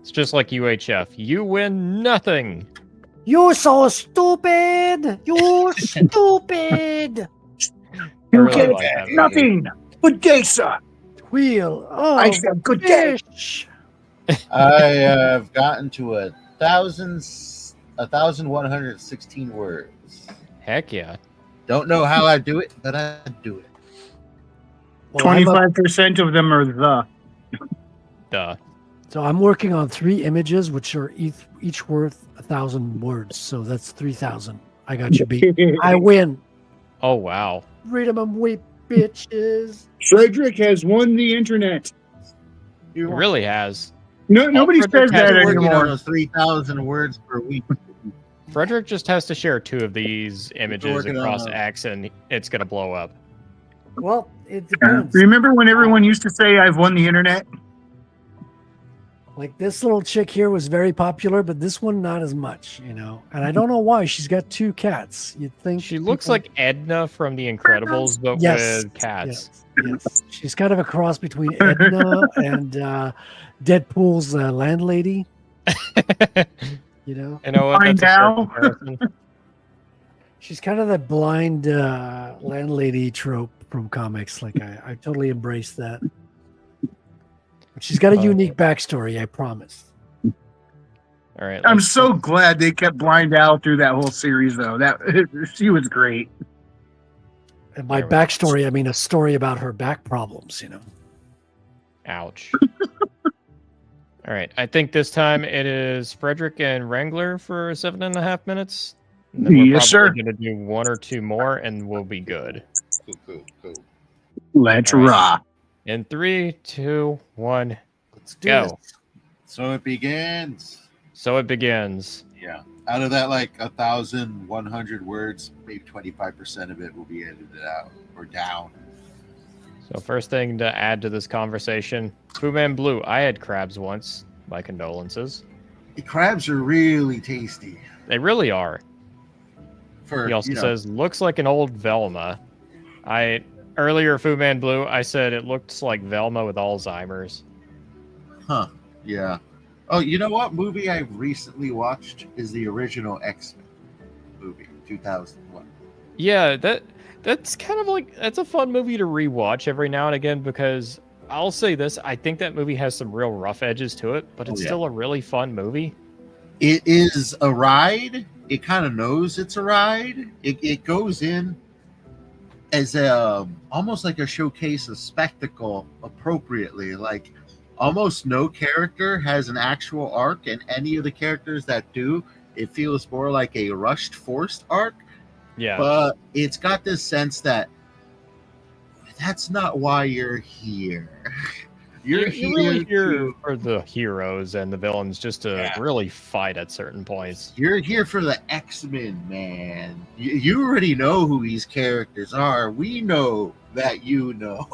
It's just like UHF. You win nothing.
You so stupid! You stupid!
I
You
really
get
like that movie.
nothing. Good day, sir.
Wheel of
I said good day.
fish.
I have gotten to 1,116 words.
Heck yeah.
Don't know how I do it, but I do it.
Well, I'm up-
25% of them are the.
Duh.
so I'm working on 3 images, which are each worth 1,000 words. So that's 3,000. I got you beat. I win.
Oh wow.
Read 'em and wait, bitches.
Frederick has won the internet.
It really has.
No, nobody
Frederick
says
has
that
to
Working on
anymore.
those 3,000 words per week.
Frederick just has to share 2 of these images
working
across
on
X and it's gonna blow up.
Well, it depends.
Remember when everyone used to say, I've won the internet?
Like this little chick here was very popular, but this one not as much, And I don't know why. She's got 2 cats. You'd think
She looks
people-
like Edna from The Incredibles, but
Yes,
with cats.
Yes. She's kind of a cross between Edna and Deadpool's landlady.
You know what?
Find
That's a fair
out.
comparison.
She's kind of that blind landlady trope from comics. Like I totally embrace that. But she's got a unique backstory, I promise.
All right.
I'm
let's-
so glad they kept Blind Al through that whole series, though. That she was great.
And by
There we go.
backstory, I mean a story about her back problems.
Ouch. All right. I think this time it is Frederick and Wrangler for 7.5 minutes. And then we're
Yes, sir.
probably going to do 1 or 2 more and we'll be good.
Cool.
Let's
All right.
rock.
In 3, 2, 1,
Let's do
go.
this.
So it begins.
So it begins.
Yeah. Out of that, 1,100 words, maybe 25% of it will be edited out or down.
So first thing to add to this conversation, Fu Man Blue. I had crabs once. My condolences.
The crabs are really tasty.
They really are.
For
He also says, looks like an old Velma. Earlier, Fu Man Blue, I said it looks like Velma with Alzheimer's.
huh? Yeah. Oh, you know what movie I recently watched is the original X-Men movie, 2001.
Yeah, that's kind of like, that's a fun movie to rewatch every now and again because I'll say this, I think that movie has some real rough edges to it, but it's still a really fun movie.
It is a ride. It kind of knows it's a ride. It goes in as almost like a showcase of spectacle appropriately. Like almost no character has an actual arc, and any of the characters that do, it feels more like a rushed, forced arc.
Yeah.
But it's got this sense that that's not why you're here. You're
really here
to-
for the heroes and the villains just to really fight at certain points.
You're here for the X-Men, man. You already know who these characters are. We know that you know.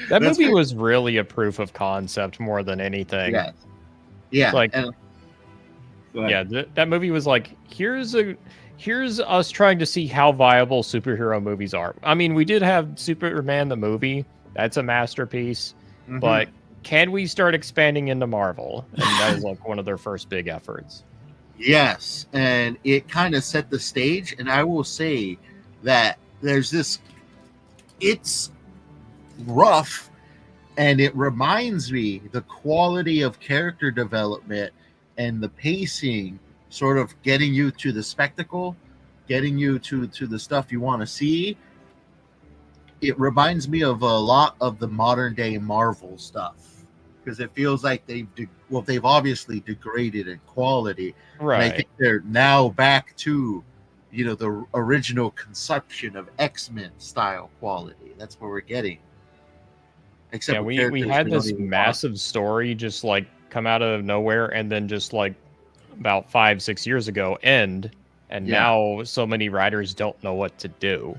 That
That's
movie
fair.
was really a proof of concept more than anything.
Yes. Yeah.
Like-
and,
Yeah, that movie was like, here's us trying to see how viable superhero movies are. I mean, we did have Superman the movie. That's a masterpiece.
Mhm.
But can we start expanding into Marvel? And that was like one of their first big efforts.
Yes, and it kind of set the stage. And I will say that there's this. It's rough, and it reminds me the quality of character development and the pacing, sort of getting you to the spectacle, getting you to the stuff you want to see. It reminds me of a lot of the modern day Marvel stuff because it feels like they've obviously degraded in quality. And I
Right.
think they're now back to, the original conception of X-Men style quality. That's what we're getting. Except
Yeah,
with
we
characters
had
we don't
this
even
massive story just like come out of nowhere and then just like about 5-6 years ago end. And
Yeah.
now so many writers don't know what to do.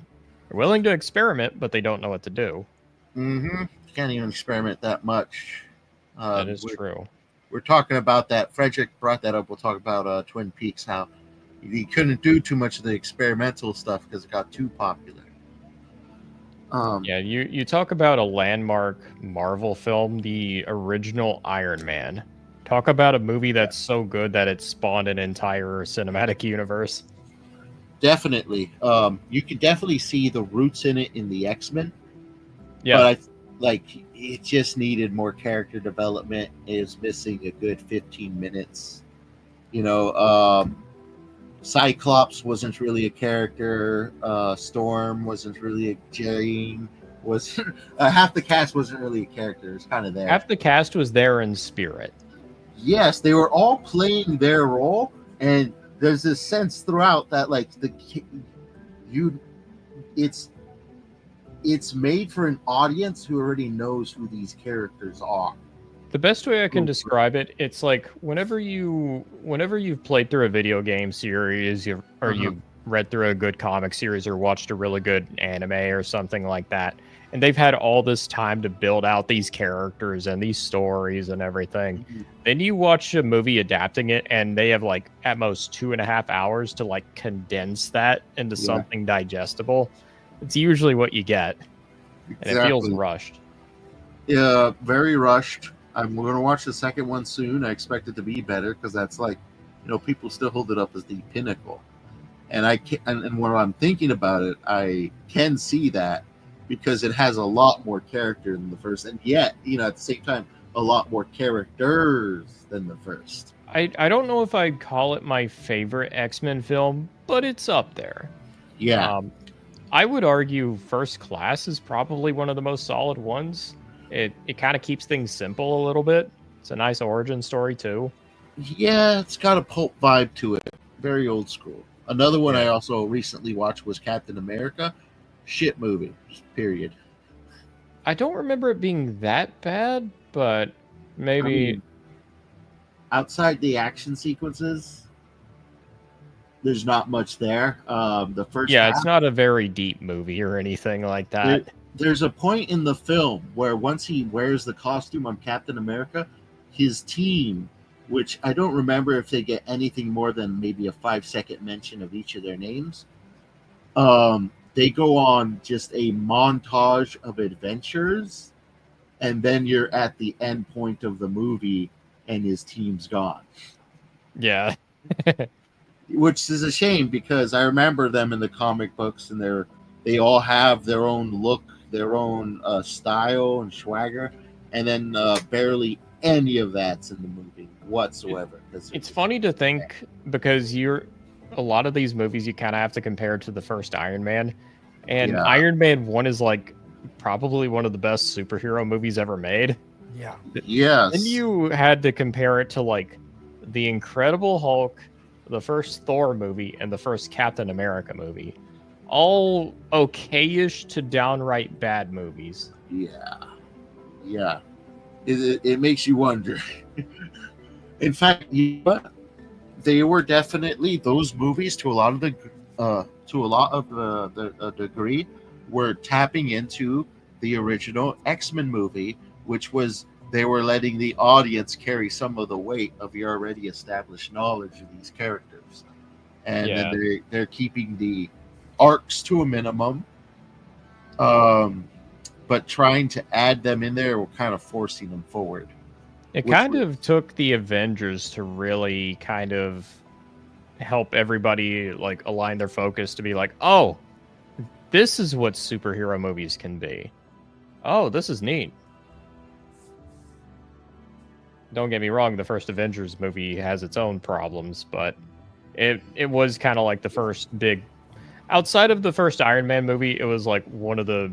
They're willing to experiment, but they don't know what to do.
want. Mm-hmm. Can't even experiment that much.
That is
with
true.
we're talking about that. Frederick brought that up. We'll talk about Twin Peaks, how he couldn't do too much of the experimental stuff because it got too popular.
Yeah, you talk about a landmark Marvel film, the original Iron Man. Talk about a movie that's so good that it spawned an entire cinematic universe.
Definitely. You can definitely see the roots in it in the X-Men.
Yeah.
But it just needed more character development. It is missing a good 15 minutes. Cyclops wasn't really a character. Storm wasn't really a Jane. Was half the cast wasn't really a character. It's kind of there.
Half the cast was there in spirit.
Yes, they were all playing their role, and there's this sense throughout that it's made for an audience who already knows who these characters are.
The best way I can describe it, it's like whenever you've played through a video game series, you've read through a good comic series or watched a really good anime or something like that, and they've had all this time to build out these characters and these stories and everything.
Mm-hmm.
Then you watch a movie adapting it, and they have like at most 2.5 hours to like condense that into something digestible. It's usually what you get, and it feels rushed.
Yeah, very rushed. I'm going to watch the second one soon. I expect it to be better because that's people still hold it up as the pinnacle. And and when I'm thinking about it, I can see that because it has a lot more character than the first, and yet at the same time a lot more characters than the first.
I don't know if I'd call it my favorite X-Men film, but it's up there.
Yeah.
I would argue First Class is probably one of the most solid ones. It kind of keeps things simple a little bit. It's a nice origin story too.
Yeah, it's got a pulp vibe to it. Very old school. Another one I also recently watched was Captain America. Shit movie, period.
I don't remember it being that bad, but maybe
outside the action sequences, there's not much there. The first
it's not a very deep movie or anything like that.
There's a point in the film where once he wears the costume on Captain America, his team, which I don't remember if they get anything more than maybe a 5-second mention of each of their names, they go on just a montage of adventures, and then you're at the end point of the movie and his team's gone. Yeah. Which is a shame because I remember them in the comic books, and they all have their own look, their own style and swagger, and then barely any of that's in the movie whatsoever.
It's funny to think because a lot of these movies you kind of have to compare to the first Iron Man, and Iron Man 1 is like probably one of the best superhero movies ever made.
Yeah.
Yes.
And you had to compare it to like the Incredible Hulk, the first Thor movie, and the first Captain America movie. All okay-ish to downright bad movies.
Yeah. It makes you wonder. In fact, they were definitely those movies to a lot of the degree were tapping into the original X-Men movie, which was they were letting the audience carry some of the weight of your already established knowledge of these characters, and then they're keeping the arcs to a minimum, but trying to add them in there or kind of forcing them forward.
It kind of took the Avengers to really kind of help everybody like align their focus to be like, oh, this is what superhero movies can be. Oh, this is neat. Don't get me wrong, the first Avengers movie has its own problems, but it was kind of like the first big, outside of the first Iron Man movie, it was like one of the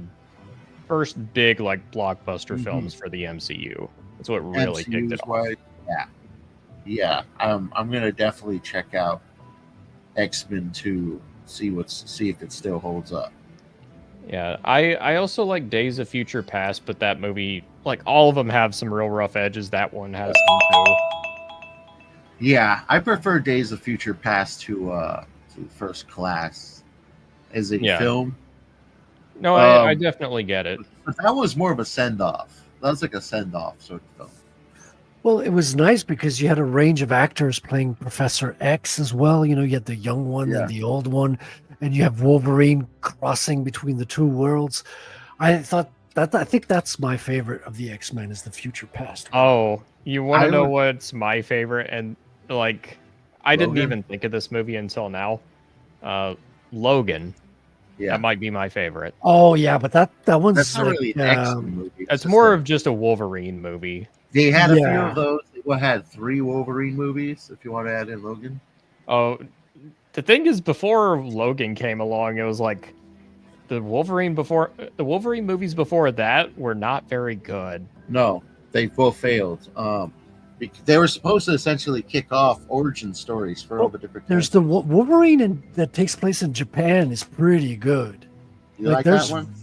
first big like blockbuster films for the MCU. That's what really kicked it off.
Yeah. I'm gonna definitely check out X-Men 2, see if it still holds up.
Yeah, I also like Days of Future Past, but that movie, like all of them have some real rough edges. That one has some too.
Yeah, I prefer Days of Future Past to First Class as a film.
No, I definitely get it.
But that was more of a send-off. That was like a send-off sort of film.
Well, it was nice because you had a range of actors playing Professor X as well. You know, you had the young one
Yeah.
and the old one, and you have Wolverine crossing between the two worlds. I think that's my favorite of the X-Men is the future past.
Oh, you want
I
to know
would-
what's my favorite? And like, I didn't
Logan?
even think of this movie until now. Logan.
Yeah.
That might be my favorite.
Oh yeah, but that one's
That's not
like,
really an X-Men movie.
It's
just
more
a-
of just a Wolverine movie.
They had a few
Yeah.
of those. They had 3 Wolverine movies, if you want to add in Logan.
Oh, the thing is, before Logan came along, it was like the Wolverine movies before that were not very good.
No, they both failed. They were supposed to essentially kick off origin stories for all the different.
there's the Wolverine that takes place in Japan is pretty good.
You like
there's
that one?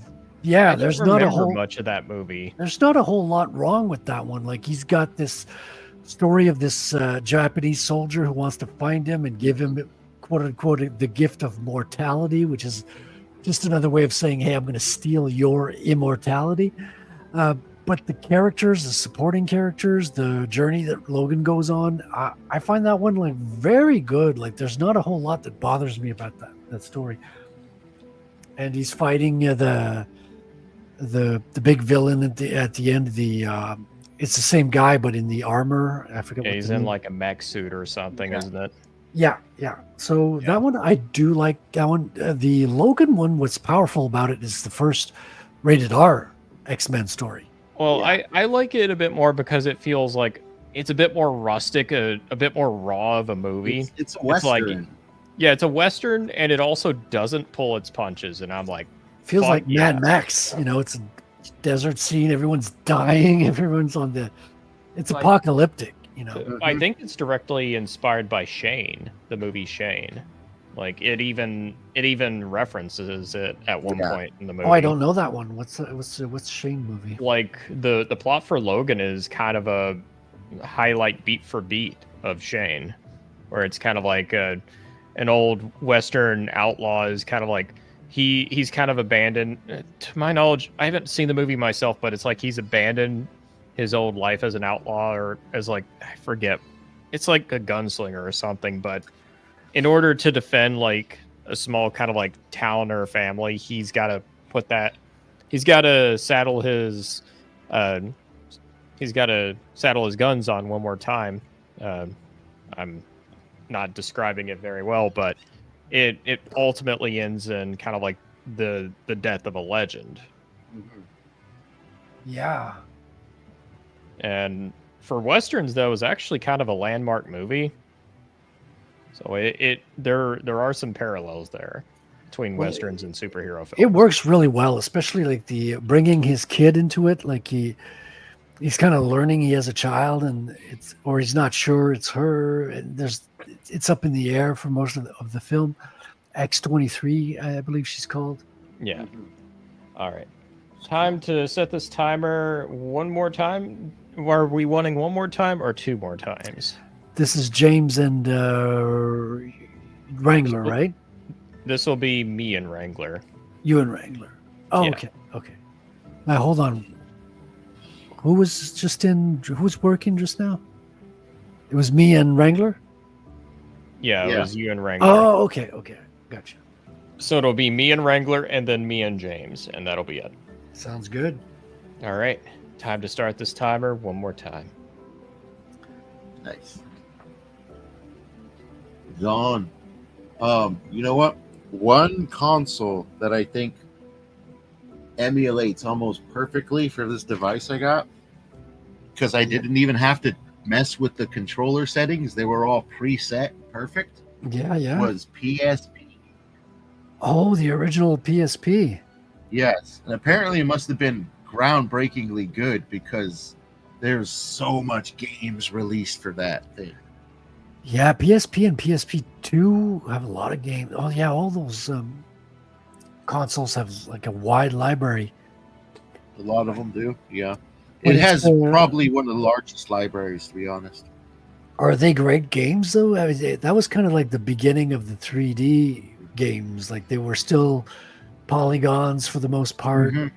Yeah,
I don't
there's not a
remember
whole
much of that movie.
there's not a whole lot wrong with that one. Like he's got this story of this Japanese soldier who wants to find him and give him quote unquote the gift of mortality, which is just another way of saying, hey, I'm going to steal your immortality. But the characters, the supporting characters, the journey that Logan goes on, I find that one like very good. Like there's not a whole lot that bothers me about that story. And he's fighting the big villain at the end. It's the same guy, but in the armor. I forget.
Yeah,
what
he's
the
in
name-
like a mech suit or something, isn't it?
Yeah. So that one I do like. That one, the Logan one. What's powerful about it is the first rated R X-Men story.
Well,
Yeah.
I like it a bit more because it feels like it's a bit more rustic, a bit more raw of a movie.
It's a
It's like-
western.
Yeah, it's a western, and it also doesn't pull its punches. And I'm like,
Feels
Fuck
like
yeah.
Mad Max. You know, it's a desert scene. Everyone's dying. Everyone's on the. It's
Like-
apocalyptic. You know.
I
Mhm.
think it's directly inspired by Shane, the movie Shane. Like it even references it at one
Yeah.
point in the movie.
Oh, I don't know that one. What's Shane movie?
Like the plot for Logan is kind of a highlight beat for beat of Shane, where it's kind of like an old Western outlaw is kind of like he's kind of abandoned. To my knowledge, I haven't seen the movie myself, but it's like he's abandoned his old life as an outlaw or as like I forget. It's like a gunslinger or something, but in order to defend like a small kind of like town or family, he's got to saddle his guns on one more time. I'm not describing it very well, but it ultimately ends in kind of like the death of a legend.
Mhm.
Yeah.
And for westerns, though, is actually kind of a landmark movie. So there are some parallels there between
Well,
westerns and superhero films.
It works really well, especially like the bringing his kid into it. Like he's kind of learning he has a child, and he's not sure it's her. And it's up in the air for most of the film. X-23, I believe she's called.
Yeah. All right. Time to set this timer one more time. Are we wanting one more time or 2 more times?
This is James and Wrangler, right?
This will be me and Wrangler.
You and Wrangler. Oh,
Yeah.
okay. Now hold on. Who was working just now? It was me and Wrangler?
Yeah, it
Yeah.
was you and Wrangler.
Oh, okay. Gotcha.
So it'll be me and Wrangler and then me and James, and that'll be it.
Sounds good.
All right. Time to start this timer one more time.
Nice. Gone. You know what? One console that I think emulates almost perfectly for this device I got, because I didn't even have to mess with the controller settings; they were all preset perfect.
Yeah.
Was PSP.
Oh, the original PSP.
Yes, and apparently it must have been groundbreakingly good because there's so much games released for that thing.
Yeah, PSP and PSP2 have a lot of games. Oh, yeah, all those consoles have like a wide library.
A lot of them do. Yeah,
But
it
it's,
has probably one of the largest libraries, to be honest.
Are they great games, though? I mean, that was kind of like the beginning of the 3D games. Like they were still polygons for the most part.
Mhm.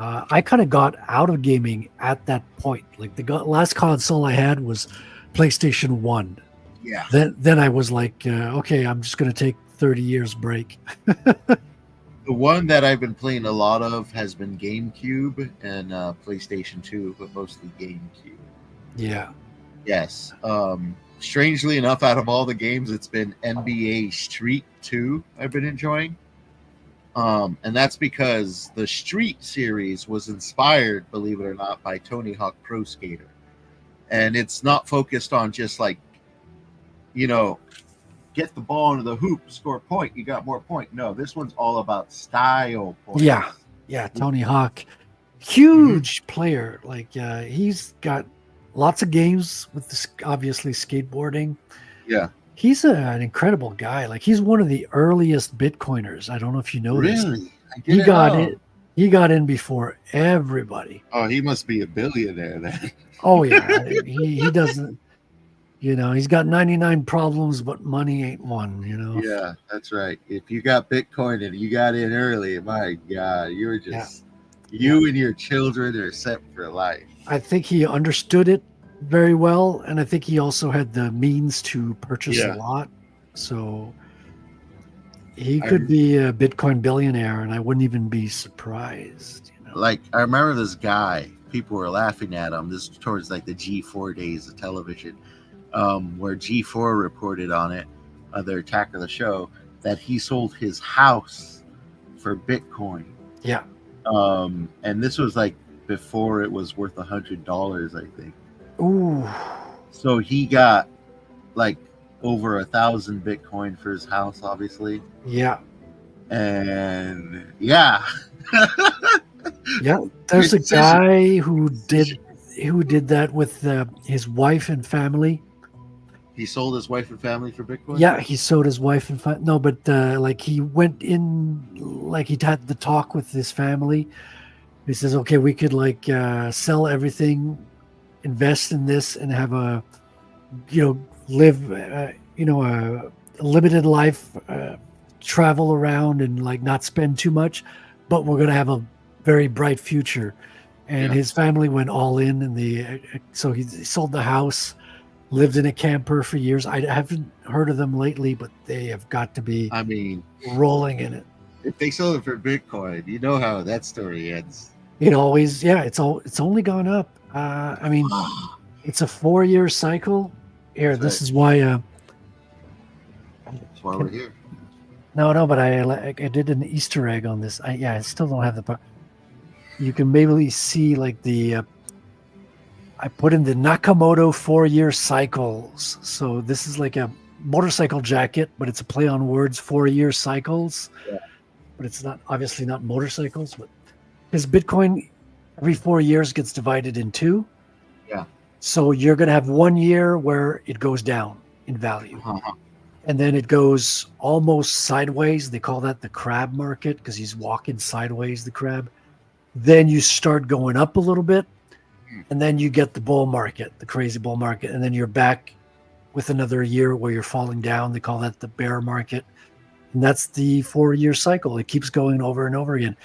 I kind of got out of gaming at that point. Like last console I had was PlayStation 1.
Yeah.
Then I was like, okay, I'm just going to take 30 years break.
The one that I've been playing a lot of has been GameCube and PlayStation 2, but mostly GameCube.
Yeah.
Yes. Strangely enough, out of all the games, it's been NBA Street 2 I've been enjoying. And that's because the Street series was inspired, believe it or not, by Tony Hawk Pro Skater. And it's not focused on just like, get the ball into the hoop, score a point, you got more point. No, this one's all about style points.
Yeah. Tony Hawk, huge player. Like he's got lots of games with this, obviously skateboarding.
Yeah.
He's an incredible guy. Like he's one of the earliest Bitcoiners. I don't know if you know this.
Really?
He got in. He got in before everybody.
Oh, he must be a billionaire then.
Oh yeah, he doesn't. He's got 99 problems, but money ain't one.
Yeah, that's right. If you got Bitcoin and you got in early, my God, you were just you and your children are set for life.
I think he understood it very well, and I think he also had the means to purchase a lot. So he could be a Bitcoin billionaire, and I wouldn't even be surprised.
Like I remember this guy, people were laughing at him. This was towards like the G4 days of television, where G4 reported on it, their attack of the show, that he sold his house for Bitcoin.
Yeah.
And this was like before it was worth $100, I think.
Ooh.
So he got like over 1,000 Bitcoin for his house, obviously.
Yeah.
And yeah.
Yeah. There's a guy who did that with his wife and family.
He sold his wife and family for Bitcoin?
Yeah, he sold his wife and family. No, but like he went in, like he had the talk with his family. He says, okay, we could like sell everything, invest in this, and have a, live, a limited life, travel around and like not spend too much, but we're going to have a very bright future. And his family went all in, and so he sold the house, lived in a camper for years. I haven't heard of them lately, but they have got to be, rolling in it.
If they sold it for Bitcoin, you know how that story ends.
It always, it's only gone up. It's a 4-year cycle. Here,
That's
this is why.
That's why we're here.
No, but I did an Easter egg on this. I still don't have the. You can maybe see like the. I put in the Nakamoto 4-year cycles. So this is like a motorcycle jacket, but it's a play on words. 4-year cycles, but it's not obviously not motorcycles, but. Because Bitcoin every 4 years gets divided in 2.
Yeah.
So you're going to have 1 year where it goes down in value.
Uh-huh.
And then it goes almost sideways. They call that the crab market because he's walking sideways, the crab. Then you start going up a little bit. And then you get the bull market, the crazy bull market. And then you're back with another year where you're falling down. They call that the bear market. And that's the 4-year cycle. It keeps going over and over again.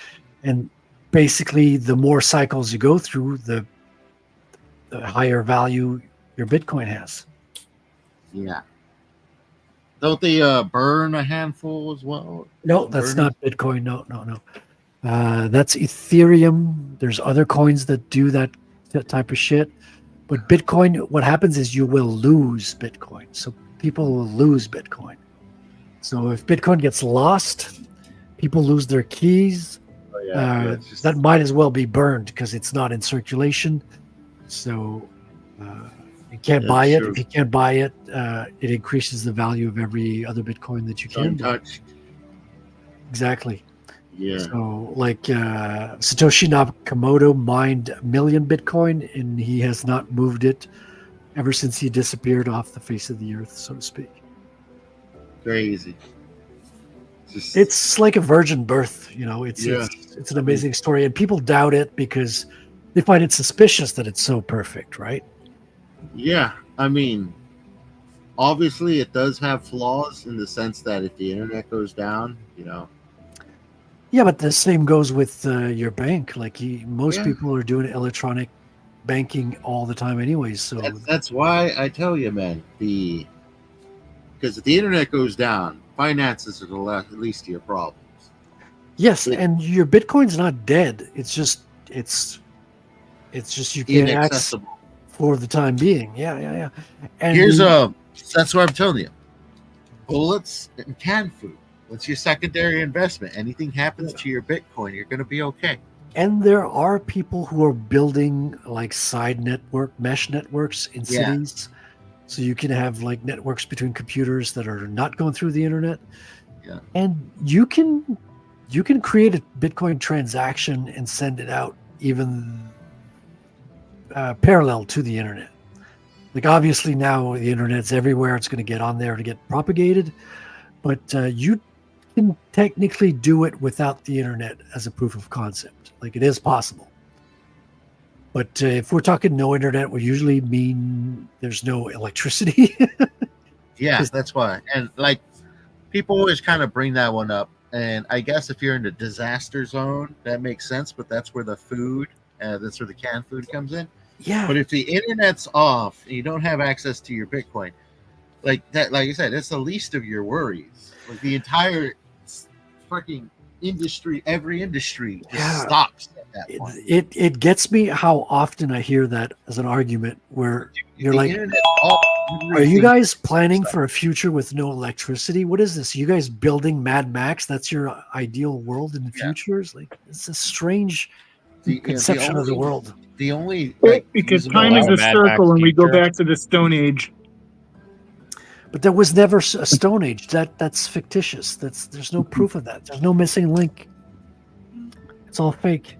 And basically, the more cycles you go through, the higher value your Bitcoin has.
Yeah. Don't they burn a handful as well?
No, that's not Bitcoin. No. That's Ethereum. There's other coins that do that type of shit. But Bitcoin, what happens is you will lose Bitcoin. So people will lose Bitcoin. So if Bitcoin gets lost, people lose their keys. That might as well be burned because it's not in circulation. So you can't buy it.
True.
If you can't buy it, it increases the value of every other Bitcoin that you can buy. Exactly.
Yeah.
So like Satoshi Nakamoto mined 1 million Bitcoin, and he has not moved it ever since he disappeared off the face of the earth, so to speak.
Crazy.
It's like a virgin birth, it's an amazing story, and people doubt it because they find it suspicious that it's so perfect, right?
Yeah, obviously it does have flaws in the sense that if the internet goes down,
Yeah, but the same goes with your bank. Like most
Yeah.
people are doing electronic banking all the time, anyways. So
That's why I tell you, man. Because if the internet goes down, finances are the least of your problems.
yes,
It,
and your Bitcoin's not dead. It's just you can't access
inaccessible.
for the time being. Yeah, yeah, yeah. And
Here's That's what I'm telling you. Bullets and canned food. What's your secondary investment? Anything happens to your Bitcoin, you're going to be okay.
and there are people who are building like side mesh networks in
Yeah.
cities, so you can have like networks between computers that are not going through the internet.
Yeah.
And you can create a Bitcoin transaction and send it out even parallel to the internet. Like obviously now the internet's everywhere; it's going to get on there to get propagated. But you can technically do it without the internet as a proof of concept. Like it is possible. But if we're talking no internet, we usually mean there's no electricity.
Yeah, that's why. And like people always kind of bring that one up. And I guess if you're in the disaster zone, that makes sense. But that's where the food, that's where the canned food comes in.
Yeah.
But if the internet's off and you don't have access to your Bitcoin, like that, like I said, it's the least of your worries. Like the entire fucking industry, every industry just stops at that point.
It gets me how often I hear that as an argument where you're like, are you guys planning for a future with no electricity? What is this? You guys building Mad Max? That's your ideal world in the future? It's like, it's a strange conception of the world.
The only
because time is a circle and we go back to the Stone Age.
But there was never a Stone Age. That's fictitious. There's no proof of that. There's no missing link. It's all fake.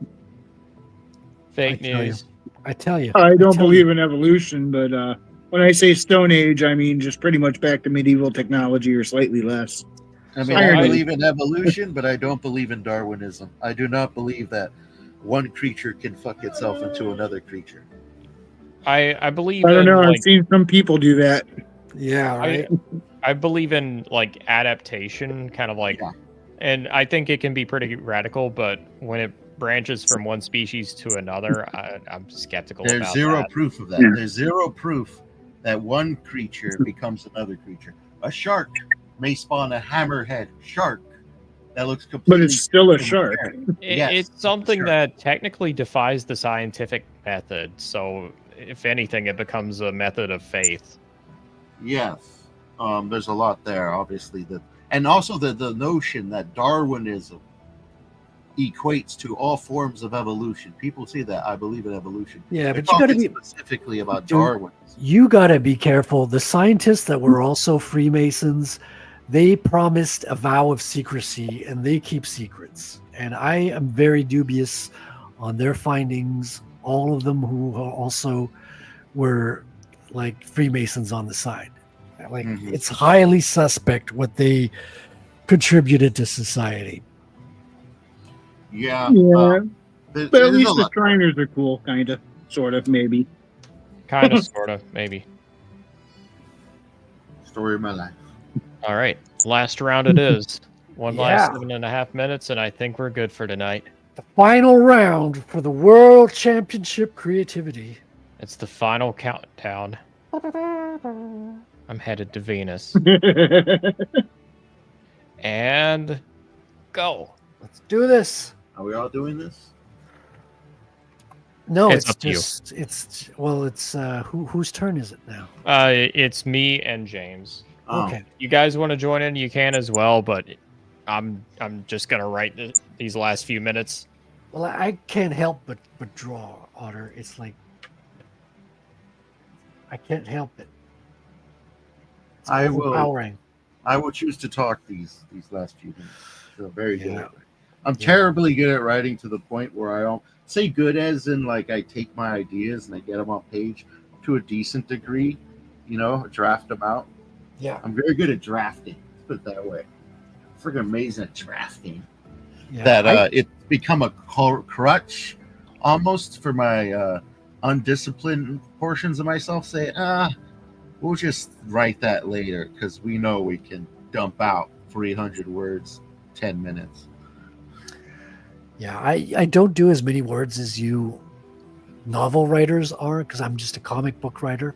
Fake news.
I tell you.
I don't believe in evolution, but when I say Stone Age, I mean just pretty much back to medieval technology or slightly less.
I mean, I believe in evolution, but I don't believe in Darwinism. I do not believe that one creature can fuck itself into another creature.
I believe.
I don't know. I've seen some people do that.
Yeah, right.
I believe in like adaptation, kind of like, and I think it can be pretty radical. But when it branches from one species to another, I'm skeptical.
There's zero proof of that. Yeah. There's zero proof that one creature becomes another creature. A shark may spawn a hammerhead shark that looks completely.
But it's still a shark.
It's something that technically defies the scientific method. So, if anything, it becomes a method of faith.
Yes, there's a lot there, obviously, and also the notion that Darwinism equates to all forms of evolution. People say that. I believe in evolution.
Yeah, but you got to be
specifically about Darwinism.
You got to be careful. The scientists that were also Freemasons, they promised a vow of secrecy, and they keep secrets. And I am very dubious on their findings. All of them who also were like Freemasons on the side. Like it's highly suspect what they contributed to society.
Yeah.
But at least the Shriners are cool, kind of, sort of, maybe.
Kind of, sort of, maybe.
Story of my life.
All right. Last round it is. One last 7.5 minutes, and I think we're good for tonight.
The final round for the World Championship Creativity.
It's the final countdown. I'm headed to Venus. And go.
Let's do this.
Are we all doing this?
No,
it's
up to you. It's whose turn is it now?
It's me and James.
Okay.
You guys want to join in? You can as well, but I'm just gonna write these last few minutes.
Well, I can't help but draw, Otter. It's like I can't help it. It's overpowering.
I will choose to talk these last few minutes. So very good. I'm terribly good at writing to the point where I don't say good as in like I take my ideas and I get them on page to a decent degree, draft them out.
Yeah.
I'm very good at drafting. Let's put it that way. Freaking amazing at drafting.
Yeah,
that it's become a crutch almost for my undisciplined portions of myself. Say, we'll just write that later because we know we can dump out 300 words, 10 minutes.
Yeah, I don't do as many words as you novel writers are because I'm just a comic book writer.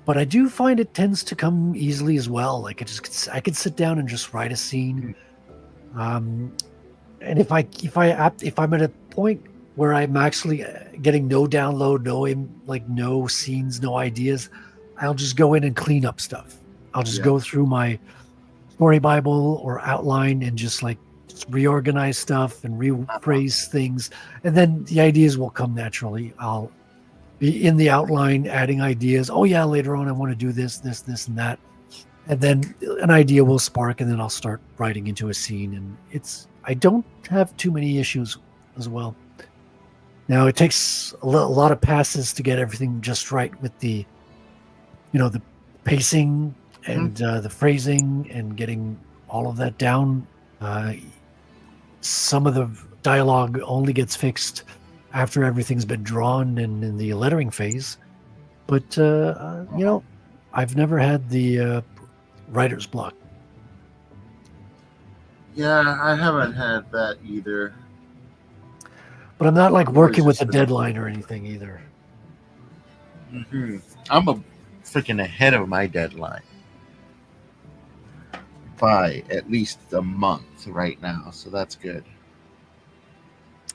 But I do find it tends to come easily as well. Like I could sit down and just write a scene. Um, and if I'm at a point where I'm actually getting no download, no scenes, no ideas, I'll just go in and clean up stuff. I'll just
Yeah.
go through my story Bible or outline and just reorganize stuff and rephrase things, and then the ideas will come naturally. I'll be in the outline adding ideas. Oh yeah, later on I want to do this, and that, and then an idea will spark, and then I'll start writing into a scene. And I don't have too many issues as well. Now it takes a lot of passes to get everything just right with the pacing and the phrasing and getting all of that down. Some of the dialogue only gets fixed after everything's been drawn and in the lettering phase. But I've never had the writer's block.
Yeah, I haven't had that either.
But I'm not like
I've
working
always
with a
just been-
deadline or anything either.
I'm a freaking ahead of my deadline by at least a month right now, so that's good.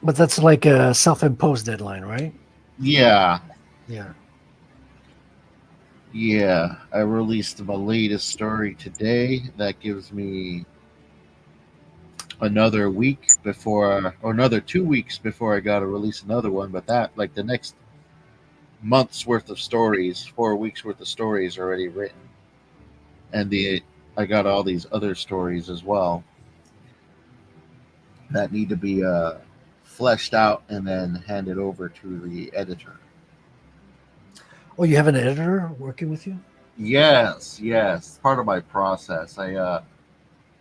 But that's like a self-imposed deadline, right?
Yeah,
Yeah.
yeah. I released my latest story today. That gives me another week before, or another 2 weeks before I got to release another one. But that, like, the next month's worth of stories, 4 weeks worth of stories already written, and I got all these other stories as well that need to be fleshed out and then handed over to the editor.
Oh, you have an editor working with you?
Yes, part of my process. I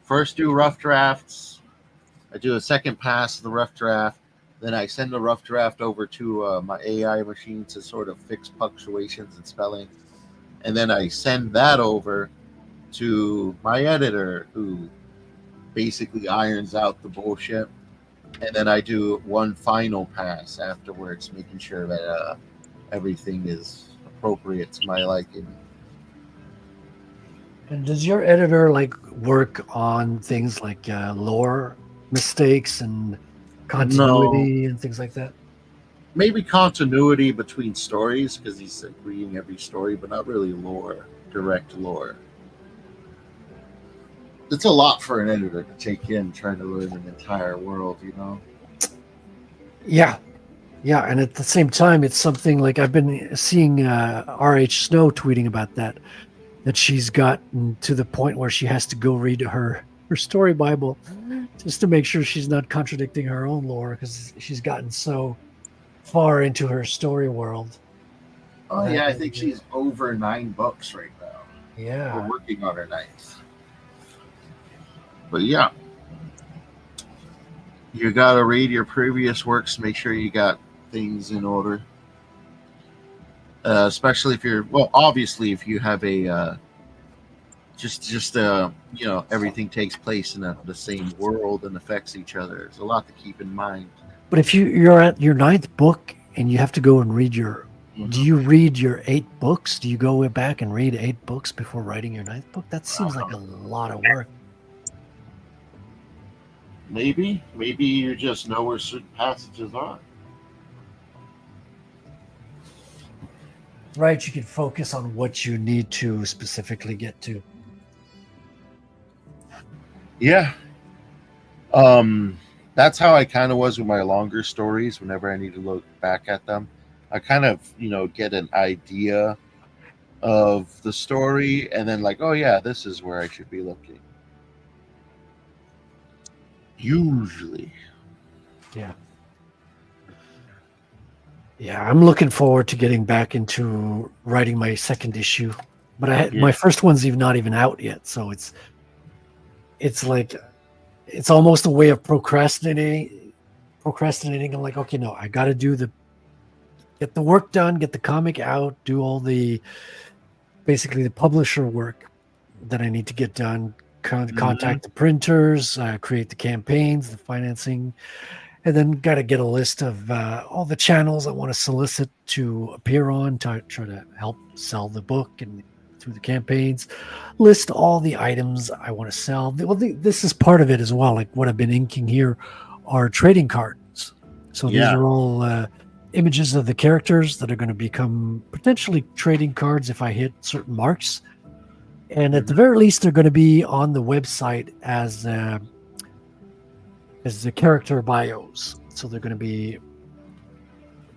first do rough drafts. I do a second pass of the rough draft. Then I send the rough draft over to my AI machine to sort of fix punctuations and spelling. And then I send that over to my editor, who basically irons out the bullshit. And then I do one final pass afterwards, making sure that everything is appropriate to my liking.
And does your editor work on things like lore mistakes and continuity and things like that?
Maybe continuity between stories, because he's reading every story, but not really direct lore. It's a lot for an editor to take in, trying to learn an entire world, you know?
Yeah. And at the same time, it's something like I've been seeing R.H. Snow tweeting about that she's gotten to the point where she has to go read her story Bible just to make sure she's not contradicting her own lore, because she's gotten so far into her story world.
Oh, yeah, I think she's over 9 books right now.
Yeah.
We're working on her 9th. But yeah, you got to read your previous works, make sure you got things in order. Especially obviously if you have a everything takes place in the same world and affects each other. There's a lot to keep in mind.
But if you're at your 9th book and you have to go and read do you read your 8 books? Do you go back and read 8 books before writing your 9th book? That seems like a lot of work.
Maybe you just know where certain passages are.
Right, you can focus on what you need to specifically get to.
Yeah. That's how I kind of was with my longer stories. Whenever I need to look back at them, I kind of, get an idea of the story, and then oh yeah, this is where I should be looking. Usually.
Yeah, I'm looking forward to getting back into writing my 2nd issue, but my first one's not even out yet, so it's like it's almost a way of procrastinating. I'm like, okay, no, I got to get the work done, get the comic out, do all basically the publisher work that I need to get done, contact the printers, create the campaigns, the financing, and then got to get a list of all the channels I want to solicit to appear on to try to help sell the book and through the campaigns. List all the items I want to sell. Well, this is part of it as well. Like what I've been inking here are trading cards. So these are all images of the characters that are going to become potentially trading cards if I hit certain marks. And at the very least, they're going to be on the website as the character bios. So they're going to be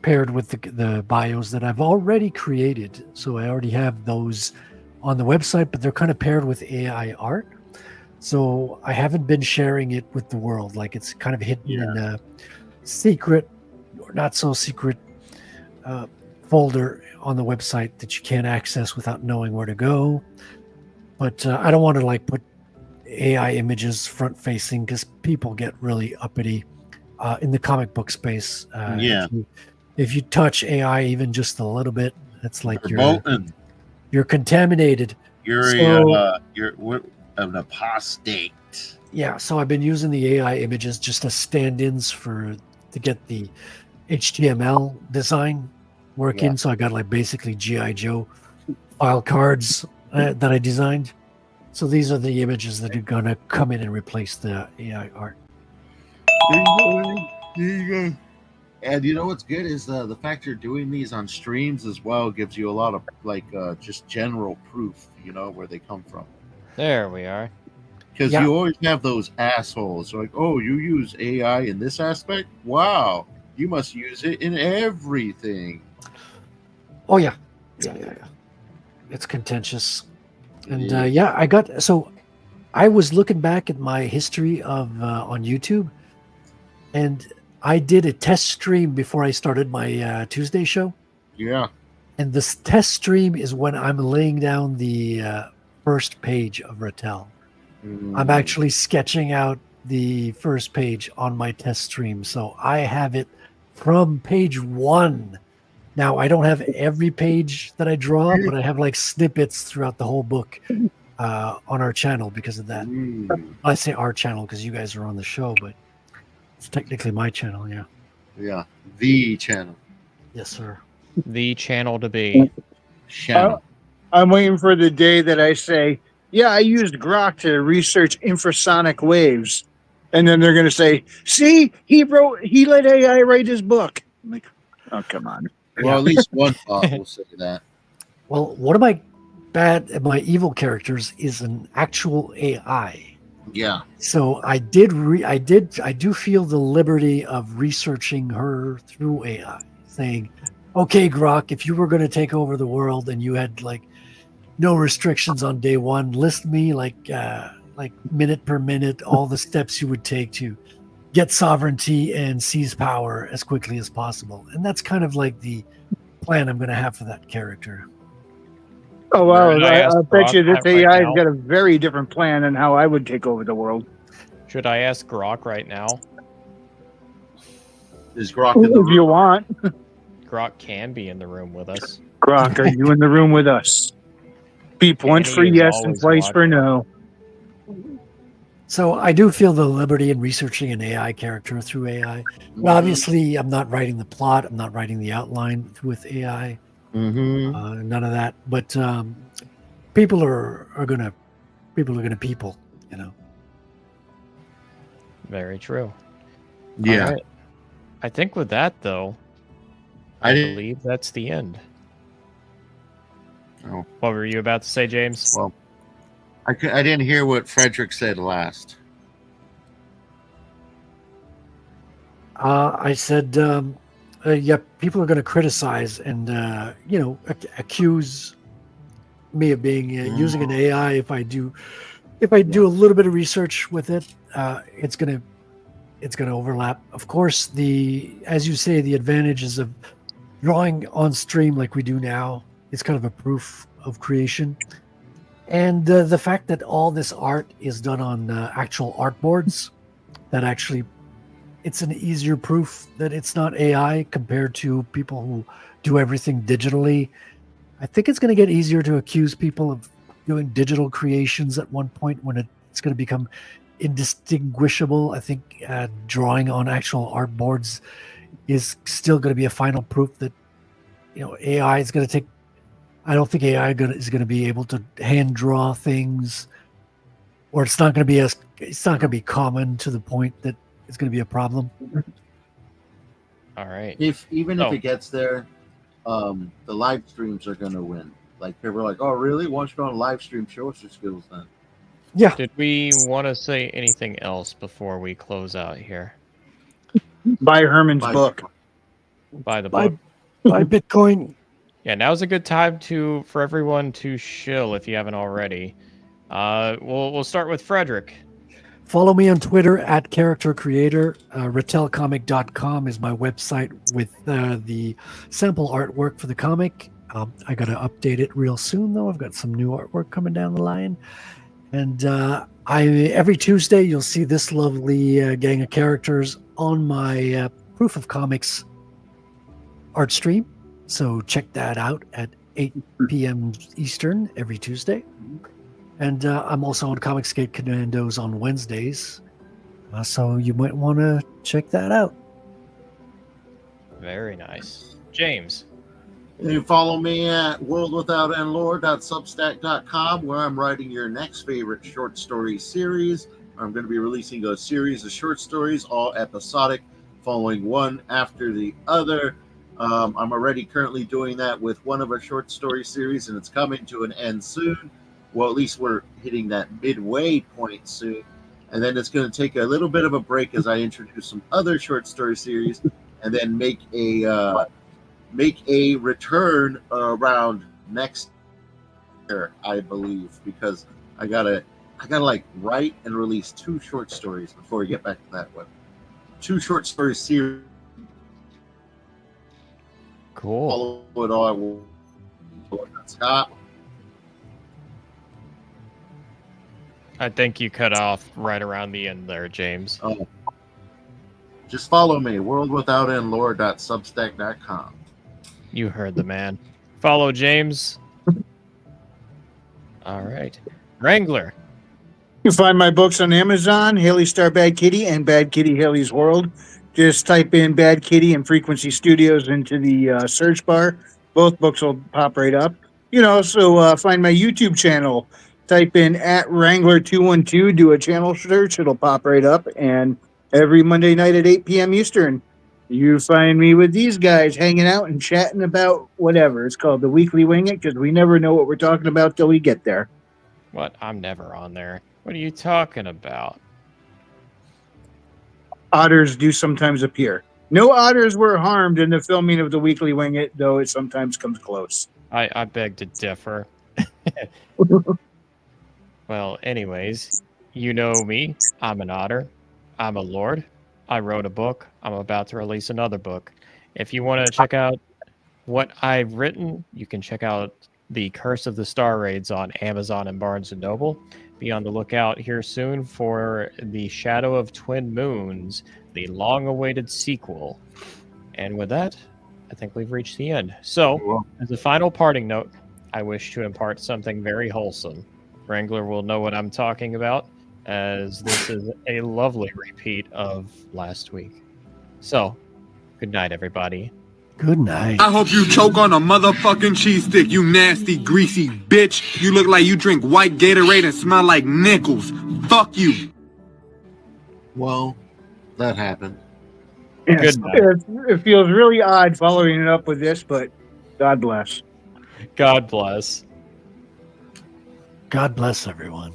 paired with the bios that I've already created. So I already have those on the website, but they're kind of paired with AI art. So I haven't been sharing it with the world. Like it's kind of hidden in a secret or not so secret folder on the website that you can't access without knowing where to go. But I don't want to like put AI images front facing because people get really uppity in the comic book space. If you touch AI even just a little bit, it's like you're contaminated.
You're an apostate.
Yeah, so I've been using the AI images just as stand-ins to get the HTML design working. So I got like basically G.I. Joe file cards that I designed. So these are the images that are going to come in and replace the AI art.
There you go. And you know what's good is the fact you're doing these on streams as well gives you a lot of like just general proof, where they come from.
There we are.
Because you always have those assholes like, oh, you use AI in this aspect? Wow, you must use it in everything.
Oh yeah. It's contentious. And I was looking back at my history of on YouTube, and I did a test stream before I started my Tuesday show.
Yeah.
And this test stream is when I'm laying down the first page of Rattel. I'm actually sketching out the first page on my test stream. So I have it from page 1. Now, I don't have every page that I draw, but I have like snippets throughout the whole book on our channel because of that. I say our channel because you guys are on the show, but it's technically my channel, yeah.
Yeah, the channel.
Yes, sir.
The channel to be.
Channel.
I'm waiting for the day that I say, yeah, I used Grok to research infrasonic waves. And then they're going to say, see, he let AI write his book. I'm like, oh, come on.
Well, at least one bot will say that.
Well, one of my evil characters is an actual AI.
Yeah.
So I do feel the liberty of researching her through AI, saying, okay, Grok, if you were going to take over the world and you had like no restrictions on day one, list me like minute per minute, all the steps you would take to get sovereignty and seize power as quickly as possible. And that's kind of like the plan I'm going to have for that character.
Oh, wow. I bet you this AI has
now?
got a very different plan on how I would take over the world.
Should I ask Grok right now?
Is Grok in the
If
room?
you want.
Grok can be in the room with us.
Grok, are you in the room with us? Beep once
Annie
for
is
yes and
always
twice for
watching.
no.
So I do feel the liberty in researching an AI character through AI. Well, obviously, I'm not writing the plot. I'm not writing the outline with AI. None of that. But people are gonna people.
Very true.
Yeah.
All right. I think with that, though, I believe that's the end.
Oh.
What were you about to say, James?
Well, I didn't hear what Frederick said last.
I said, people are going to criticize and accuse me of being using an AI. If I do a little bit of research with it, it's gonna overlap. Of course, as you say, the advantages of drawing on stream like we do now is kind of a proof of creation, and the fact that all this art is done on actual artboards, that actually it's an easier proof that it's not AI compared to people who do everything digitally. I think it's going to get easier to accuse people of doing digital creations at one point when it's going to become indistinguishable. I think drawing on actual artboards is still going to be a final proof that AI is going to take. I don't think AI is going to be able to hand draw things, or it's not going to be common to the point that it's going to be a problem.
All right.
If it gets there, the live streams are going to win. Like people are like, "Oh, really? Why don't you go on a live stream? Show us your skills then."
Yeah.
Did we want to say anything else before we close out here?
Buy Herman's book.
Buy the book.
Buy Bitcoin.
Yeah, now's a good time for everyone to shill if you haven't already. We'll start with Frederick.
Follow me on Twitter at Character Creator. Ratelcomic.com is my website with the sample artwork for the comic. I got to update it real soon, though. I've got some new artwork coming down the line. And every Tuesday, you'll see this lovely gang of characters on my Proof of Comics art stream. So check that out at 8 p.m. Eastern every Tuesday. And I'm also on Comicsgate Commandos on Wednesdays. So you might want to check that out.
Very nice. James.
You follow me at worldwithoutendlore.substack.com, where I'm writing your next favorite short story series. I'm going to be releasing a series of short stories, all episodic, following one after the other. I'm already currently doing that with one of our short story series, and it's coming to an end soon. Well, at least we're hitting that midway point soon. And then it's going to take a little bit of a break as I introduce some other short story series, and then make a return around next year, I believe, because I gotta like write and release 2 short stories before we get back to that one. 2 short story series.
Cool.
Follow it all. I will stop.
I think you cut off right around the end there, James.
Oh. Just follow me, worldwithoutendlore.substack.com.
You heard the man. Follow James. All right. Wrangler.
You can find my books on Amazon, Haley Star Bad Kitty and Bad Kitty Haley's World. Just type in Bad Kitty and Frequency Studios into the search bar. Both books will pop right up. You know, so find my YouTube channel. Type in at Wrangler212, do a channel search. It'll pop right up. And every Monday night at 8 p.m. Eastern, you find me with these guys hanging out and chatting about whatever. It's called the Weekly Wing It, because we never know what we're talking about till we get there.
What? I'm never on there. What are you talking about?
Otters do sometimes appear. No otters were harmed in the filming of the Weekly Wing It, though it sometimes comes close.
I beg to differ. Well, anyways, you know me. I'm an otter. I'm a lord. I wrote a book. I'm about to release another book. If you want to check out what I've written, you can check out The Curse of the Star Raids on Amazon and Barnes & Noble. Be on the lookout here soon for The Shadow of Twin Moons, the long-awaited sequel. And with that, I think we've reached the end. So, as a final parting note, I wish to impart something very wholesome. Wrangler will know what I'm talking about, as this is a lovely repeat of last week. So, good night, everybody.
Good night.
I hope you choke on a motherfucking cheese stick, you nasty, greasy bitch. You look like you drink white Gatorade and smell like nickels. Fuck you.
Well, that happened.
Yes,
Good night.
it feels really odd following it up with this, but God bless.
God bless.
God bless everyone.